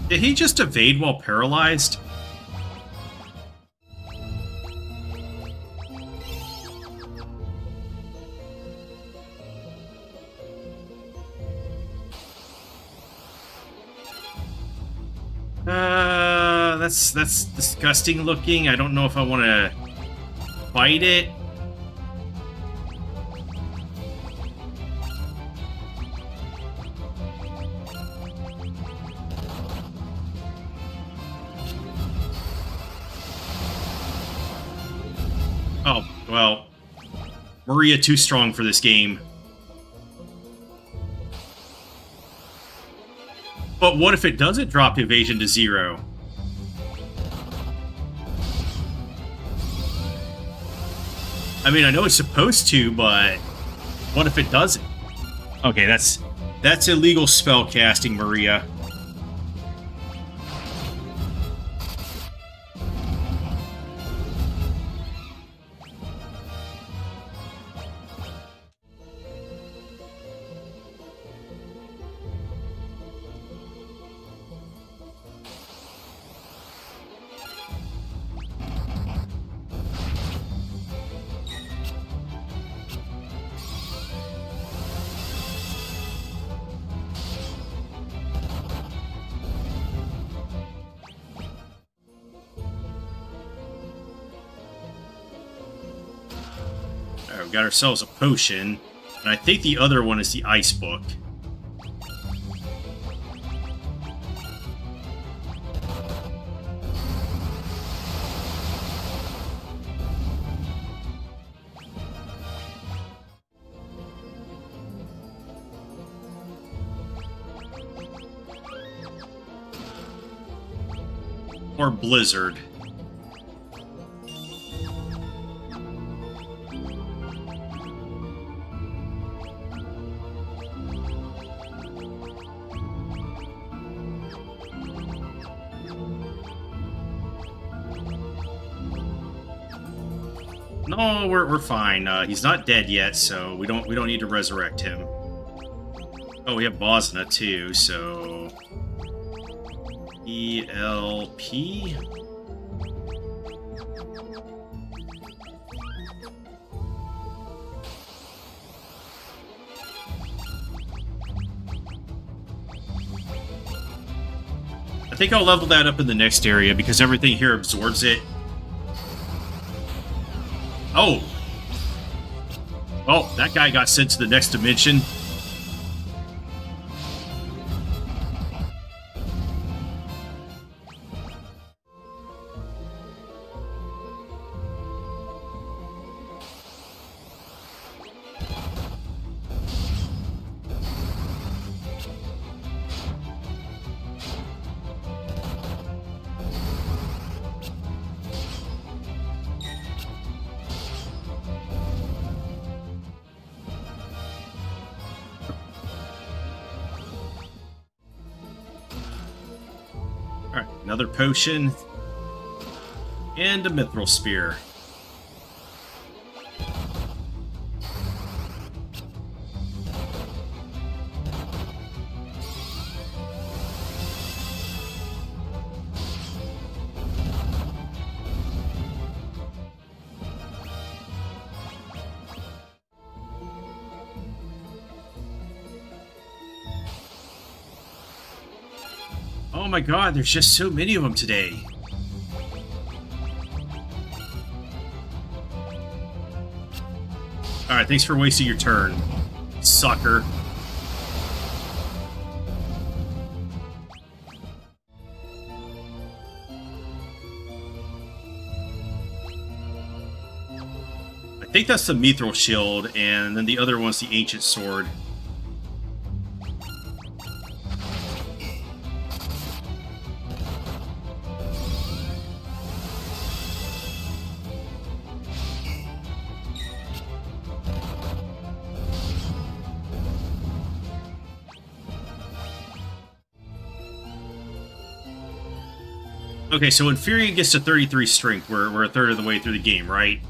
S1: Did he just evade while paralyzed? That's disgusting looking. I don't know if I want to fight it. Oh, well, Maria too strong for this game. But what if it doesn't drop evasion to 0? I mean, I know it's supposed to, but what if it doesn't? Okay, that's illegal spell casting, Maria. Alright, we got ourselves a potion. And I think the other one is the ice book. Or Blizzard. No, we're fine. He's not dead yet, so we don't need to resurrect him. Oh, we have Bosna too, so ELP. I think I'll level that up in the next area because everything here absorbs it. Oh! Oh, that guy got sent to the next dimension. Alright, another potion. And a mithril spear. Oh my god, there's just so many of them today. Alright, thanks for wasting your turn, sucker. I think that's the mithril shield, and then the other one's the ancient sword. Okay, so when Fury gets to 33 strength, we're a third of the way through the game, right?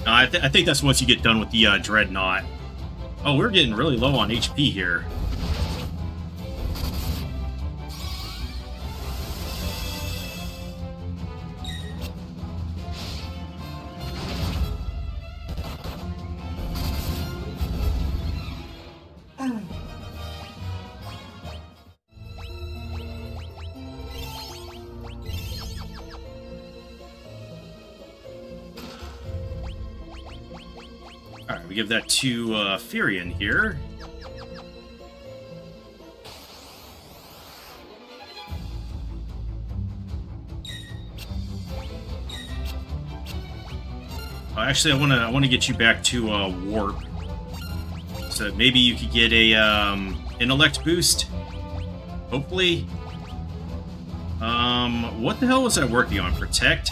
S1: I think that's once you get done with the Dreadnought. Oh, we're getting really low on HP here. Alright, we give that to Furion here. Actually, I want to get you back to warp. So maybe you could get a intellect boost. Hopefully. What the hell was I working on? Protect?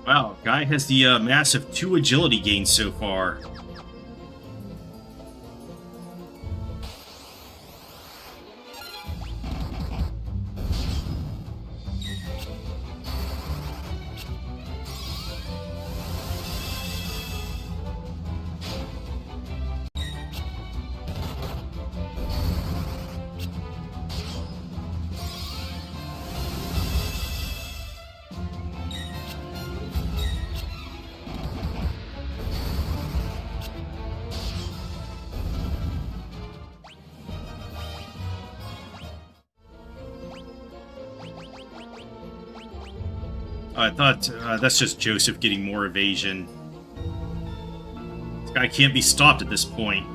S1: Wow, guy has the massive 2 agility gains so far. I thought that's just Joseph getting more evasion. This guy can't be stopped at this point.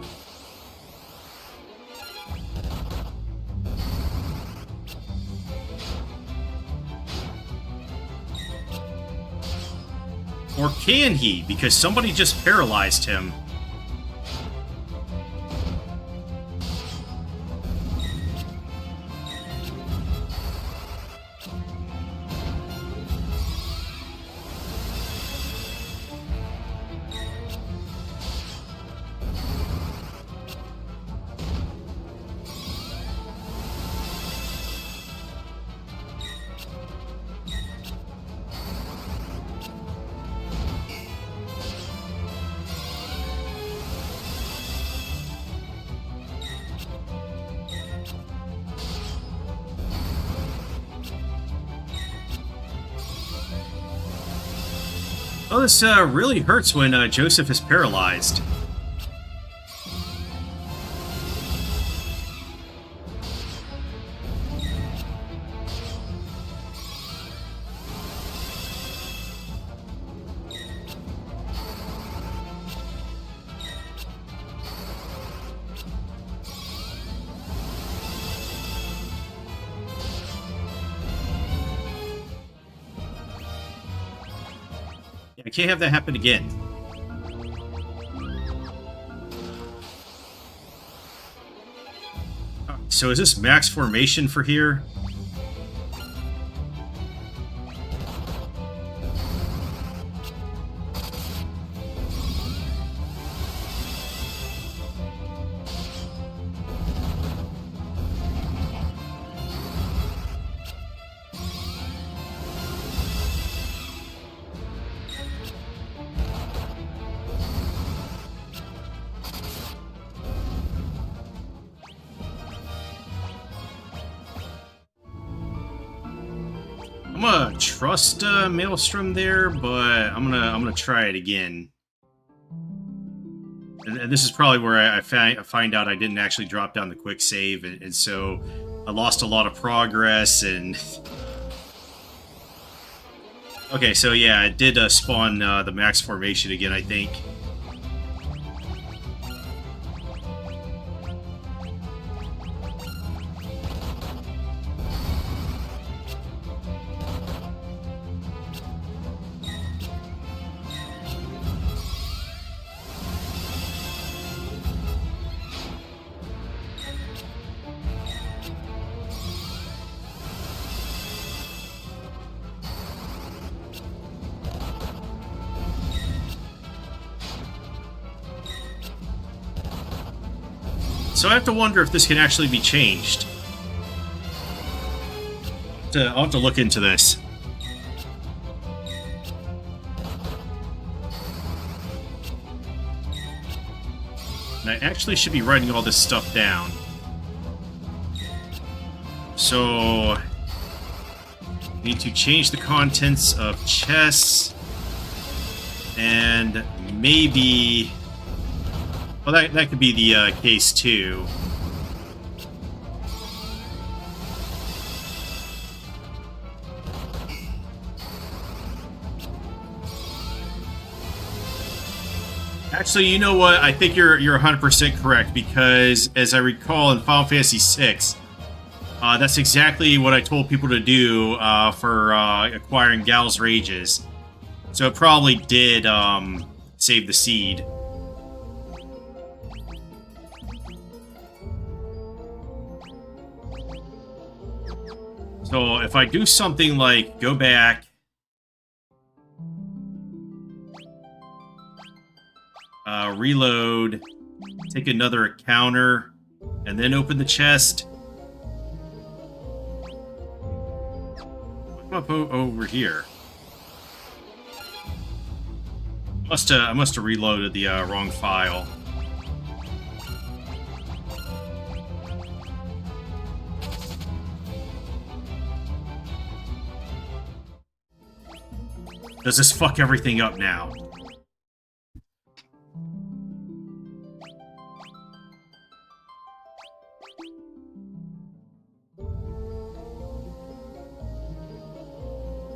S1: Or can he? Because somebody just paralyzed him. Oh, this really hurts when Joseph is paralyzed. I can't have that happen again. So is this max formation for here? I'm gonna trust Maelstrom there, but I'm gonna try it again. And this is probably where I find out I didn't actually drop down the quick save, and so I lost a lot of progress. And okay, so yeah, it did spawn the max formation again, I think. So I have to wonder if this can actually be changed. I'll have to look into this. And I actually should be writing all this stuff down. So, need to change the contents of chests, and maybe, well, that could be the case too. Actually, you know what? I think you're 100% correct, because as I recall in Final Fantasy VI, that's exactly what I told people to do for acquiring Gal's Rages. So it probably did save the seed. So if I do something like go back, reload, take another encounter, and then open the chest. Come up over here. I must have reloaded the wrong file. Does this fuck everything up now?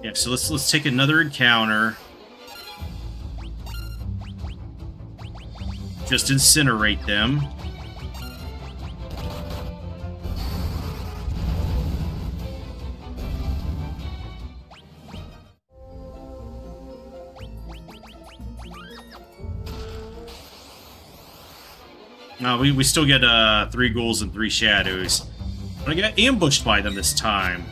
S1: Yeah, so let's take another encounter. Just incinerate them. No, we still get 3 ghouls and 3 shadows. But I got ambushed by them this time.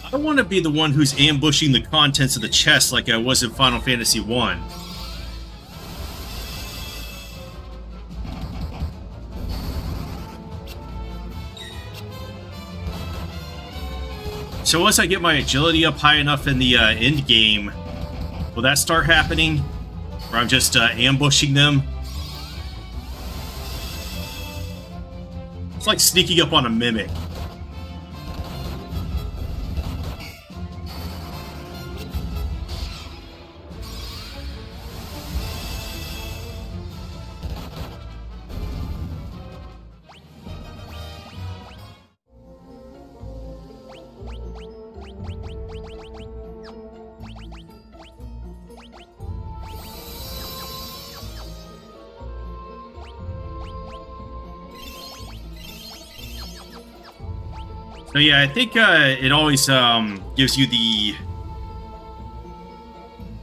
S1: I don't want to be the one who's ambushing the contents of the chest like I was in Final Fantasy 1. So once I get my agility up high enough in the end game, will that start happening? Where I'm just ambushing them? It's like sneaking up on a mimic. So yeah, I think it always gives you the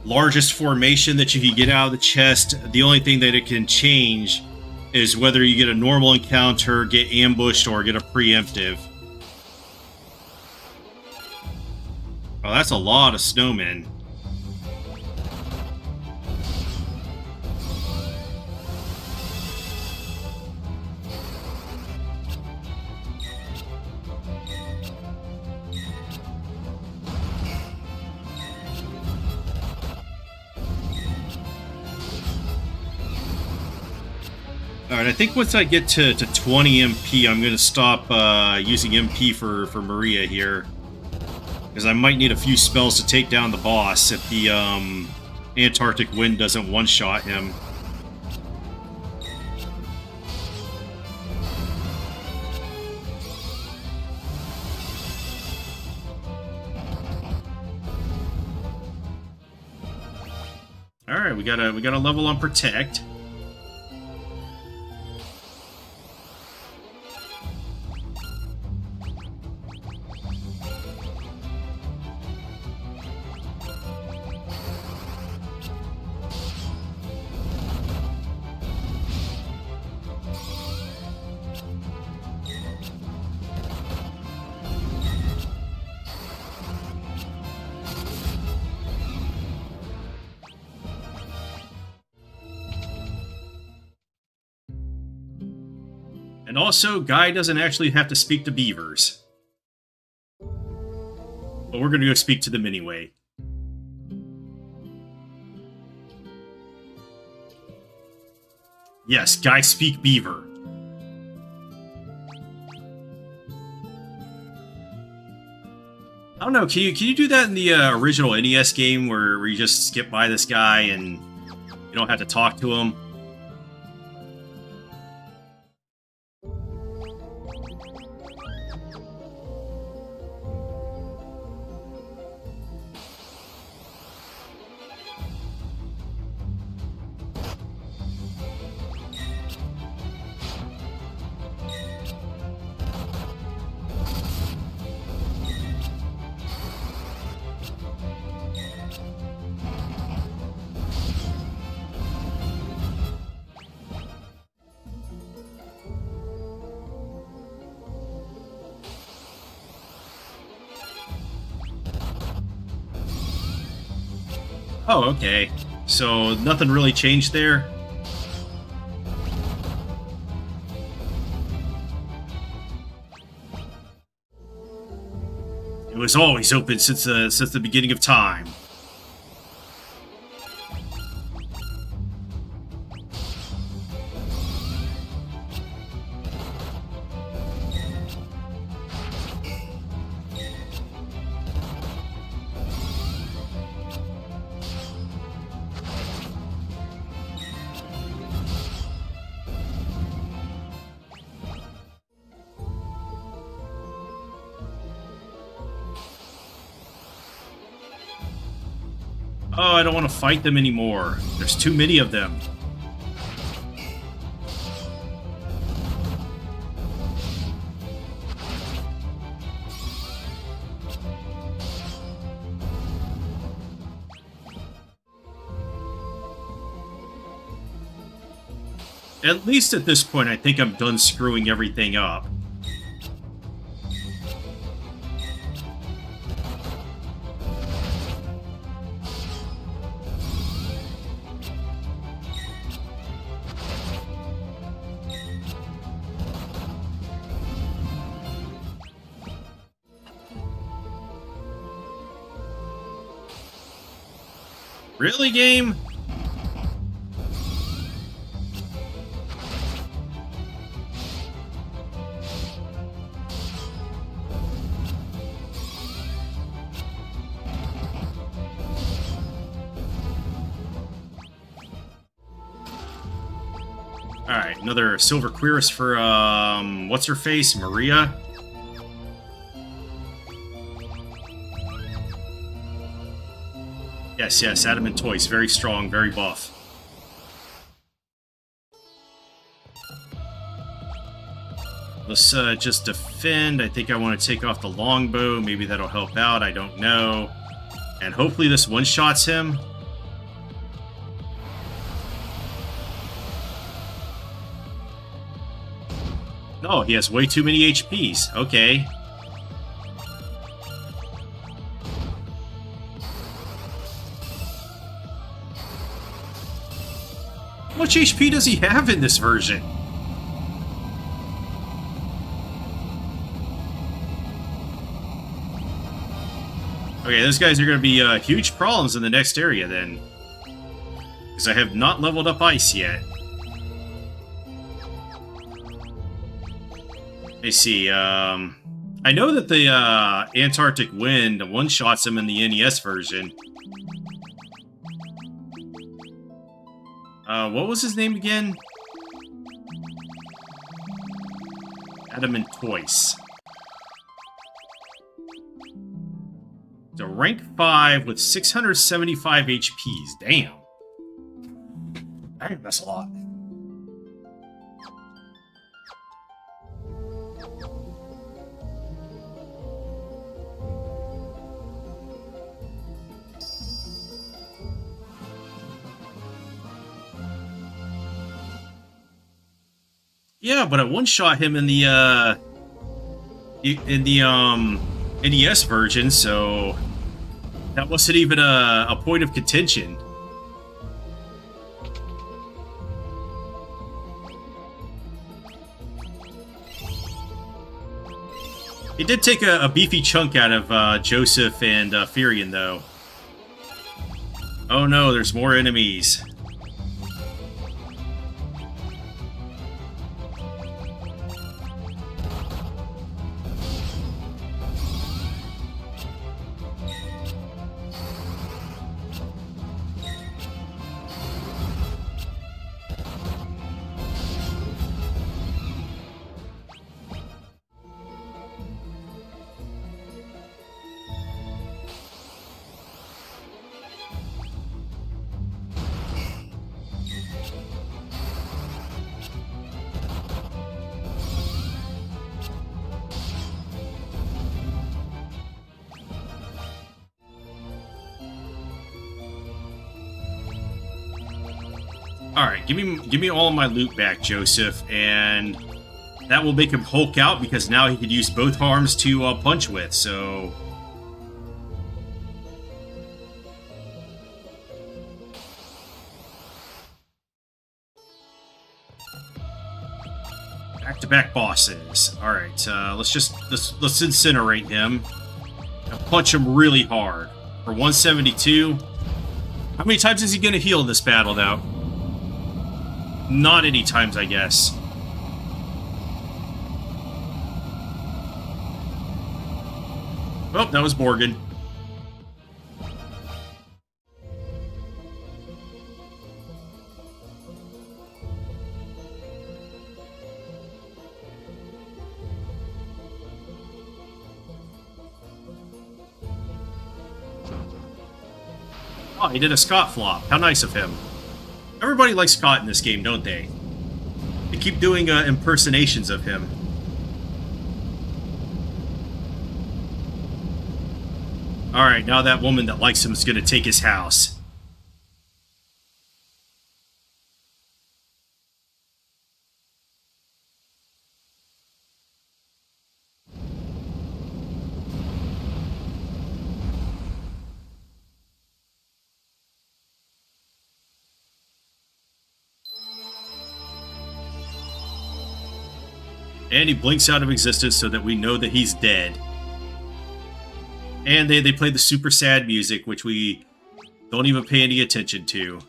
S1: largest formation that you can get out of the chest. The only thing that it can change is whether you get a normal encounter, get ambushed, or get a preemptive. Oh, that's a lot of snowmen. Alright, I think once I get to 20 MP, I'm going to stop using MP for Maria here. Because I might need a few spells to take down the boss if the Antarctic wind doesn't one-shot him. Alright, we got a level on Protect. And also, Guy doesn't actually have to speak to beavers. But we're going to go speak to them anyway. Yes, Guy speak beaver. How don't know. Can you do that in the original NES game where you just skip by this guy and you don't have to talk to him? Oh, okay. So nothing really changed there? It was always open since the beginning of time. Oh, I don't want to fight them anymore. There's too many of them. At least at this point, I think I'm done screwing everything up. Really, game? Alright, another silver cuirass for, what's her face? Maria? Yes, adamant toys. Very strong, very buff. Let's just defend. I think I want to take off the longbow. Maybe that'll help out. I don't know. And hopefully this one-shots him. Oh, he has way too many HPs. Okay. How much HP does he have in this version? Okay, those guys are going to be huge problems in the next area then. Because I have not leveled up ice yet. Let me see, I know that the Antarctic Wind one-shots him in the NES version. What was his name again? Adamant Toys. So rank 5 with 675 HPs. Damn. Dang, that's a lot. Yeah, but I one-shot him in the NES version, so that wasn't even a point of contention. He did take a beefy chunk out of Joseph and Furion, though. Oh no, there's more enemies. All right, give me all of my loot back, Joseph, and that will make him Hulk out because now he could use both arms to punch with. So. Back-to-back bosses. All right, let's incinerate him and punch him really hard for 172. How many times is he gonna heal in this battle now? Not any times, I guess. Oh, that was Morgan. Oh, he did a Scott flop. How nice of him. Everybody likes Scott in this game, don't they? They keep doing impersonations of him. Alright, now that woman that likes him is going to take his house. And he blinks out of existence so that we know that he's dead. And they play the super sad music, which we don't even pay any attention to.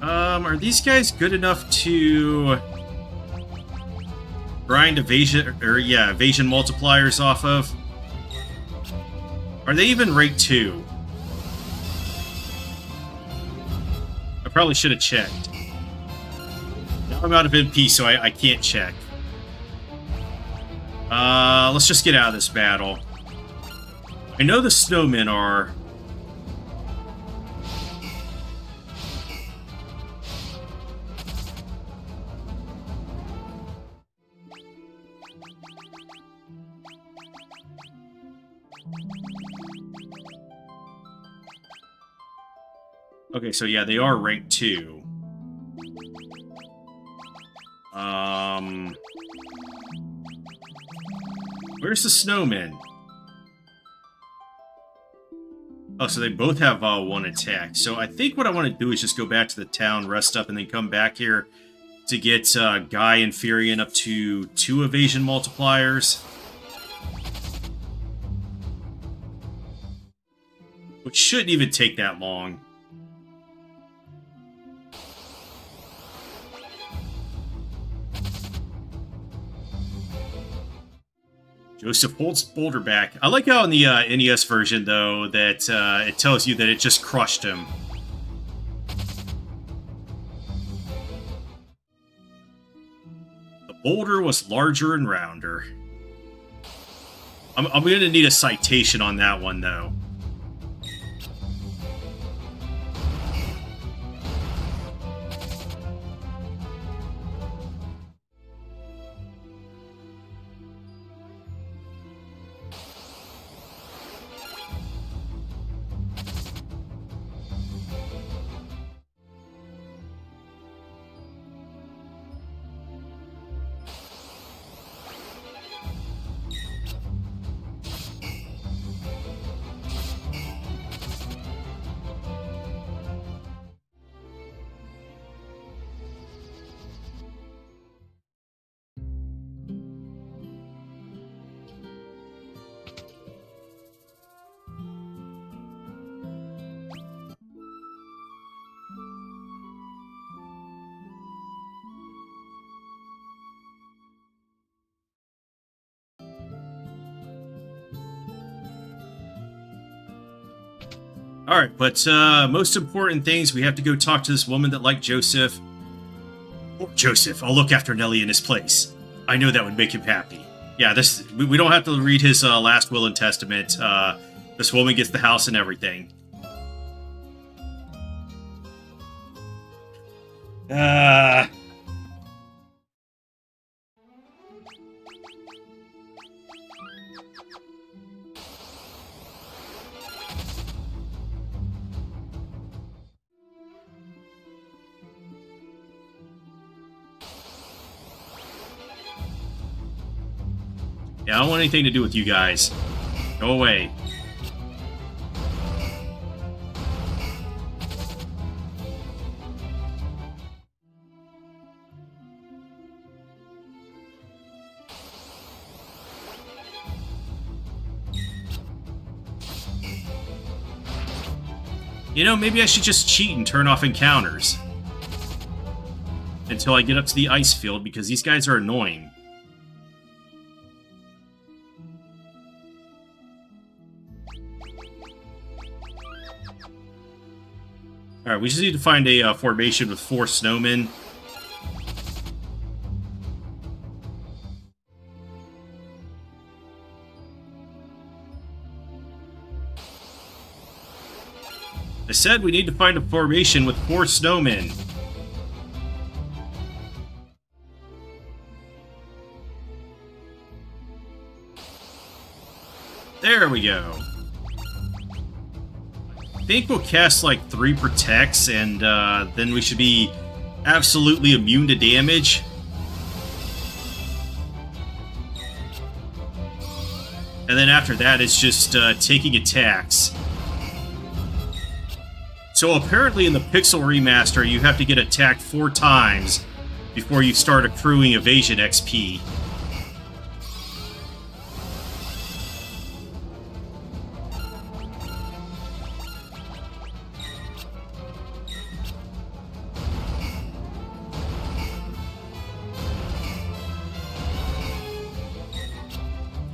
S1: Are these guys good enough to grind evasion, evasion multipliers off of? Are they even rank 2? I probably should have checked. Now I'm out of MP, so I can't check. Let's just get out of this battle. I know the snowmen are. Okay, so yeah, they are rank 2. Where's the snowman? Oh, so they both have 1 attack. So I think what I want to do is just go back to the town, rest up, and then come back here to get Guy and Furion up to 2 evasion multipliers. Which shouldn't even take that long. Joseph holds Boulder back. I like how in the NES version, though, that it tells you that it just crushed him. The boulder was larger and rounder. I'm going to need a citation on that one, though. Alright, but most important things, we have to go talk to this woman that liked Joseph. Oh, Joseph, I'll look after Nelly in his place. I know that would make him happy. Yeah, we don't have to read his last will and testament. This woman gets the house and everything. Yeah, I don't want anything to do with you guys. Go away. You know, maybe I should just cheat and turn off encounters until I get up to the ice field, because these guys are annoying. Alright, we just need to find a formation with 4 snowmen. I said we need to find a formation with 4 snowmen. There we go. I think we'll cast like 3 protects, and then we should be absolutely immune to damage. And then after that, it's just taking attacks. So apparently in the Pixel Remaster, you have to get attacked 4 times before you start accruing evasion XP.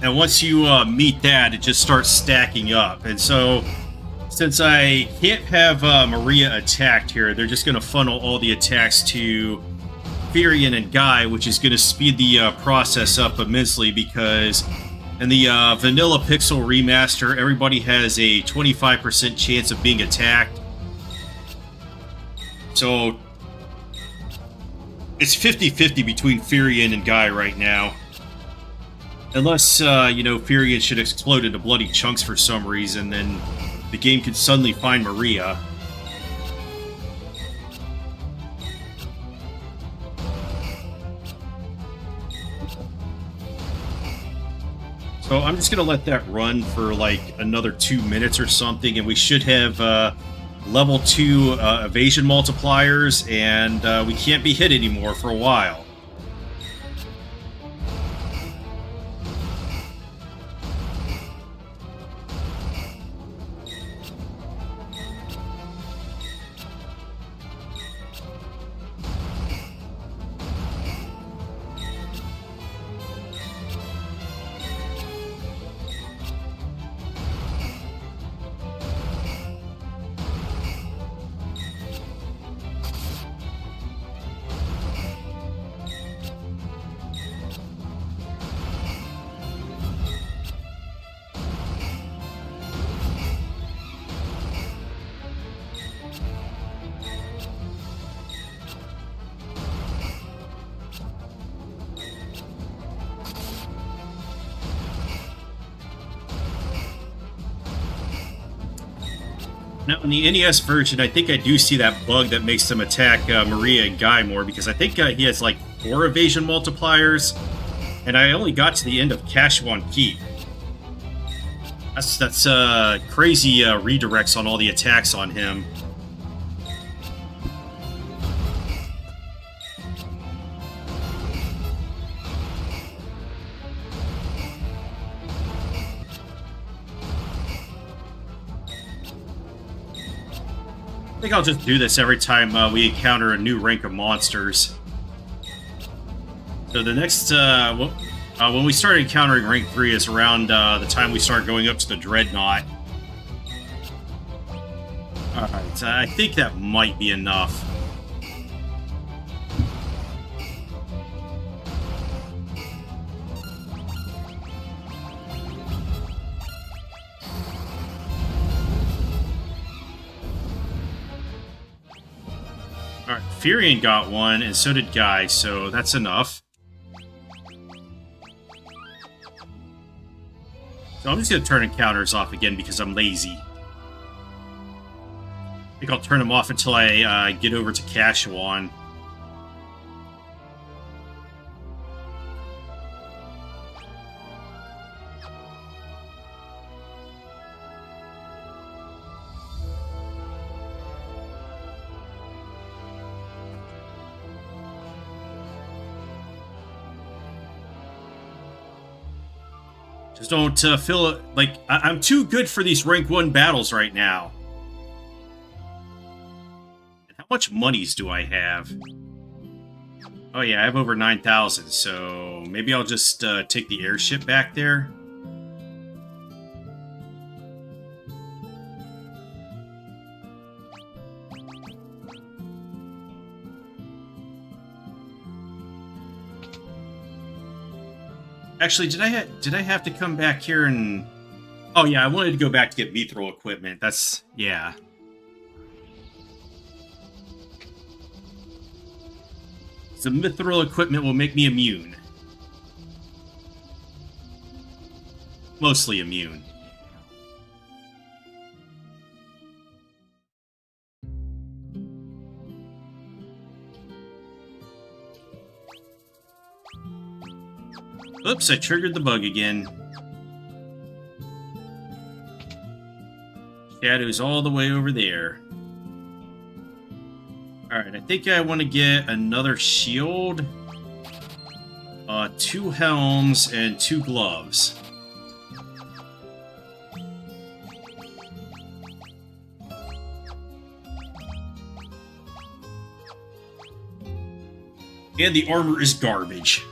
S1: And once you meet that, it just starts stacking up. And so, since I can't have Maria attacked here, they're just going to funnel all the attacks to Firion and Guy, which is going to speed the process up immensely, because in the vanilla Pixel Remaster, everybody has a 25% chance of being attacked. So, it's 50-50 between Firion and Guy right now. Unless, you know, Firion should explode into bloody chunks for some reason, then the game could suddenly find Maria. So I'm just going to let that run for like another 2 minutes or something, and we should have level 2 evasion multipliers, and we can't be hit anymore for a while. Now, in the NES version, I think I do see that bug that makes them attack Maria and Guy more, because I think he has like 4 evasion multipliers, and I only got to the end of Cashwan Keep. That's crazy redirects on all the attacks on him. I think I'll just do this every time we encounter a new rank of monsters. So the next, when we start encountering rank 3 is around the time we start going up to the Dreadnought. Alright, I think that might be enough. Alright, Firion got one, and so did Guy, so that's enough. So I'm just going to turn encounters off again because I'm lazy. I think I'll turn them off until I get over to Cashwan. Just don't feel like I'm too good for these rank 1 battles right now. And how much monies do I have? Oh yeah, I have over 9,000, so maybe I'll just take the airship back there. Actually, did I have to come back here and... Oh yeah, I wanted to go back to get mithril equipment. That's... yeah. So mithril equipment will make me immune. Mostly immune. Oops, I triggered the bug again. Shadow's all the way over there. Alright, I think I want to get another shield, 2 helms, and 2 gloves. And the armor is garbage.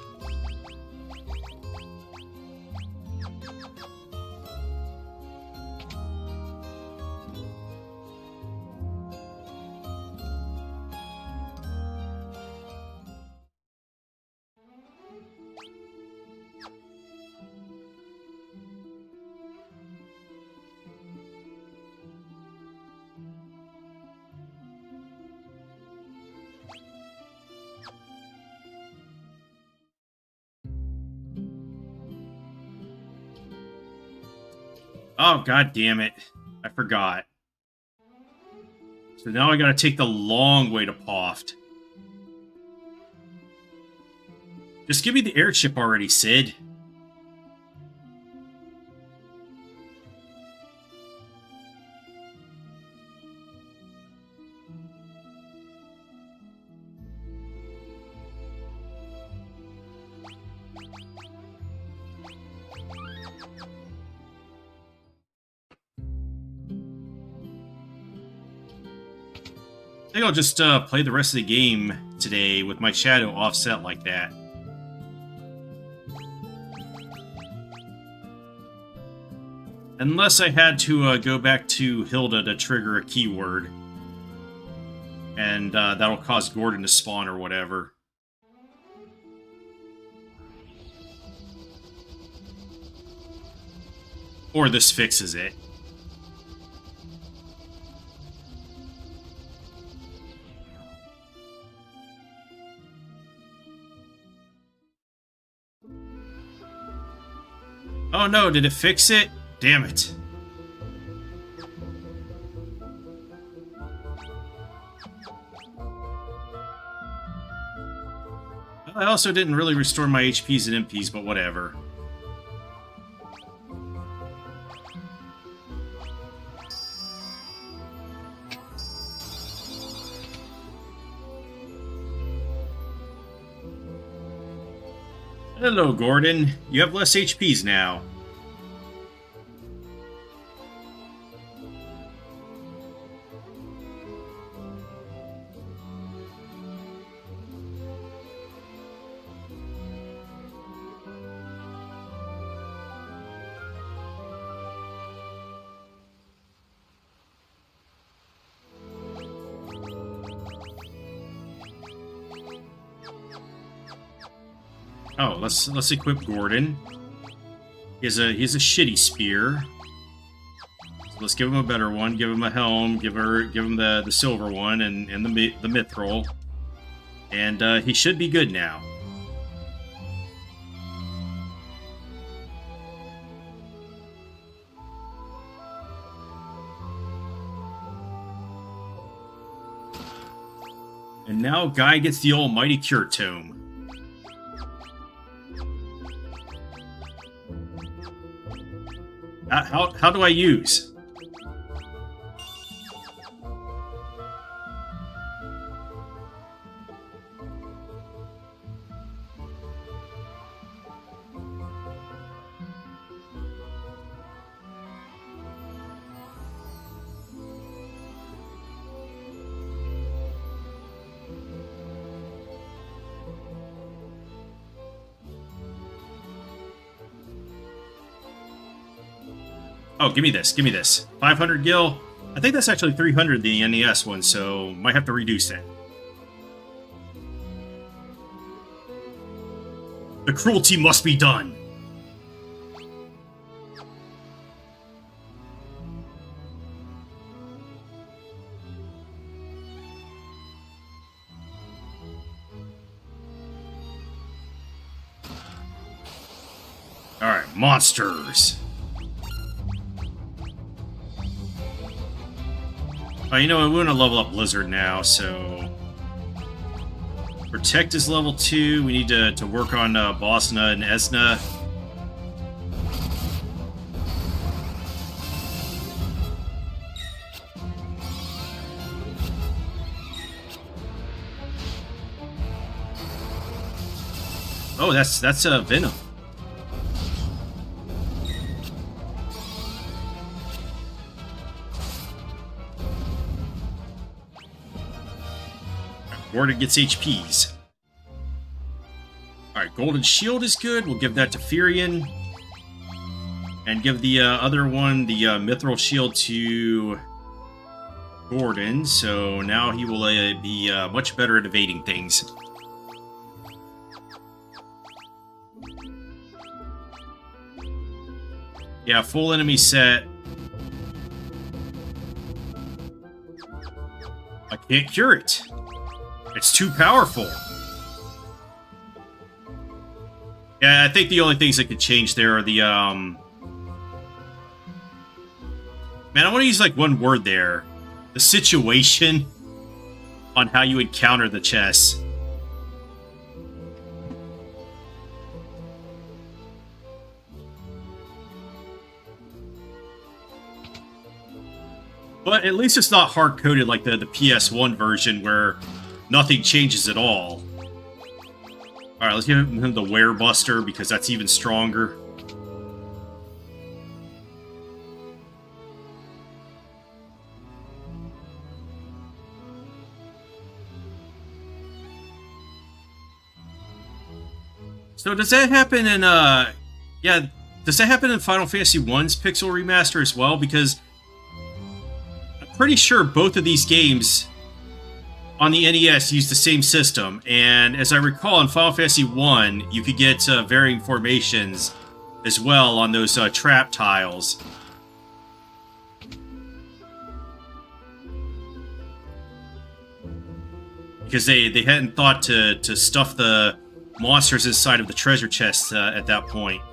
S1: Oh, god damn it. I forgot. So now I gotta take the long way to Poft. Just give me the airship already, Sid. I think I'll just play the rest of the game today with my shadow offset like that. Unless I had to go back to Hilda to trigger a keyword. And that'll cause Gordon to spawn or whatever. Or this fixes it. Oh no, did it fix it? Damn it. I also didn't really restore my HPs and MPs, but whatever. Hello, Gordon. You have less HPs now. Oh, let's equip Gordon. He has a shitty spear. So let's give him a better one. Give him a helm. Give him the silver one and the mithril. And he should be good now. And now Guy gets the almighty cure tome. How do I use? Oh, give me this. Give me this. 500 gil. I think that's actually 300, the NES one, so might have to reduce that. The cruelty must be done. Alright, monsters. Oh, you know what? We want to level up Blizzard now, so... Protect is level 2. We need to work on Bosna and Esna. Oh, that's Venom. Gordon gets HPs. Alright, Golden Shield is good. We'll give that to Furion. And give the other one, the Mithril Shield, to Gordon. So now he will be much better at evading things. Yeah, full enemy set. I can't cure it. It's too powerful. Yeah, I think the only things that could change there are the, Man, I want to use, like, one word there. The situation on how you encounter the chess. But at least it's not hard-coded like the PS1 version where nothing changes at all. Alright, let's give him the Werebuster because that's even stronger. So does that happen in, yeah, does that happen in Final Fantasy 1's Pixel Remaster as well? Because I'm pretty sure both of these games on the NES use the same system, and as I recall, in Final Fantasy 1, you could get varying formations as well on those trap tiles. Because they hadn't thought to stuff the monsters inside of the treasure chest at that point.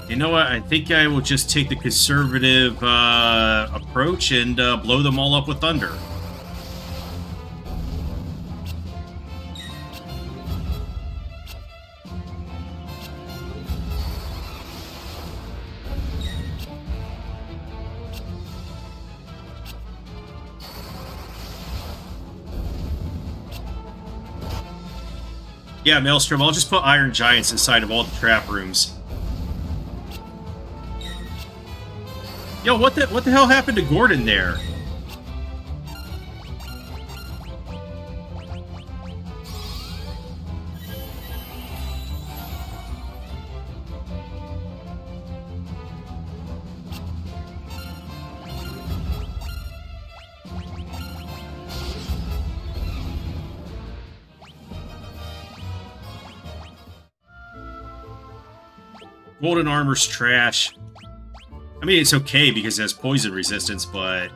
S1: You know what? I think I will just take the conservative approach and blow them all up with thunder. Yeah, Maelstrom, I'll just put Iron Giants inside of all the trap rooms. Yo, what the hell happened to Gordon there? Golden armor's trash. I mean, it's okay because it has poison resistance, but...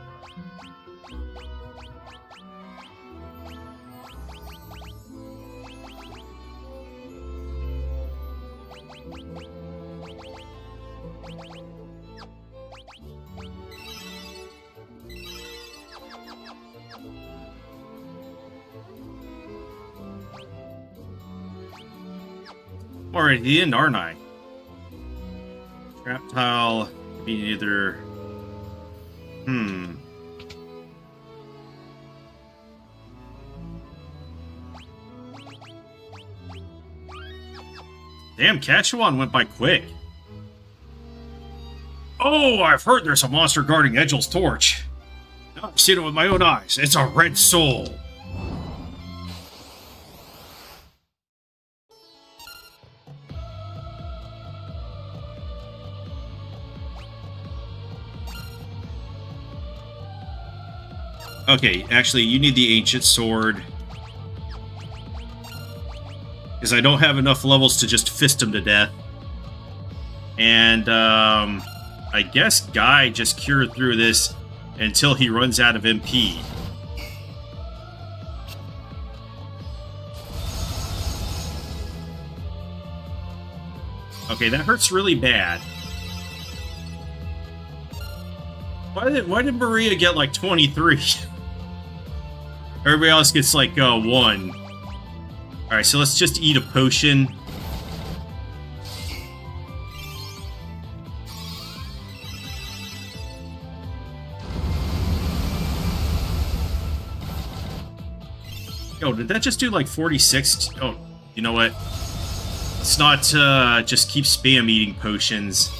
S1: Alright, at the end, aren't I? Trap tile... be either... Damn, Kashuan went by quick. Oh, I've heard there's a monster guarding Edgel's torch. I've seen it with my own eyes. It's a red soul. Okay, actually, you need the ancient sword. Because I don't have enough levels to just fist him to death. And, I guess Guy just cured through this until he runs out of MP. Okay, that hurts really bad. Why did Maria get like 23? Everybody else gets like 1. Alright, so let's just eat a potion. Yo, did that just do like 46? Oh, you know what? Let's not just keep spam eating potions.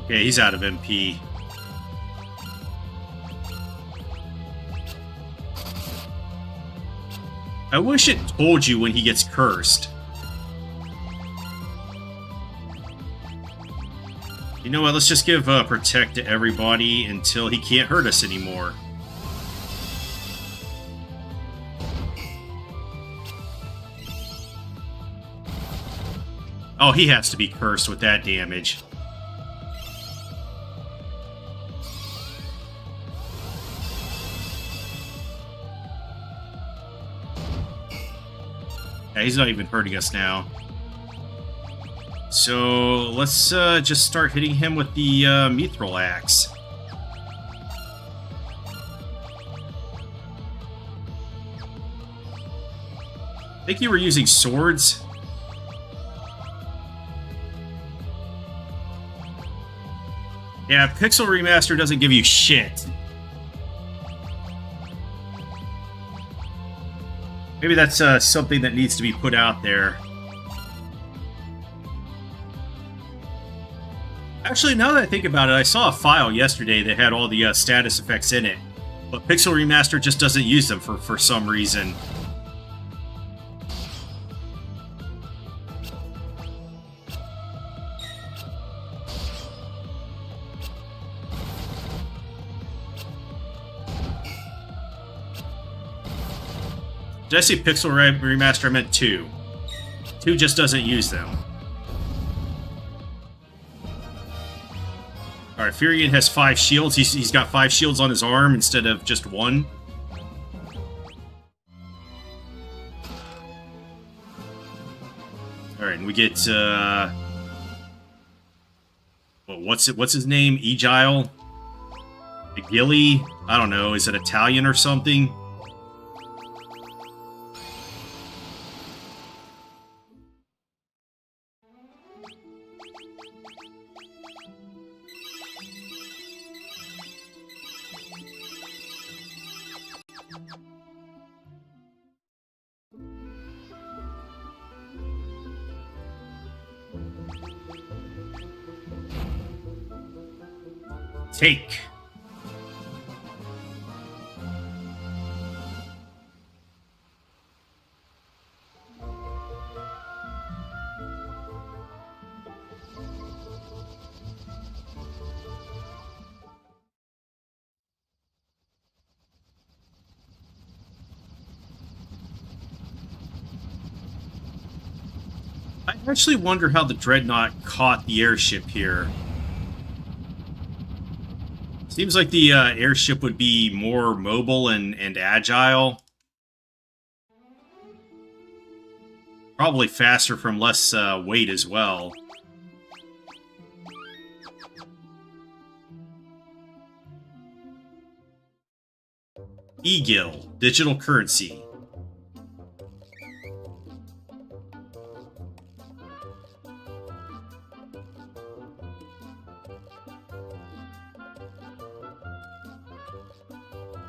S1: Okay, he's out of MP. I wish it told you when he gets cursed. You know what, let's just give Protect to everybody until he can't hurt us anymore. Oh, he has to be cursed with that damage. Yeah, he's not even hurting us now. So let's just start hitting him with the Mithril Axe. I think you were using swords. Yeah, Pixel Remaster doesn't give you shit. Maybe that's something that needs to be put out there. Actually, now that I think about it, I saw a file yesterday that had all the status effects in it. But Pixel Remaster just doesn't use them for some reason. Did I say Pixel Remaster? I meant 2. 2 just doesn't use them. Alright, Furion has 5 shields. He's got 5 shields on his arm instead of just 1. Alright, and we get, what's his name? Egile? Gilly? I don't know, is it Italian or something? Take. I actually wonder how the Dreadnought caught the airship here. Seems like the airship would be more mobile and agile. Probably faster from less weight as well. E-Gil, digital currency.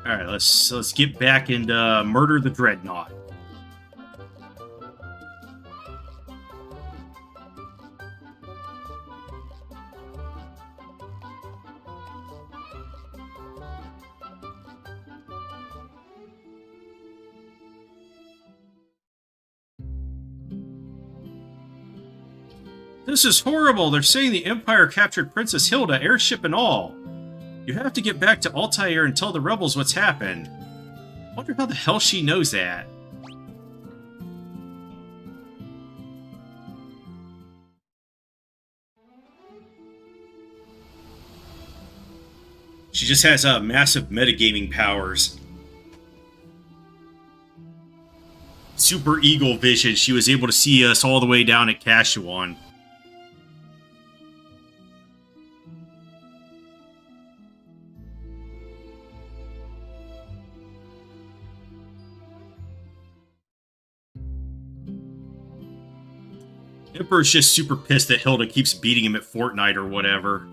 S1: Alright, let's get back and murder the Dreadnought. This is horrible. They're saying the Empire captured Princess Hilda, airship and all. You have to get back to Altair and tell the rebels what's happened. Wonder how the hell she knows that. She just has massive metagaming powers. Super Eagle vision. She was able to see us all the way down at Kashuan. Emperor's just super pissed that Hilda keeps beating him at Fortnite or whatever.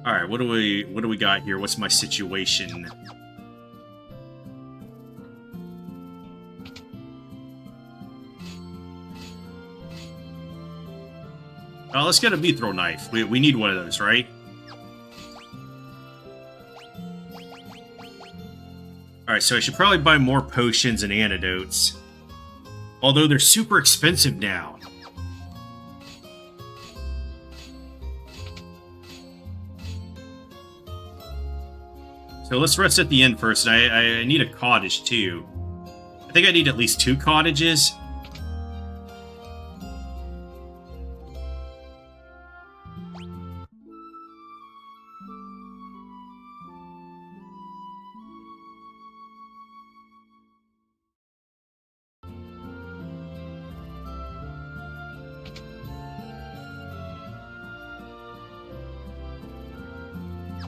S1: Alright, what do we got here? What's my situation? Oh, let's get a mithril knife. We need one of those, right? Alright, so I should probably buy more potions and antidotes. Although they're super expensive now. So let's rest at the inn first. I need a cottage too. I think I need at least 2 cottages.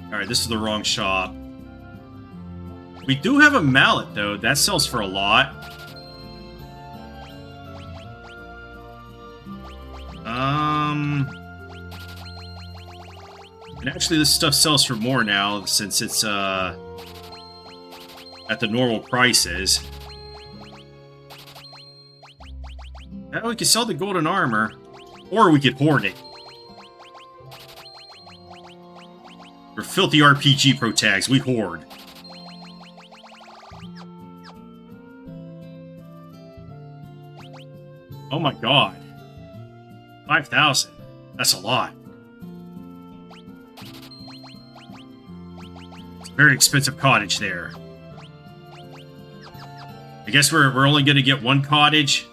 S1: Alright, this is the wrong shop. We do have a mallet, though. That sells for a lot. And actually, this stuff sells for more now, since it's, at the normal prices. Now we can sell the golden armor, or we could hoard it. We're filthy RPG pro tags. We hoard. Oh my god. 5,000. That's a lot. It's a very expensive cottage there. I guess we're only going to get 1 cottage.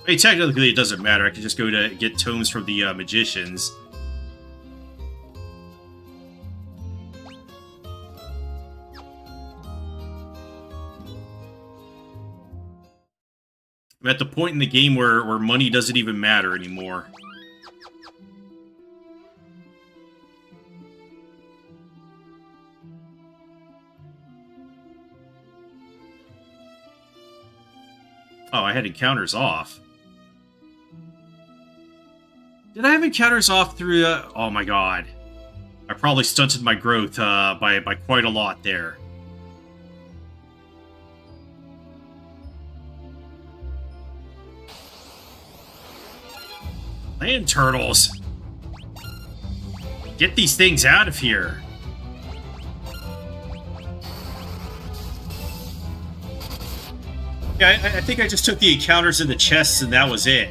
S1: I mean, technically it doesn't matter. I could just go to get tomes from the magicians. I'm at the point in the game where money doesn't even matter anymore. Oh, I had encounters off. Did I have encounters off through oh my god. I probably stunted my growth by quite a lot there. Land turtles! Get these things out of here! Yeah, I think I just took the encounters in the chests and that was it.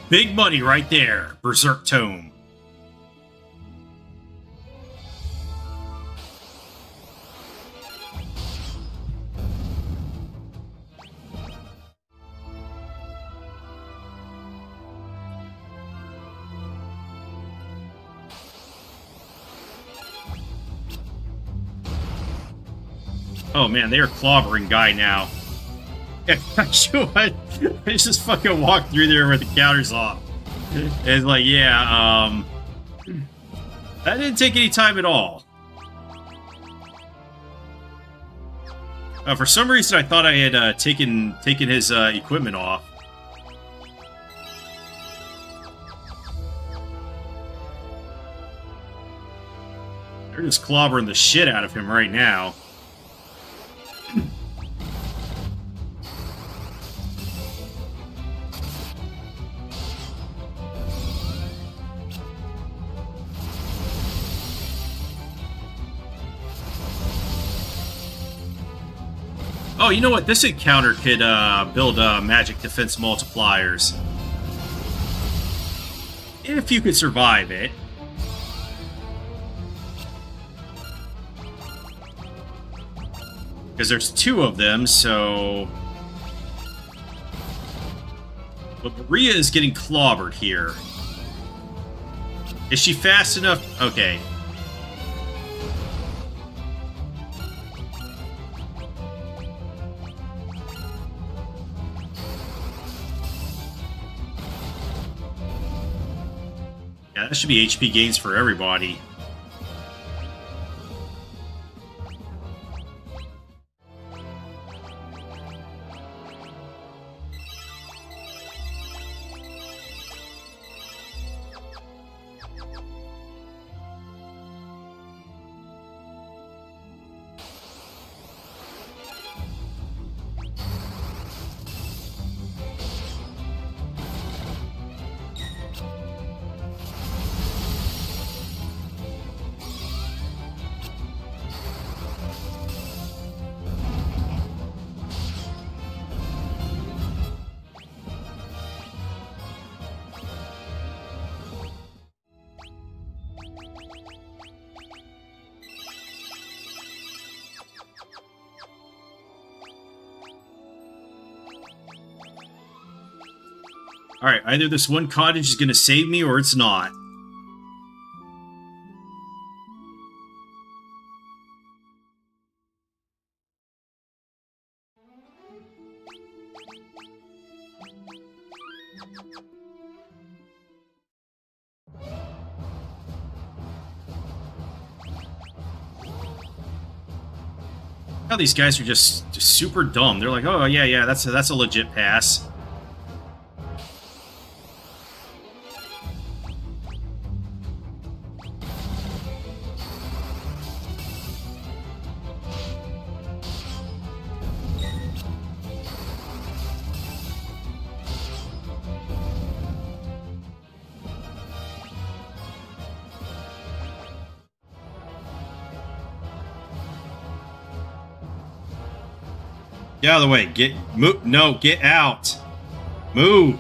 S1: Big money right there, Berserk Tome. Oh man, they are clobbering Guy now. Yeah, I just fucking walked through there with the counters off. It's like, yeah, That didn't take any time at all. For some reason, I thought I had taken his equipment off. They're just clobbering the shit out of him right now. Oh, you know what? This encounter could build magic defense multipliers. If you could survive it. Because there's 2 of them, so... But Maria is getting clobbered here. Is she fast enough? Okay. Yeah, that should be HP gains for everybody. Alright, either this one cottage is going to save me or it's not. How these guys are just super dumb. They're like, oh yeah, that's a legit pass. Get out of the way. Move. No, get out. Move.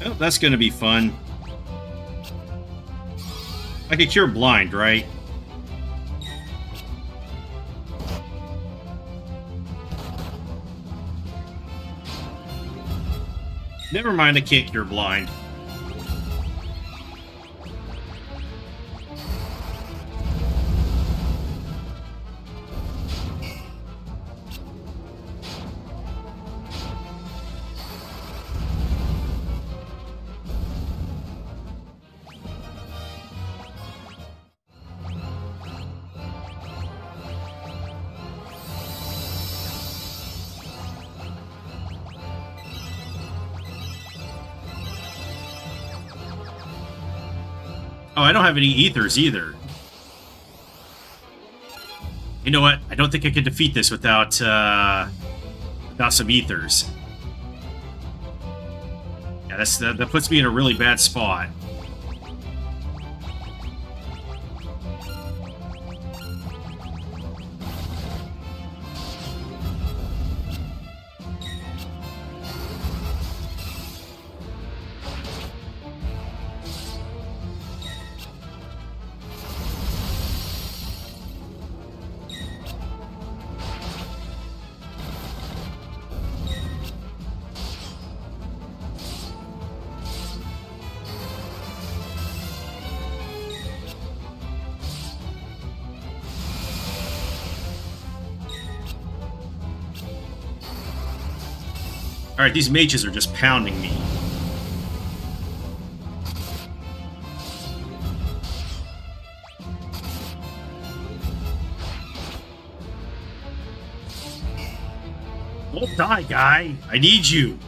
S1: Oh, that's going to be fun. I could cure blind, right? Never mind, I can't cure blind. Oh, I don't have any ethers either. You know what? I don't think I can defeat this without some ethers. Yeah, that puts me in a really bad spot. Alright, these mages are just pounding me. Don't die, guy. I need you.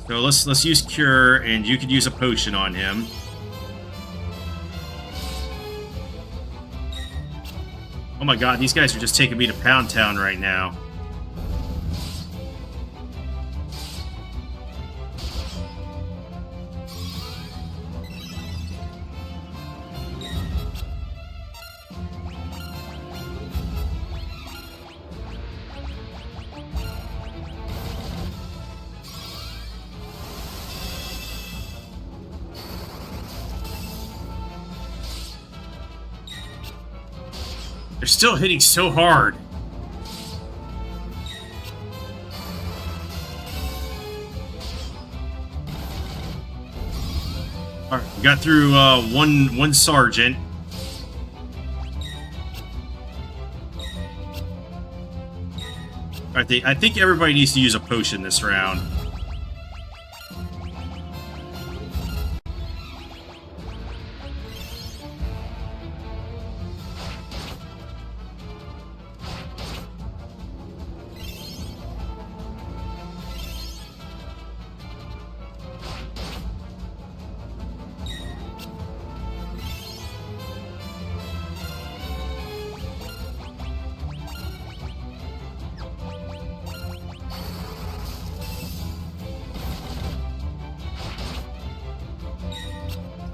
S1: So let's use cure, and you could use a potion on him. Oh my god, these guys are just taking me to Pound Town right now. They're still hitting so hard. All right, we got through one sergeant. All right, I think everybody needs to use a potion this round.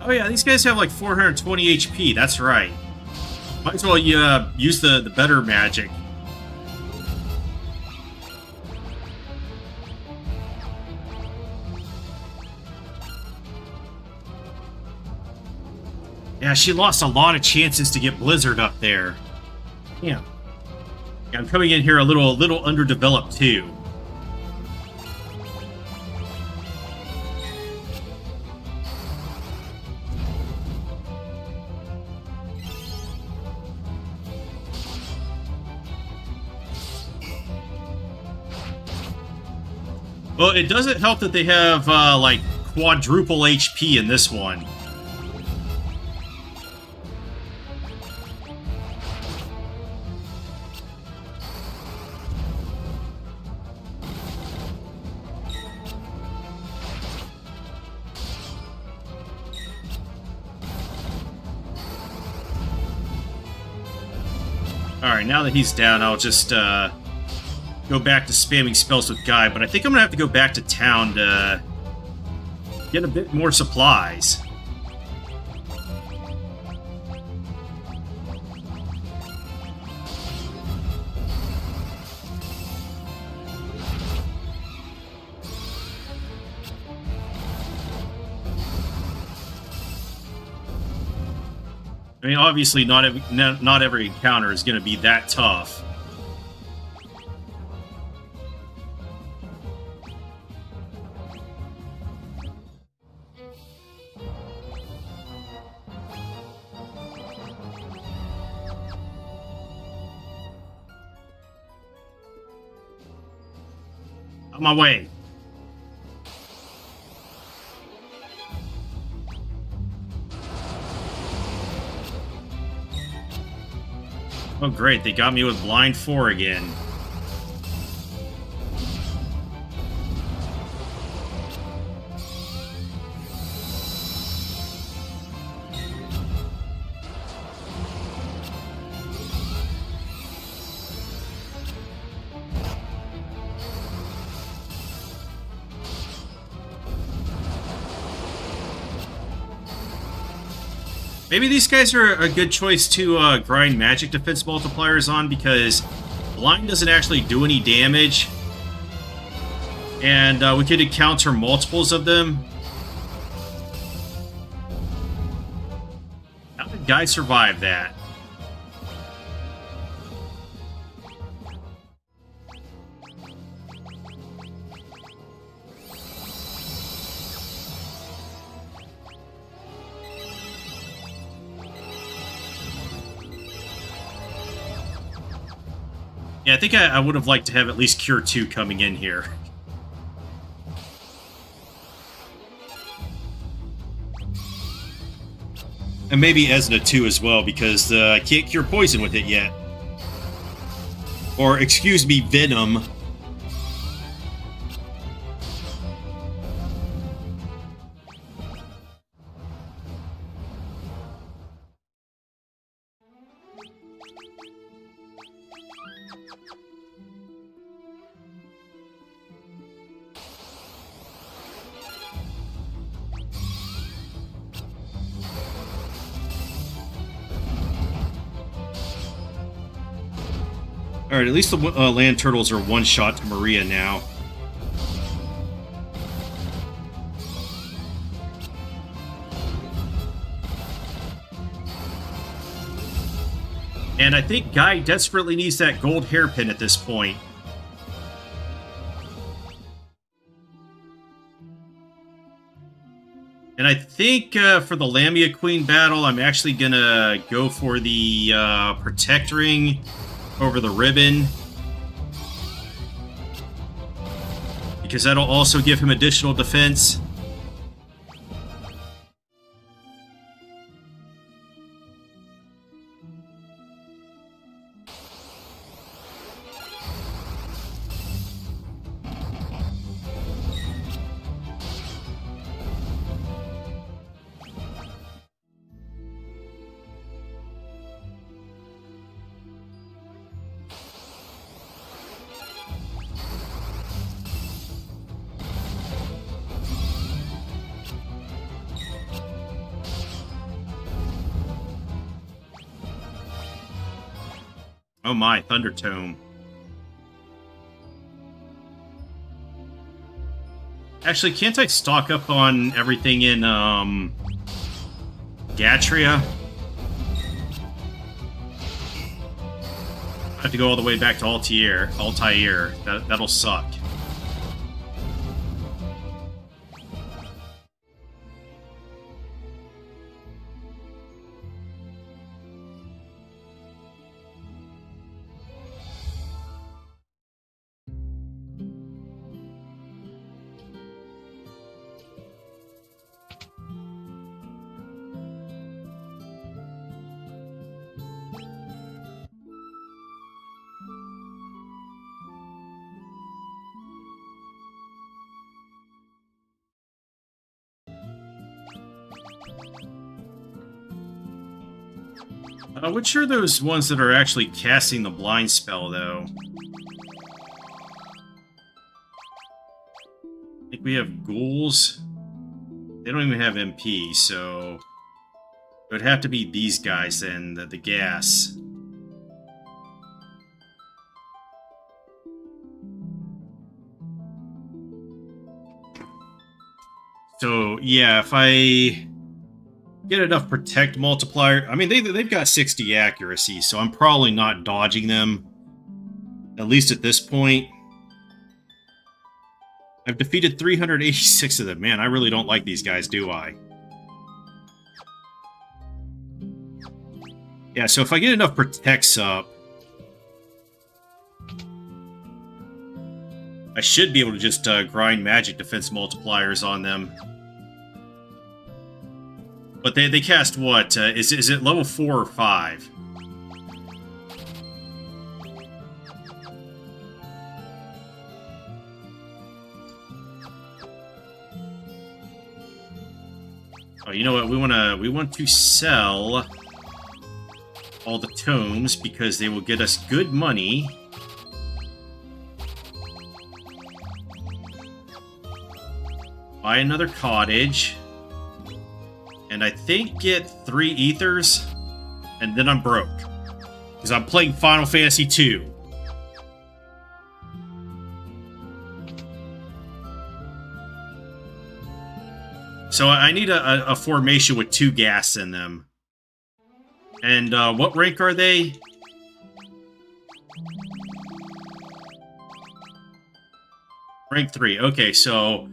S1: Oh yeah, these guys have like 420 HP, that's right. Might as well use the better magic. Yeah, she lost a lot of chances to get Blizzard up there. Yeah. I'm coming in here a little underdeveloped too. Well, it doesn't help that they have, like, quadruple HP in this one. Alright, now that he's down, I'll just, go back to spamming spells with Guy, but I think I'm gonna have to go back to town to get a bit more supplies. I mean, obviously, not every encounter is gonna be that tough. On my way. Oh great, they got me with blind 4 again. Maybe these guys are a good choice to grind magic defense multipliers on, because blind doesn't actually do any damage, and we could encounter multiples of them. How did Guy survive that? Yeah, I think I would have liked to have at least Cure 2 coming in here. And maybe Esna 2 as well, because I can't cure poison with it yet. Or, excuse me, Venom. Alright, at least the land turtles are one shot to Maria now. And I think Guy desperately needs that gold hairpin at this point. And I think for the Lamia Queen battle, I'm actually gonna go for the Protect Ring over the ribbon, because that'll also give him additional defense. Oh my, Thunder Tome. Actually, can't I stock up on everything in, Gatria? I have to go all the way back to Altair. That'll suck. Which are those ones that are actually casting the blind spell, though? I think we have ghouls. They don't even have MP, so it would have to be these guys then, the gas. So yeah, if I get enough protect multiplier, I mean they've got 60 accuracy, so I'm probably not dodging them, at least at this point. I've defeated 386 of them. Man, I really don't like these guys, do I? Yeah, so if I get enough protects up, I should be able to just grind magic defense multipliers on them. But they cast what? Is it level 4 or 5? Oh, you know what? We want to sell all the tomes because they will get us good money. Buy another cottage. And I think get 3 ethers, and then I'm broke. Because I'm playing Final Fantasy II. So I need a formation with 2 gas in them. And what rank are they? Rank 3. Okay, so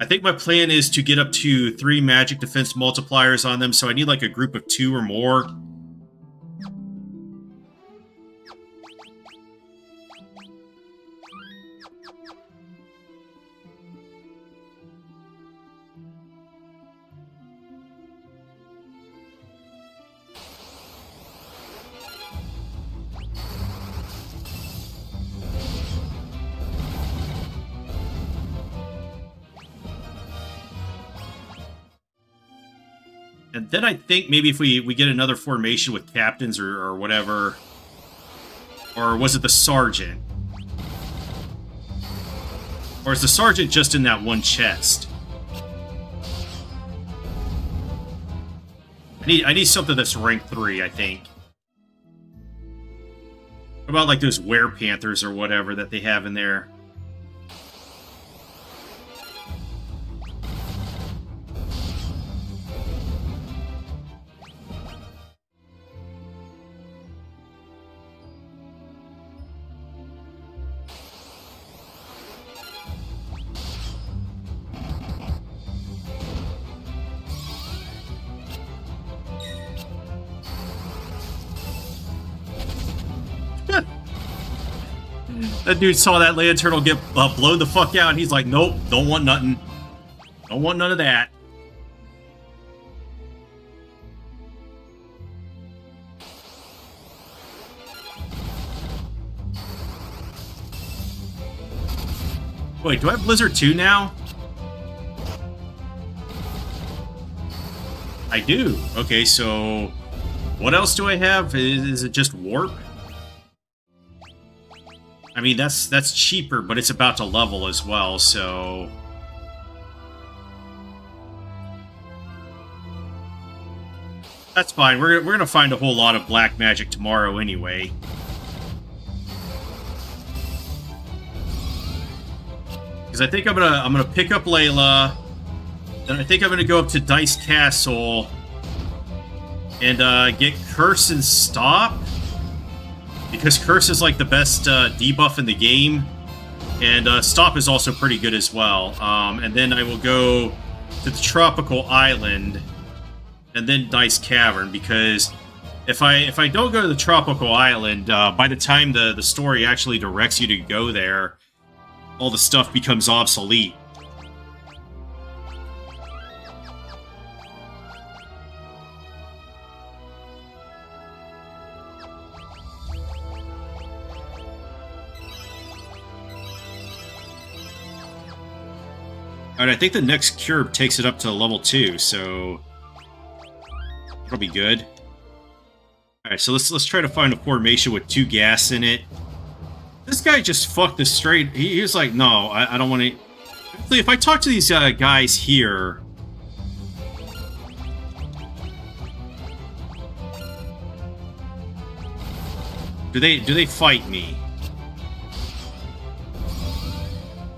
S1: I think my plan is to get up to 3 magic defense multipliers on them, so I need like a group of 2 or more. And then I think maybe if we get another formation with captains or whatever. Or was it the sergeant? Or is the sergeant just in that one chest? I need something that's rank 3, I think. What about like those were-panthers or whatever that they have in there? That dude saw that land turtle get blown the fuck out, and he's like, nope, don't want nothing. Don't want none of that. Wait, do I have Blizzard 2 now? I do. Okay, so what else do I have? Is it just Warp? I mean, that's cheaper, but it's about to level as well, so... That's fine. We're gonna find a whole lot of black magic tomorrow anyway. Because I think I'm gonna pick up Layla, then I think I'm gonna go up to Dice Castle and get Curse and Stop. Because Curse is like the best debuff in the game, and Stop is also pretty good as well. And then I will go to the Tropical Island, and then Dice Cavern. Because if I don't go to the Tropical Island, by the time the story actually directs you to go there, all the stuff becomes obsolete. Alright, I think the next cure takes it up to level 2, so that'll be good. Alright, so let's try to find a formation with 2 gas in it. This guy just fucked this straight. He was like, no, I don't want to... Actually, if I talk to these guys here... Do they fight me?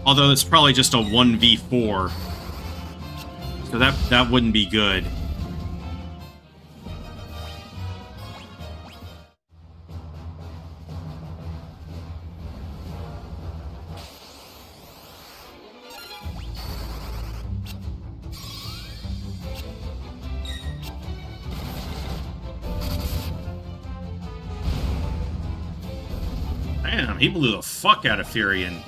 S1: Although it's probably just a 1v4. So that wouldn't be good. Damn, he blew the fuck out of Furion.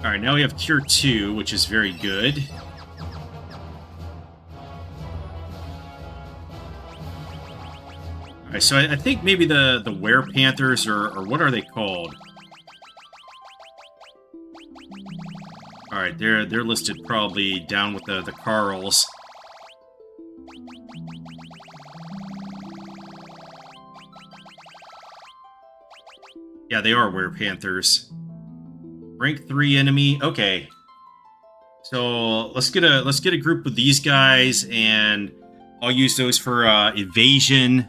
S1: Alright, now we have Cure 2, which is very good. Alright, so I think maybe the Were-Panthers, or what are they called? Alright, they're listed probably down with the Carls. Yeah, they are Were-Panthers. Rank 3 enemy. Okay. So let's get a group of these guys, and I'll use those for evasion.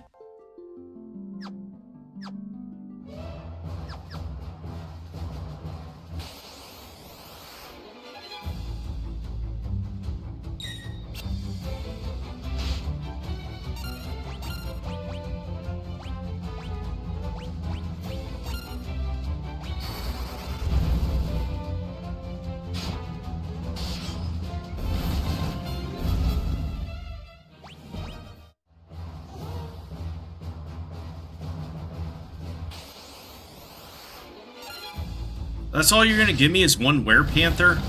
S1: That's all you're gonna give me is one Were-Panther?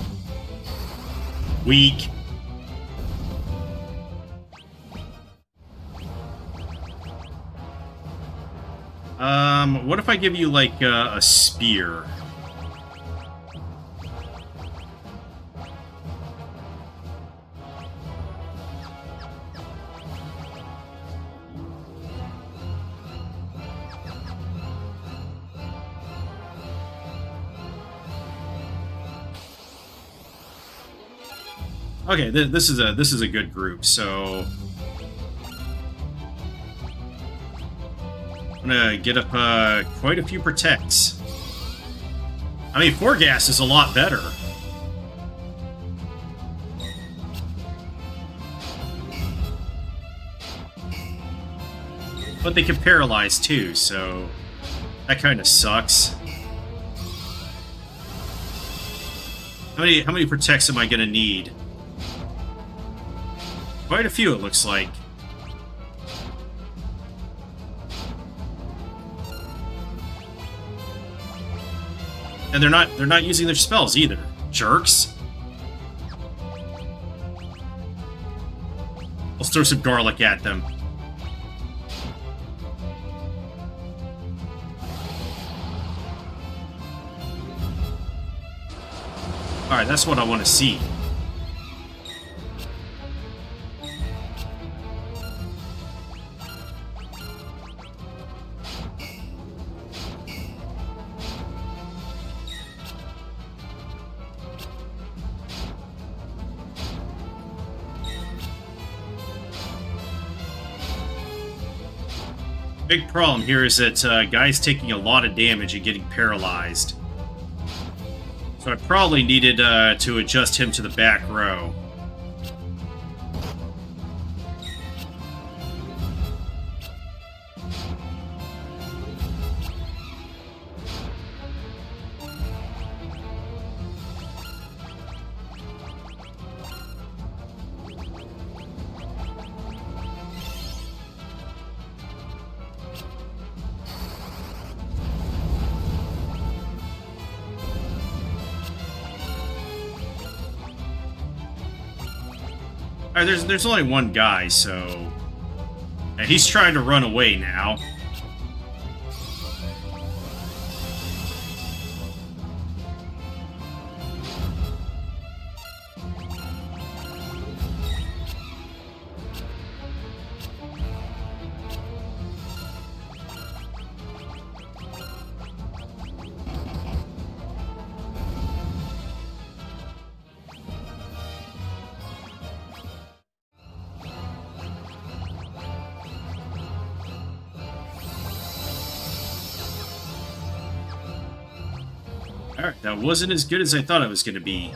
S1: Weak. What if I give you, like, a spear? Okay, this is a good group. So I'm gonna get up quite a few protects. I mean, 4 gas is a lot better. But they can paralyze too, so that kind of sucks. How many protects am I gonna need? Quite a few, it looks like. And they're not using their spells either. Jerks. Let's throw some garlic at them. Alright, that's what I want to see. Big problem here is that guy's taking a lot of damage and getting paralyzed. So I probably needed to adjust him to the back row. Alright, there's only one guy, so... Yeah, he's trying to run away now. Alright, that wasn't as good as I thought it was going to be.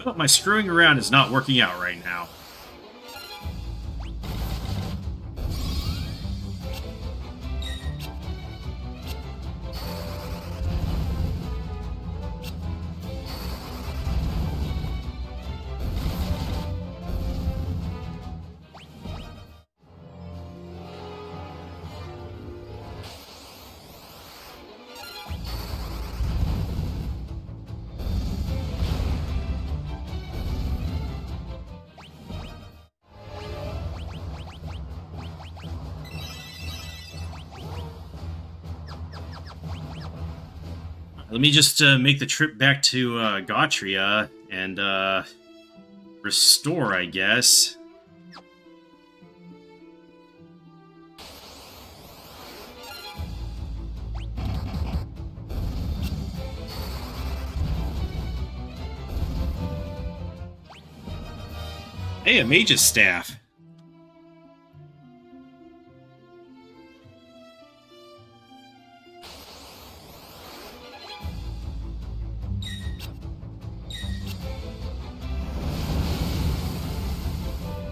S1: Well, my screwing around is not working out right now. Let me just make the trip back to Gautria and restore, I guess. Hey, a mage's staff.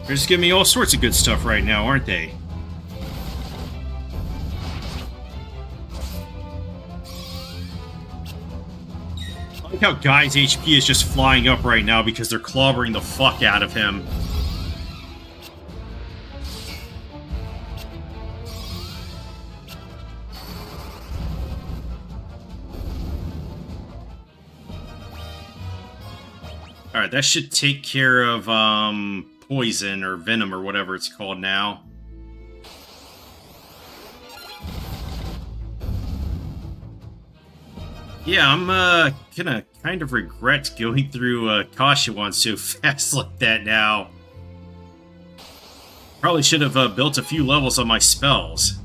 S1: They're just giving me all sorts of good stuff right now, aren't they? Look how Guy's HP is just flying up right now because they're clobbering the fuck out of him. Alright, that should take care of, poison or venom or whatever it's called now. Yeah, I'm, gonna kind of regret going through, Kashuan so fast like that now. Probably should have, built a few levels on my spells.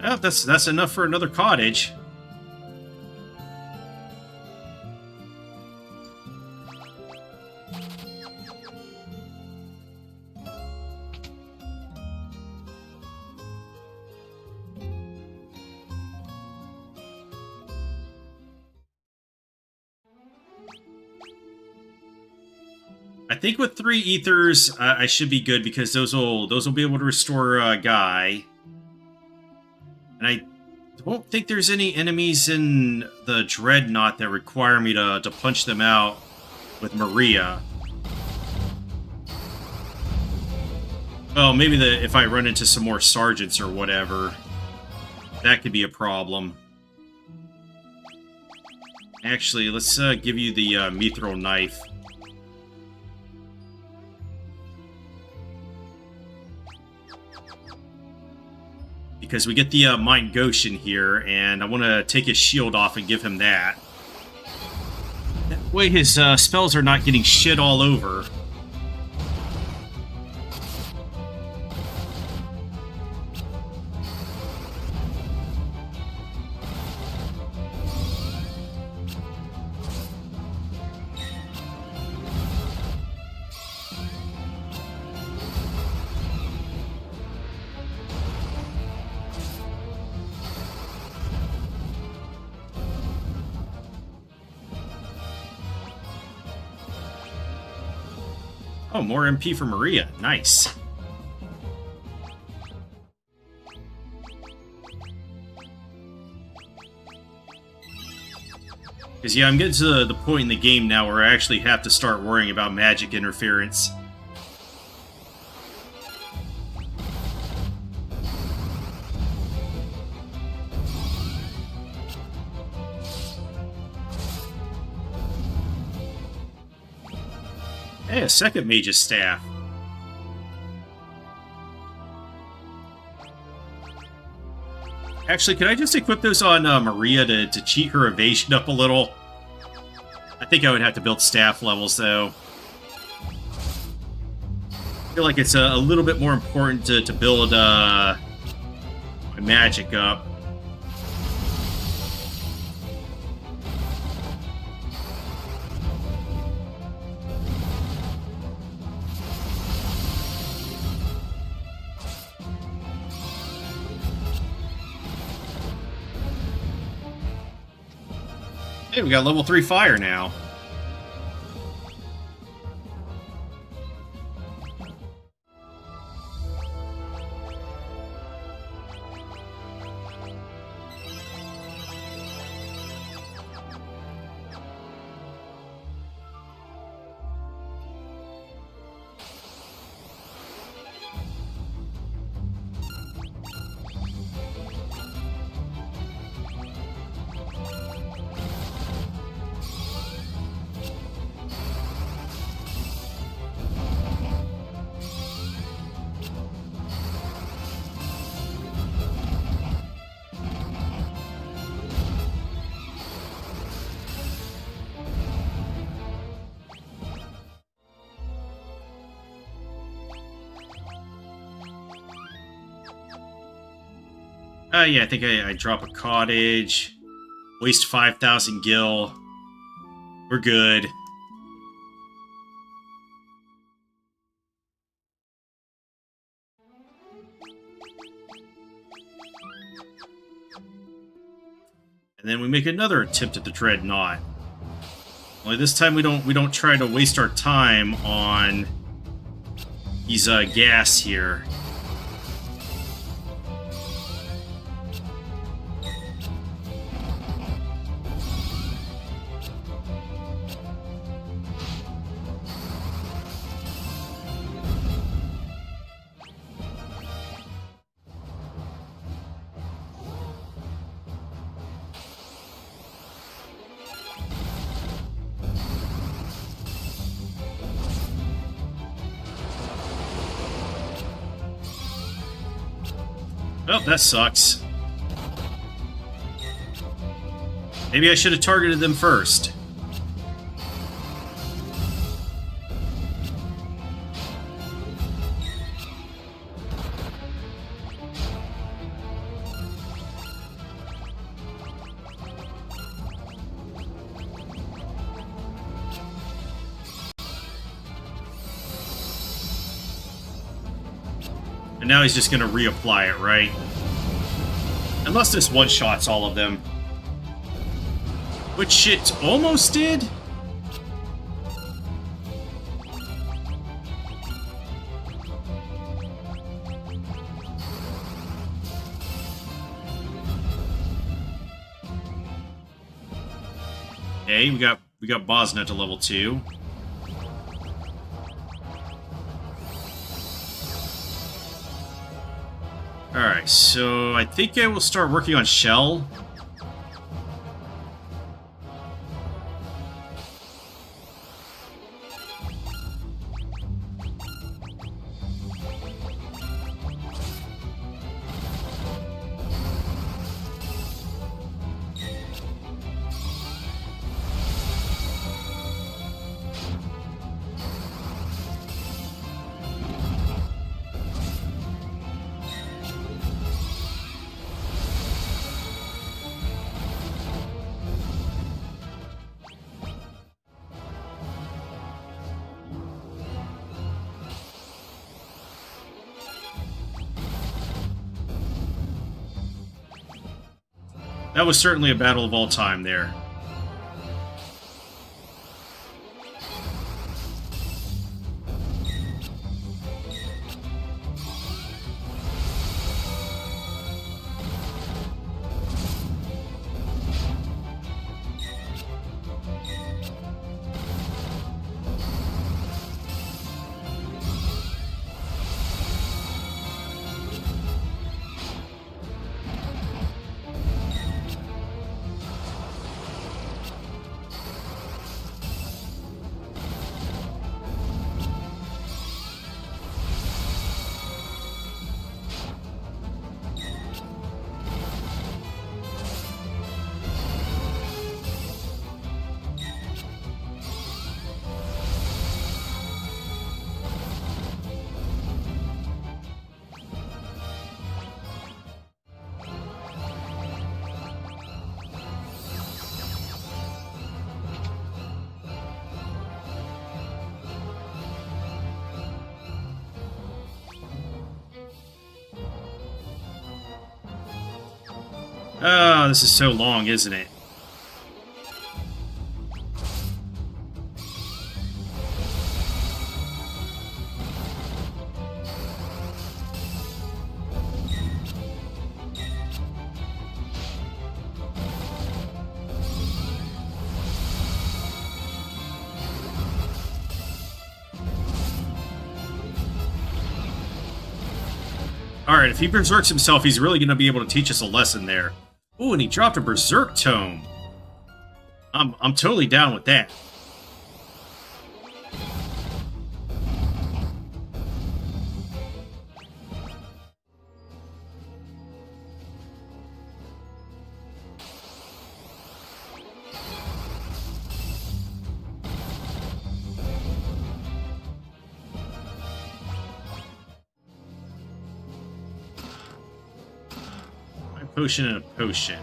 S1: Oh, that's enough for another cottage. I think with 3 ethers, I should be good because those will be able to restore Guy. And I don't think there's any enemies in the Dreadnought that require me to punch them out with Maria. Well, maybe if I run into some more sergeants or whatever, that could be a problem. Actually, let's give you the mithril knife. Because we get the Mind Goshen here, and I want to take his shield off and give him that. That way his spells are not getting shit all over. Oh, more MP for Maria. Nice. Because, yeah, I'm getting to the point in the game now where I actually have to start worrying about magic interference. Hey, a second mage's staff. Actually, could I just equip those on Maria to cheat her evasion up a little? I think I would have to build staff levels, though. I feel like it's a little bit more important to build my magic up. Hey, we got level 3 fire now. Yeah, I think I drop a cottage. Waste 5,000 gil. We're good. And then we make another attempt at the Dreadnought. Only this time we don't try to waste our time on these gas here. Well, that sucks. Maybe I should have targeted them first. And now he's just going to reapply it, right? Unless this one-shots all of them. Which it almost did? Okay, we got Bosna to level 2. Alright, so I think I will start working on Shell. That was certainly a battle of all time there. Oh, this is so long, isn't it? Alright, if he berserks himself, he's really going to be able to teach us a lesson there. Ooh, and he dropped a Berserk Tome. I'm totally down with that. potion and a potion.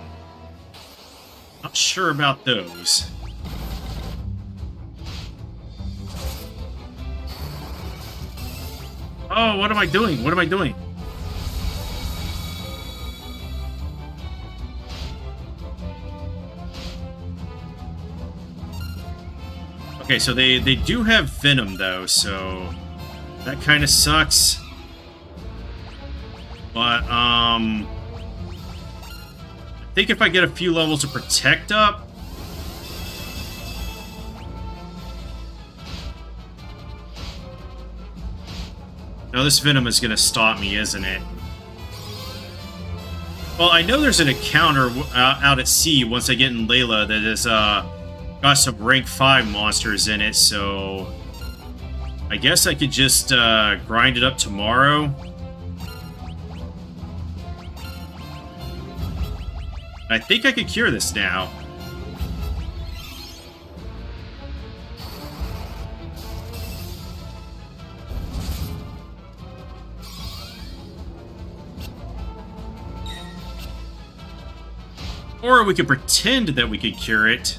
S1: Not sure about those. Oh, what am I doing? What am I doing? Okay, so they do have venom, though, so that kind of sucks. But, I think if I get a few levels of Protect up... No, this venom is going to stop me, isn't it? Well, I know there's an encounter out at sea once I get in Layla that is, got some rank 5 monsters in it, so... I guess I could just, grind it up tomorrow. I think I could cure this now. Or we could pretend that we could cure it.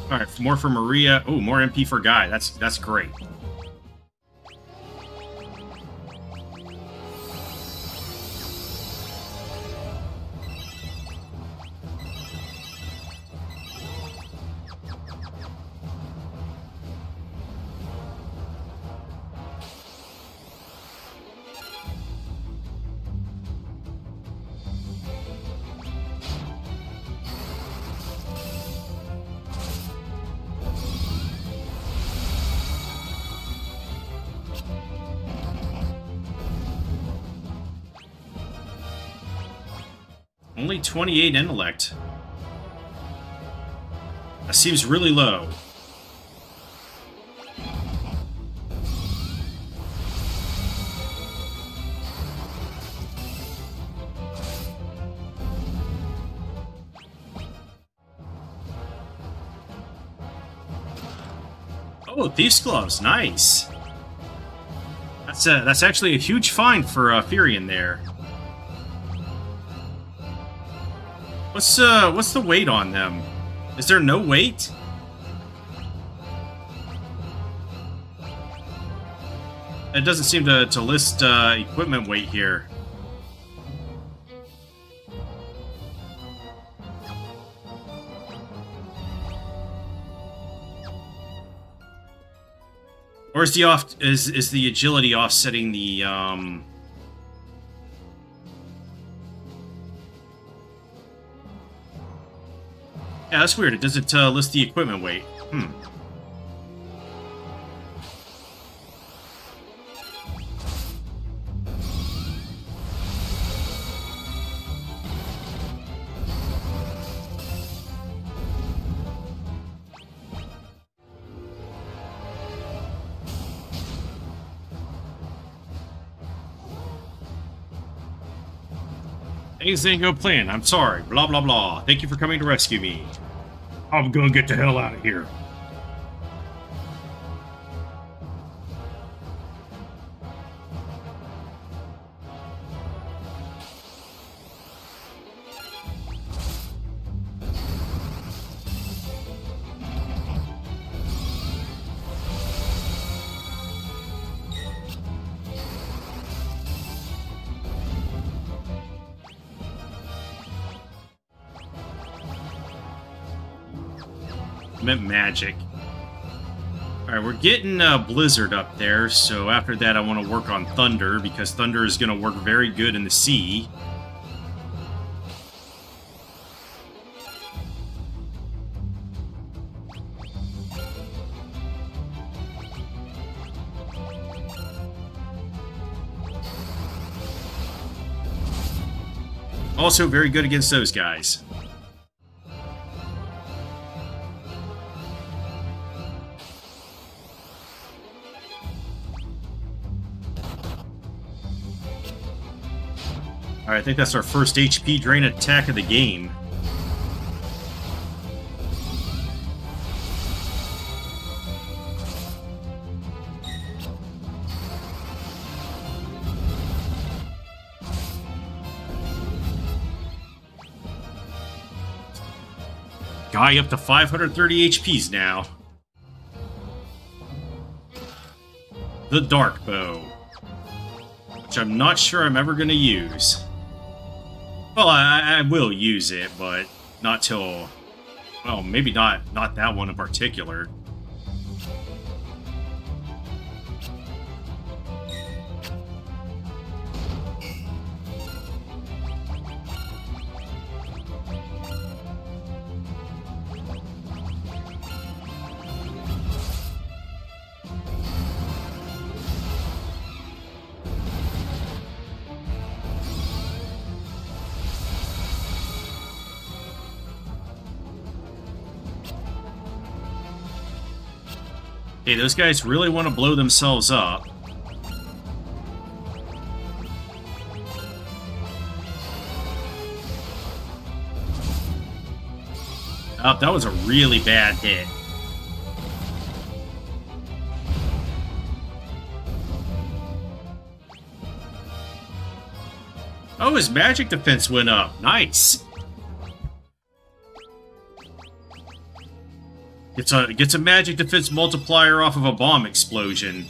S1: All right, more for Maria. Oh, more MP for Guy. That's great. Only 28 intellect. That seems really low. Oh, Thief's Gloves, nice. That's actually a huge find for Furion there. What's the weight on them? Is there no weight? It doesn't seem to list equipment weight here. Or is the agility offsetting the Yeah, that's weird. It doesn't list the equipment weight. Things didn't go plan. I'm sorry. Blah, blah, blah. Thank you for coming to rescue me. I'm gonna get the hell out of here. Meant magic. Alright, we're getting Blizzard up there, so after that I want to work on Thunder, because Thunder is going to work very good in the sea. Also very good against those guys. Alright, I think that's our first HP drain attack of the game. Guy up to 530 HPs now. The Dark Bow, which I'm not sure I'm ever going to use. Well, I will use it, but not till... Well, maybe not that one in particular. Hey, those guys really want to blow themselves up. Oh, that was a really bad hit. Oh, his magic defense went up. Nice. Gets a magic defense multiplier off of a bomb explosion.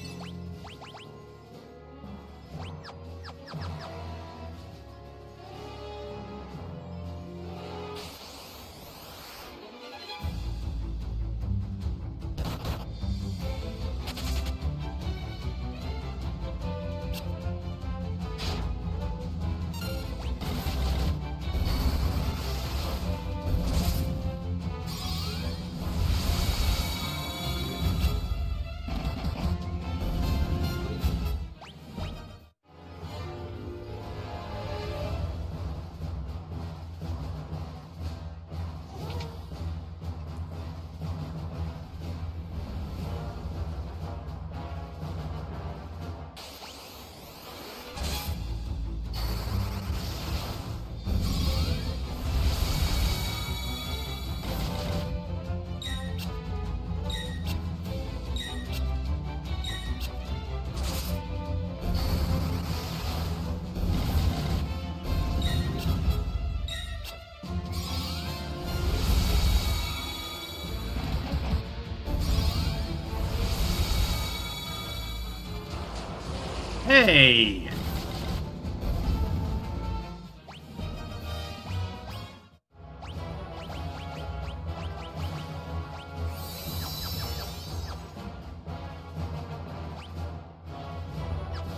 S1: Hey!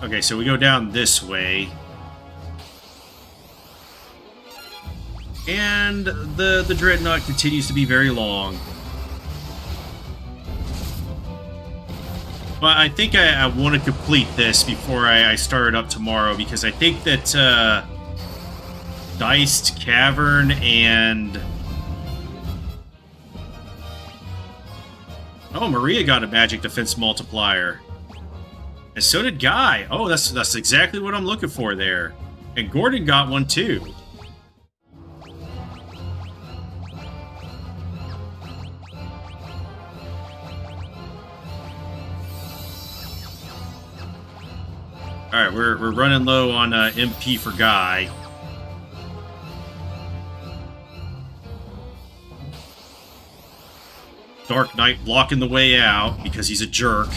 S1: Okay, so we go down this way. And the Dreadnought continues to be very long. But I think I want to complete this before I start it up tomorrow, because I think that Diced Cavern and... Oh, Maria got a magic defense multiplier. And so did Guy. Oh, that's exactly what I'm looking for there. And Gordon got one too. Alright, we're running low on MP for Guy. Dark Knight blocking the way out because he's a jerk.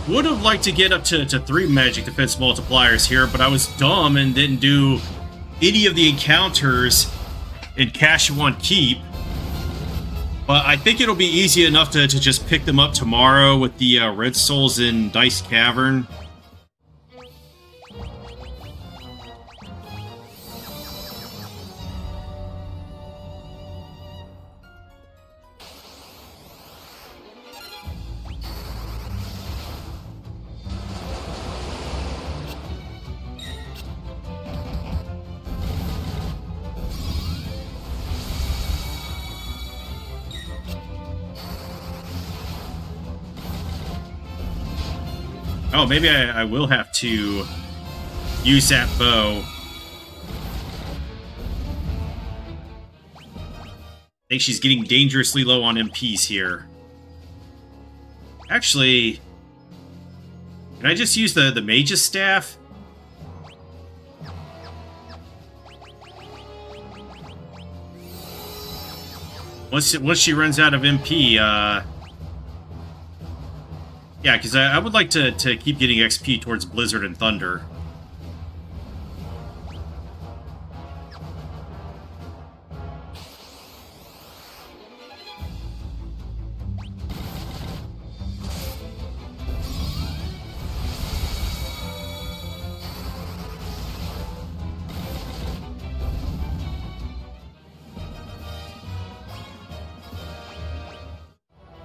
S1: Would have liked to get up to 3 magic defense multipliers here, but I was dumb and didn't do any of the encounters in Kashuan Keep. But I think it'll be easy enough to just pick them up tomorrow with the Red Souls in Dice Cavern. Oh, maybe I will have to use that bow. I think she's getting dangerously low on MPs here. Actually, can I just use the mage's staff? Once she runs out of MP, yeah, because I would like to keep getting XP towards Blizzard and Thunder.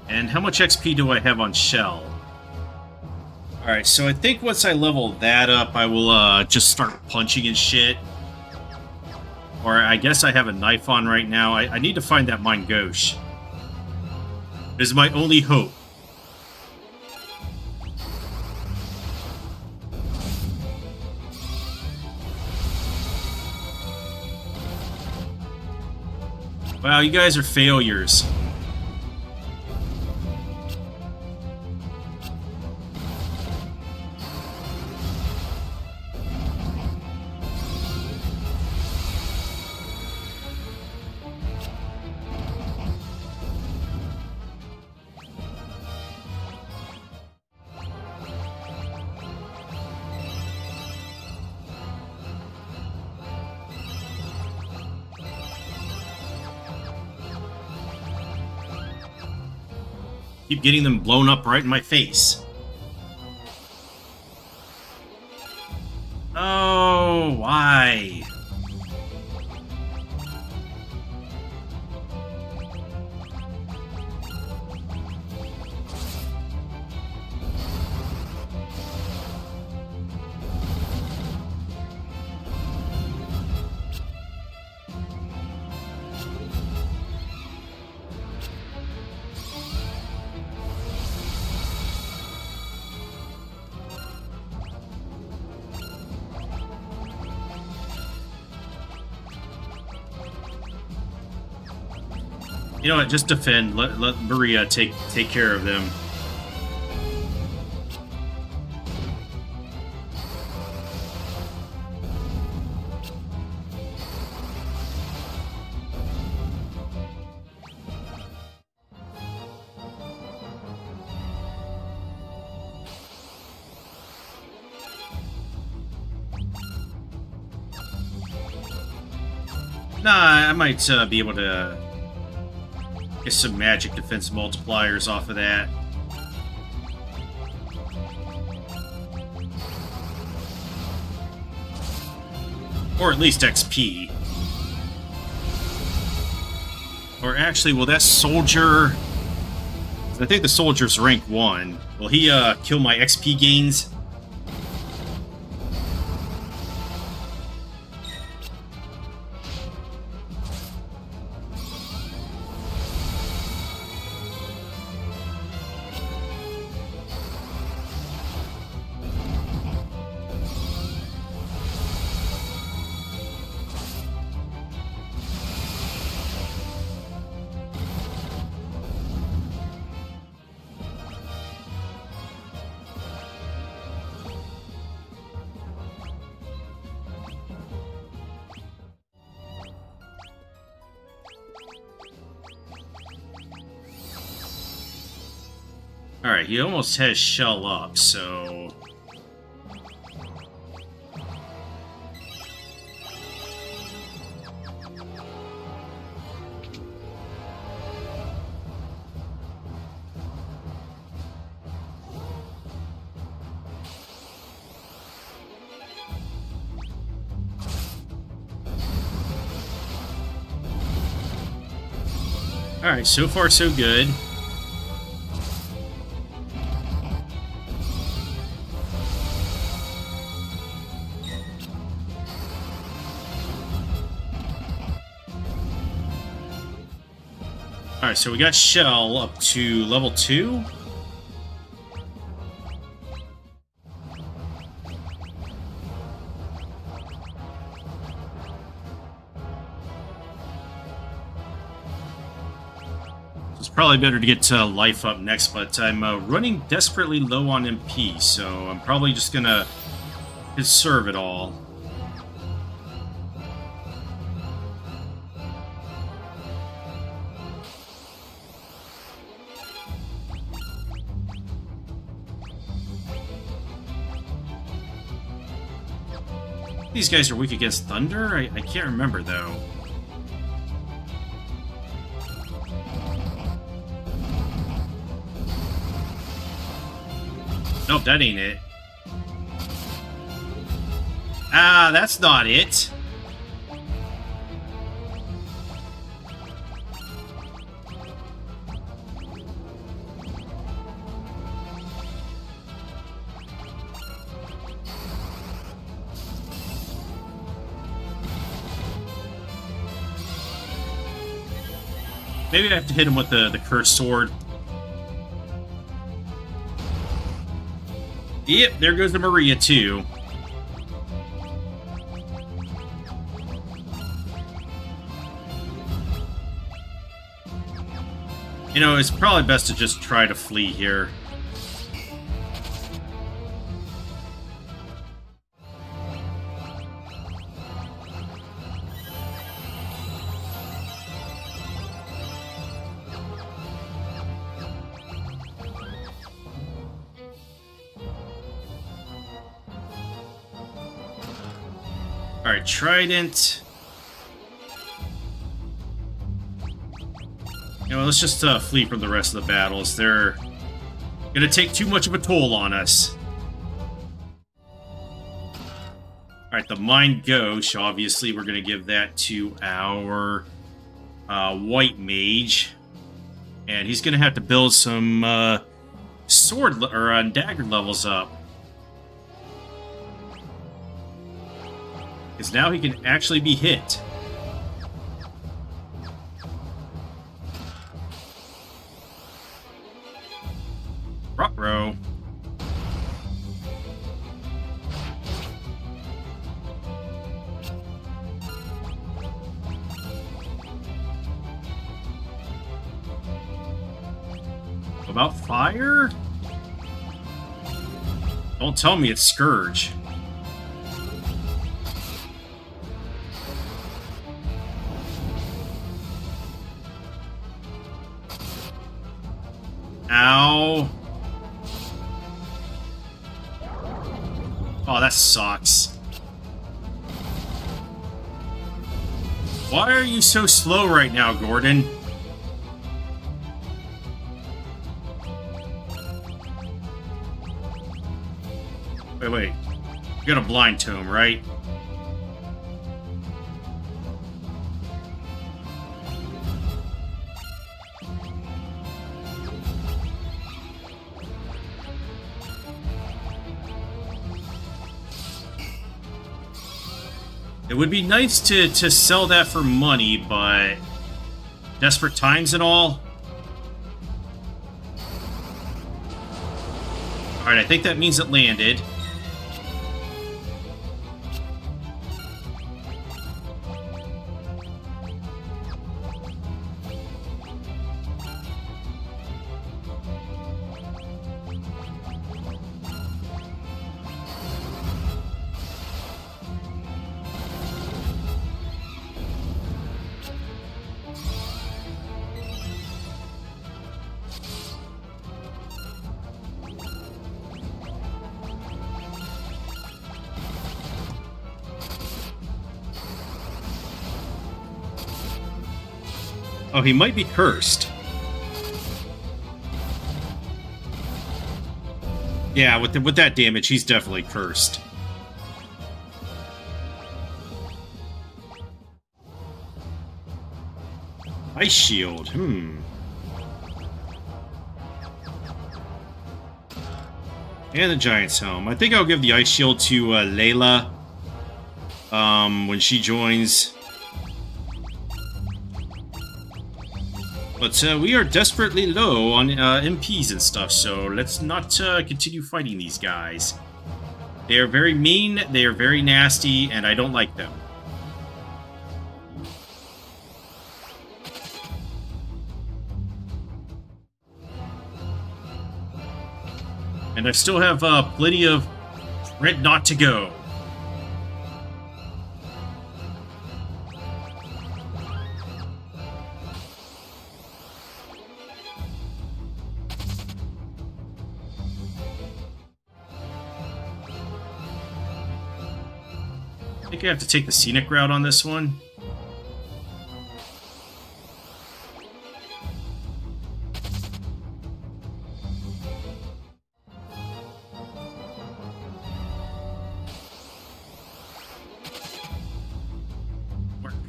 S1: And how much XP do I have on Shell? Alright, so I think once I level that up, I will just start punching and shit. Or I guess I have a knife on right now. I need to find that Mine Gauche. It is my only hope. Wow, you guys are failures. Keep getting them blown up right in my face. Oh, why? You know what? Just defend. Let Maria take care of them. Nah, I might be able to get some magic defense multipliers off of that. Or at least XP. Or actually, will that soldier... I think the soldier's rank 1. Will he kill my XP gains? Alright, he almost has Shell up, so... Alright, so far so good. Alright, so we got Shell up to level 2. probably better to get life up next, but I'm running desperately low on MP, so I'm probably just gonna conserve it all. These guys are weak against thunder? I can't remember, though. Nope, that ain't it. Ah, that's not it. Maybe I have to hit him with the cursed sword. Yep, there goes the Maria, too. You know, it's probably best to just try to flee here. Alright, Trident. You know, let's just flee from the rest of the battles. They're gonna take too much of a toll on us. Alright, the Mind Gauche. Obviously, we're gonna give that to our White Mage. And he's gonna have to build some sword or dagger levels up. Because now he can actually be hit. Ruh-roh. About fire? Don't tell me it's Scourge. Ow. Oh, that sucks. Why are you so slow right now, Gordon? Wait. You got a blind tome, right? It would be nice to sell that for money, but desperate times and all. Alright, I think that means it landed. Oh, he might be cursed. Yeah, with that damage, he's definitely cursed. Ice Shield, And the Giant's Helm. I think I'll give the Ice Shield to Layla when she joins. But we are desperately low on MPs and stuff, so let's not continue fighting these guys. They are very mean, they are very nasty, and I don't like them. And I still have plenty of Dreadnought to go. I think I have to take the scenic route on this one.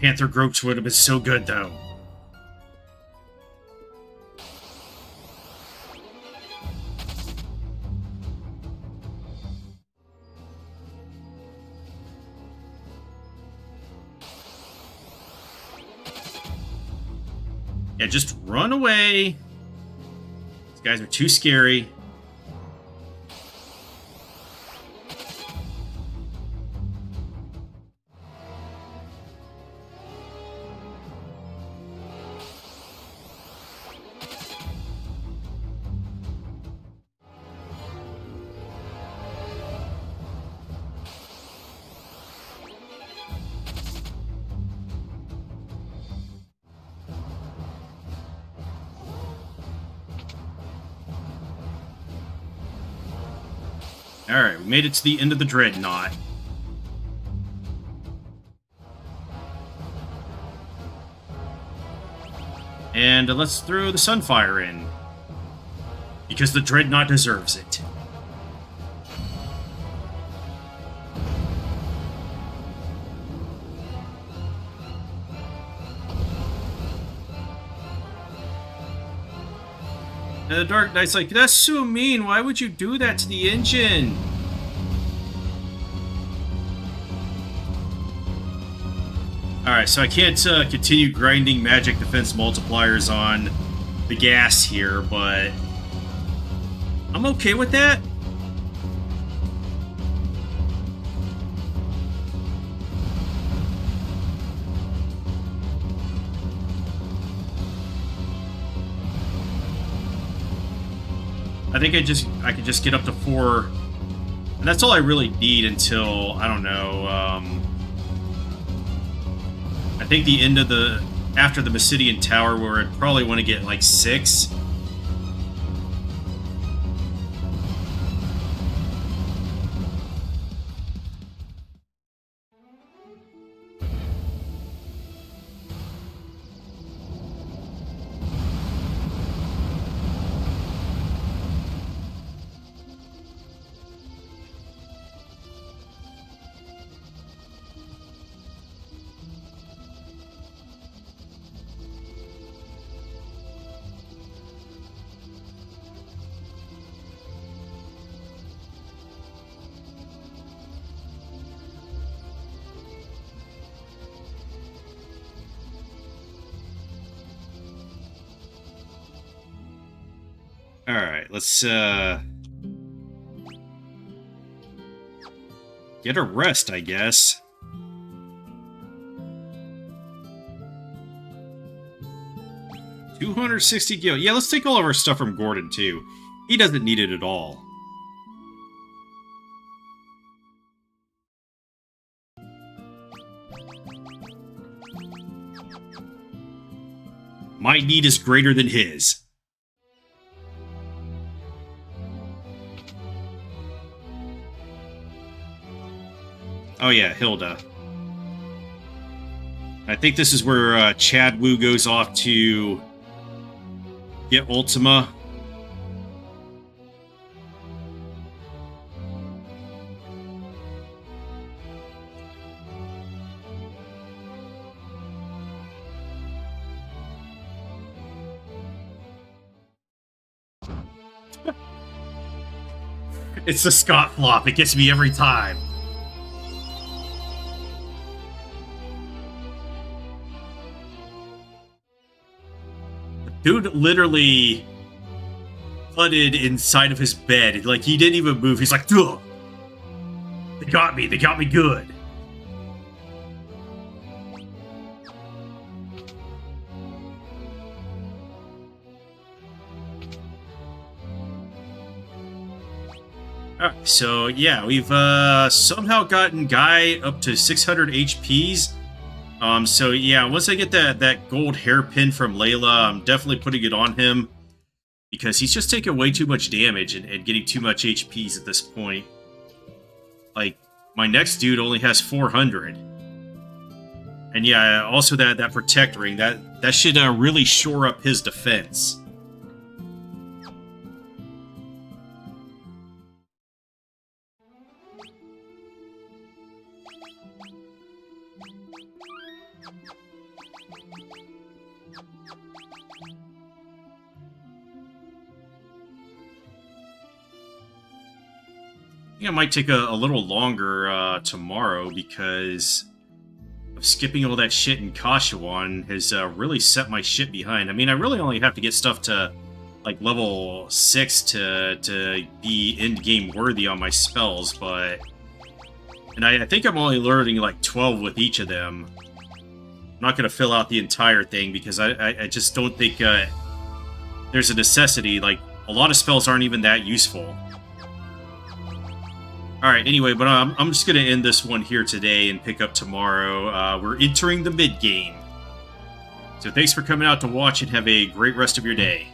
S1: Panther Gropes would have been so good, though. Yeah, just run away. These guys are too scary. Alright, we made it to the end of the Dreadnought. And let's throw the Sunfire in. Because the Dreadnought deserves it. And the Dark Knight's like, that's so mean, why would you do that to the engine? Alright, so I can't continue grinding magic defense multipliers on the gas here, but I'm okay with that. I think I could just get up to 4, and that's all I really need until, I don't know, I think the end of after the Basidian Tower, where I'd probably want to get like 6. Alright, let's get a rest, I guess. $260 gil. Yeah, let's take all of our stuff from Gordon, too. He doesn't need it at all. My need is greater than his. Oh yeah, Hilda. I think this is where Chad Wu goes off to get Ultima. It's the Scott flop. It gets me every time. Dude literally flooded inside of his bed. Like, he didn't even move. He's like, ugh! They got me. They got me good. Alright, so yeah, we've somehow gotten Guy up to 600 HPs. So yeah, once I get that gold hairpin from Layla, I'm definitely putting it on him. Because he's just taking way too much damage and getting too much HPs at this point. Like, my next dude only has 400. And yeah, also that Protect Ring, that should really shore up his defense. I think it might take a little longer tomorrow because of skipping all that shit in Kashuan has really set my shit behind. I mean, I really only have to get stuff to like level 6 to be end game worthy on my spells, but and I think I'm only learning like 12 with each of them. I'm not gonna fill out the entire thing because I just don't think there's a necessity. Like a lot of spells aren't even that useful. Alright, anyway, but I'm just going to end this one here today and pick up tomorrow. We're entering the mid-game. So thanks for coming out to watch and have a great rest of your day.